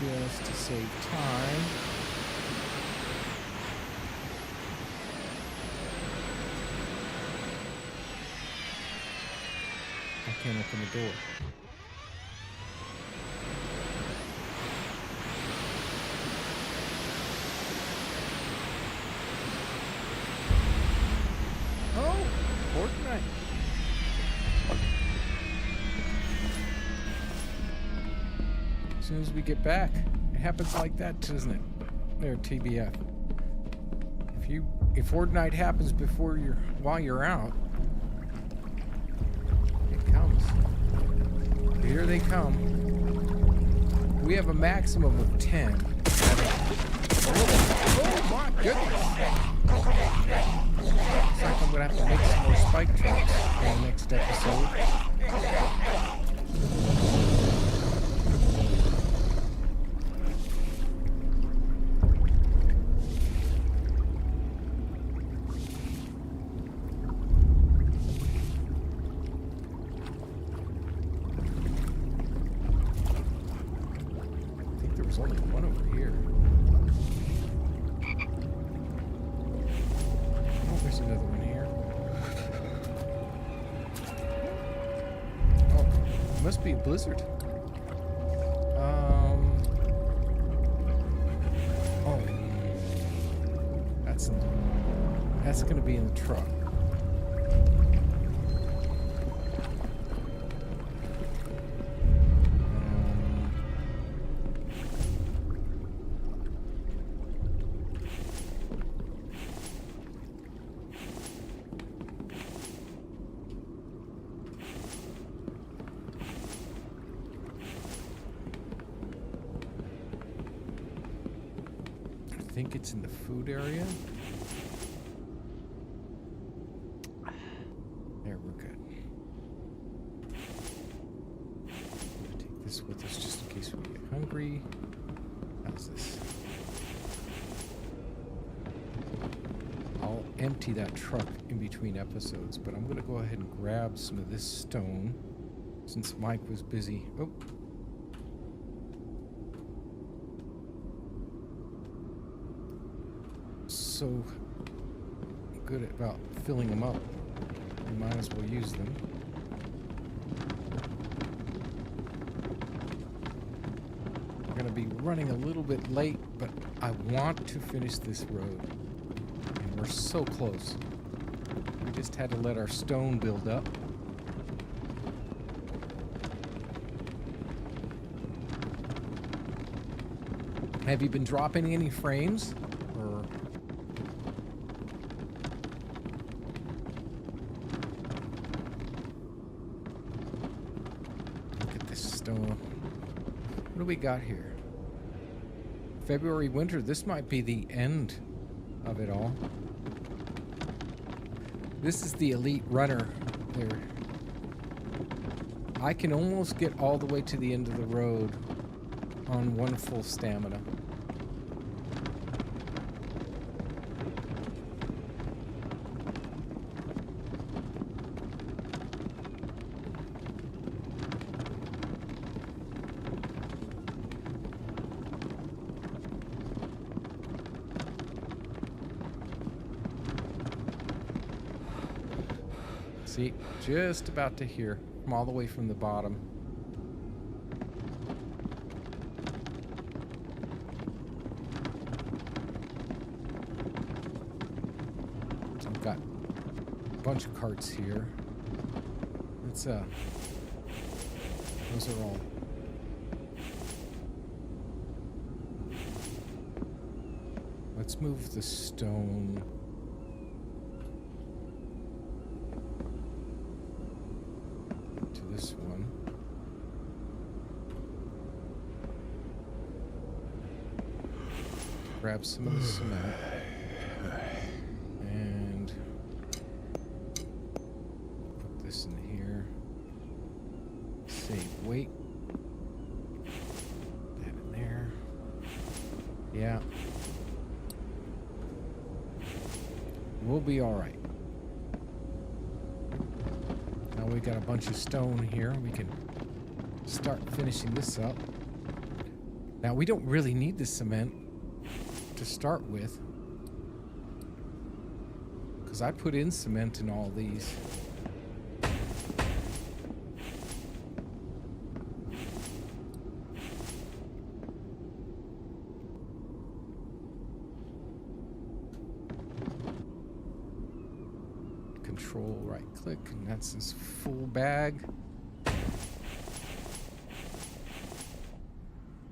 Just to save time. I can't open the door. Oh, Fortnite. As soon as we get back, it happens like that, doesn't it? There, TBF. If Fortnite happens while you're out, it comes. Here they come. We have a maximum of 10. Oh my goodness! Looks like I'm gonna have to make some more spike traps in the next episode. There's only one over here. Oh, there's another one here. Oh, it must be a blizzard. Oh, that's gonna be in the truck. I think it's in the food area. There, we're good. I'm gonna take this with us just in case we get hungry. How's this? I'll empty that truck in between episodes, but I'm gonna go ahead and grab some of this stone since Mike was busy. Oh. So good about filling them up, we might as well use them. We're going to be running a little bit late, but I want to finish this road, and we're so close. We just had to let our stone build up. Have you been dropping any frames? Or stone. What do we got here? February winter. This might be the end of it all. This is the elite runner there. I can almost get all the way to the end of the road on one full stamina. See, just about to here, from all the way from the bottom. So I've got a bunch of carts here. Let's those are all. Let's move the stone. This one. Grab some of the cement. And put this in here. Save weight. That in there. Yeah. We'll be alright. Now we got a bunch of stone here. We can start finishing this up. Now we don't really need the cement to start with, because I put in cement in all these. Control right click, and that's this full bag.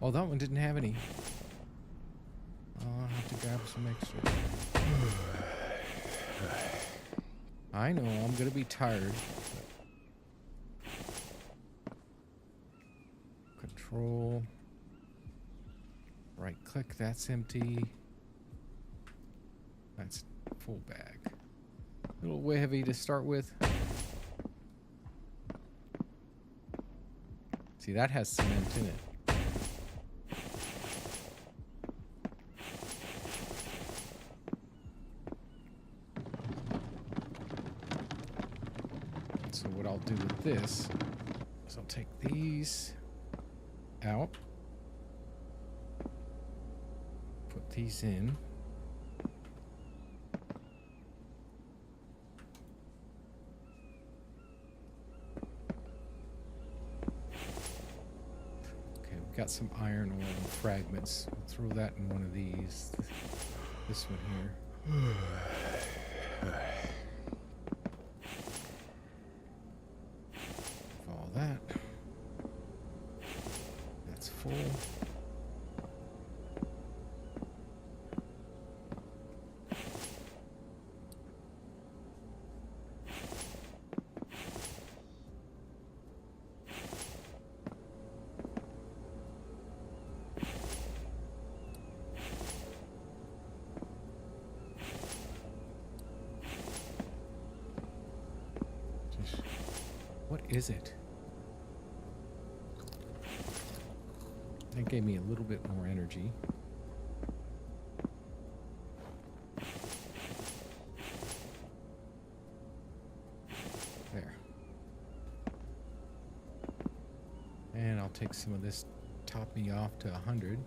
Oh, that one didn't have any. I'll have to grab some extra. I know I'm gonna be tired. Control right click, that's empty. That's full bag. A little way heavy to start with. See, that has cement in it. So what I'll do with this is I'll take these out. Put these in. Got some iron ore fragments. We'll throw that in one of these. This one here. All that. That's full. What is it? That gave me a little bit more energy. There. And I'll take some of this, top me off to 100.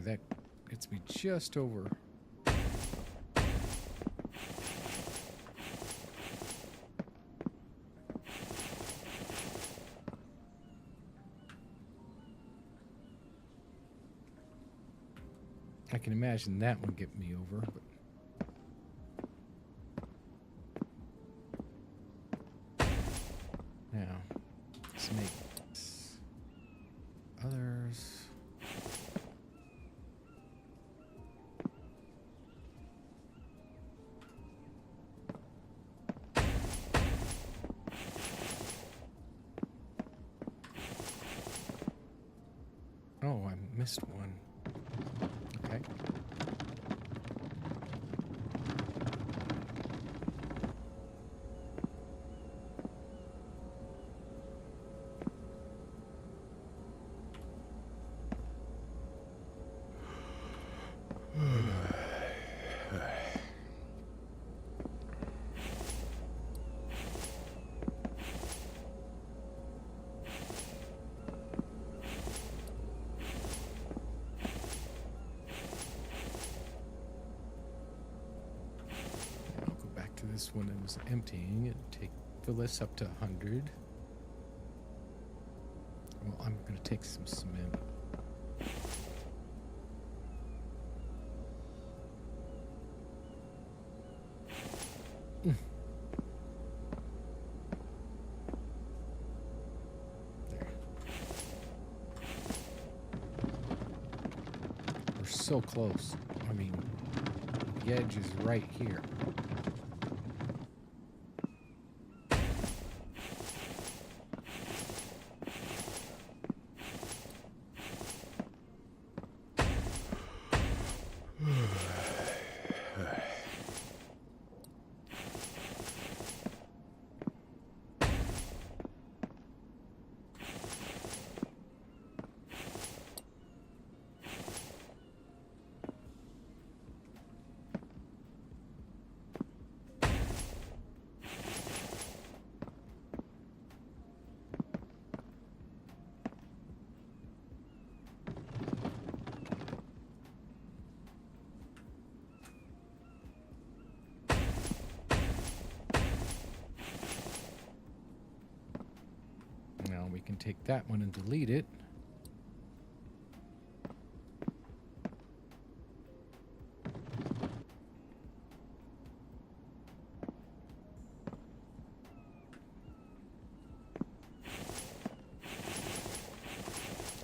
That gets me just over. I can imagine that would get me over, but now let's make others. Oh, I missed one. Okay. This one was emptying and fill this up to 100. Well, I'm going to take some cement. There. We're so close. I mean, the edge is right here. Now we can take that one and delete it.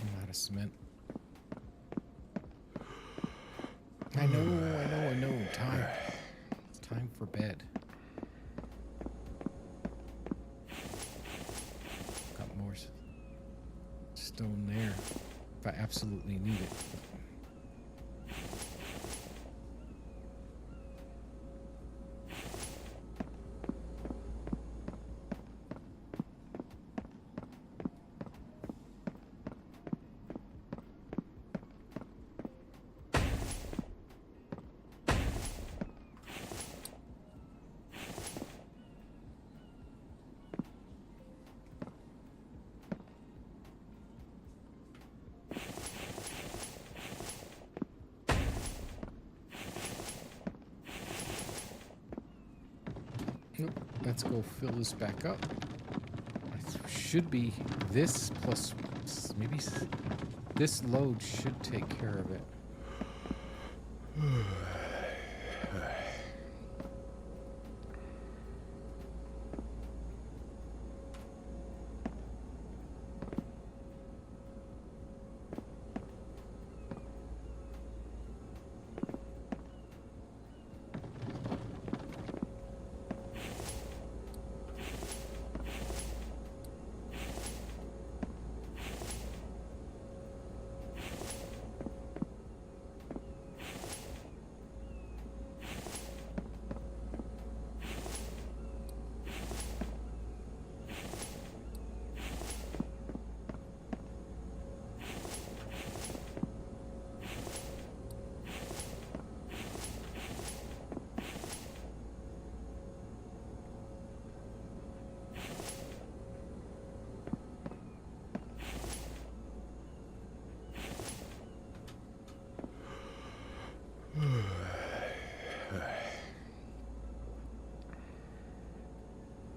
I'm out of cement. I know. Time. It's time for bed. Got more stone there if I absolutely need it. Nope. Let's go fill this back up. It should be this plus maybe this load should take care of it.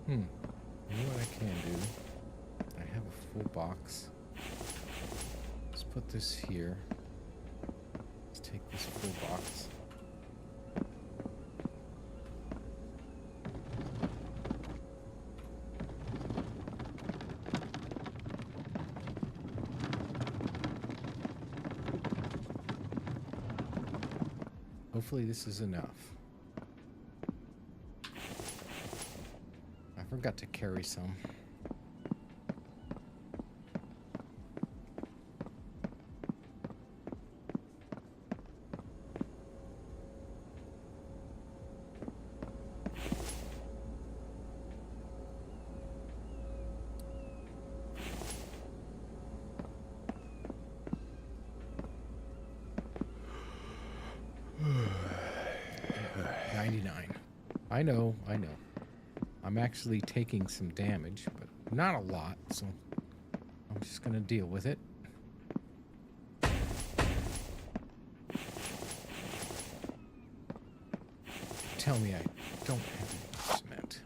You know what I can do? I have a full box. Let's put this here. Let's take this full box. Hopefully this is enough. I forgot to carry some. I know. I'm actually taking some damage, but not a lot, so I'm just gonna deal with it. Tell me I don't have any cement.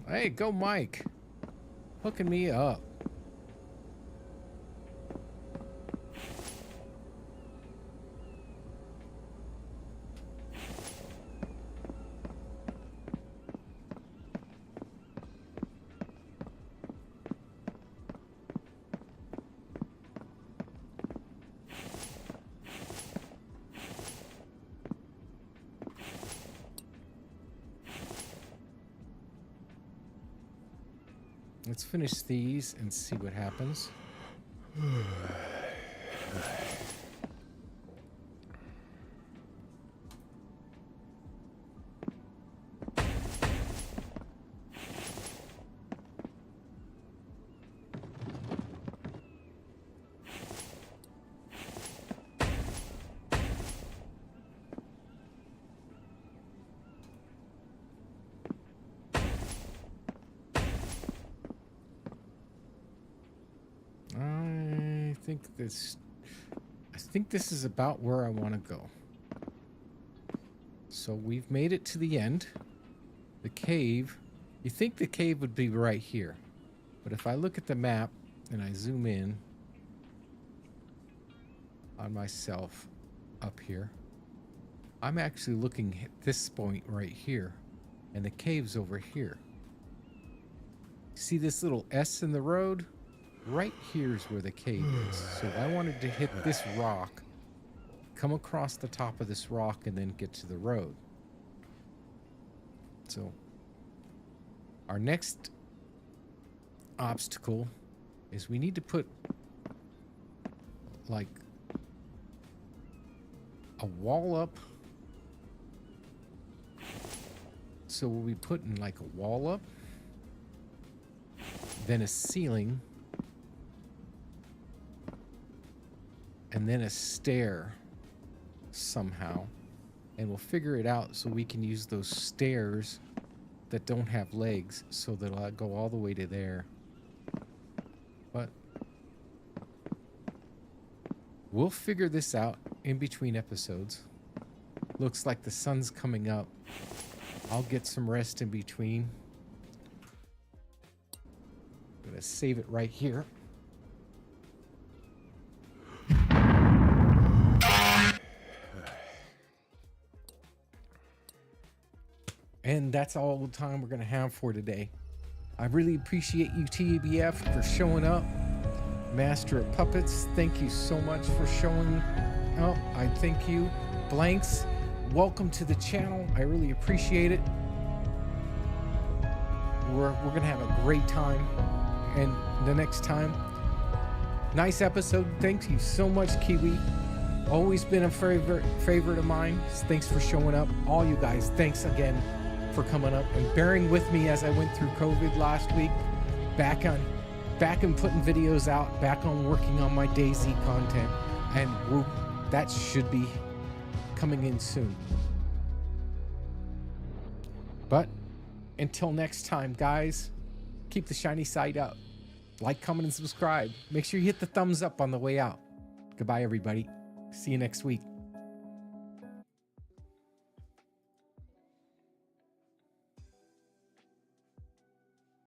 Hey, go Mike! Hooking me up. Let's finish these and see what happens. I think this is about where I want to go. So we've made it to the end. The cave, you think the cave would be right here. But if I look at the map and I zoom in on myself up here, I'm actually looking at this point right here. And the cave's over here. See this little S in the road? Right here's where the cave is. So I wanted to hit this rock, come across the top of this rock, and then get to the road. So our next obstacle is we need to put like a wall up. So we'll be putting like a wall up, then a ceiling, and then a stair somehow, and we'll figure it out so we can use those stairs that don't have legs, so that I'll go all the way to there. But we'll figure this out in between episodes. Looks like the sun's coming up. I'll get some rest in between. I'm gonna save it right here. And that's all the time we're going to have for today. I really appreciate you, TBF, for showing up. Master of Puppets, thank you so much for showing up. I thank you. Blanks, welcome to the channel. I really appreciate it. We're going to have a great time. And the next time, nice episode. Thank you so much, Kiwi. Always been a favorite of mine. Thanks for showing up. All you guys, thanks again for coming up and bearing with me as I went through COVID last week. Back and putting videos out, back on working on my DayZ content, and that should be coming in soon. But until next time, guys, keep the shiny side up. Like, comment, and subscribe. Make sure you hit the thumbs up on the way out. Goodbye, everybody. See you next week.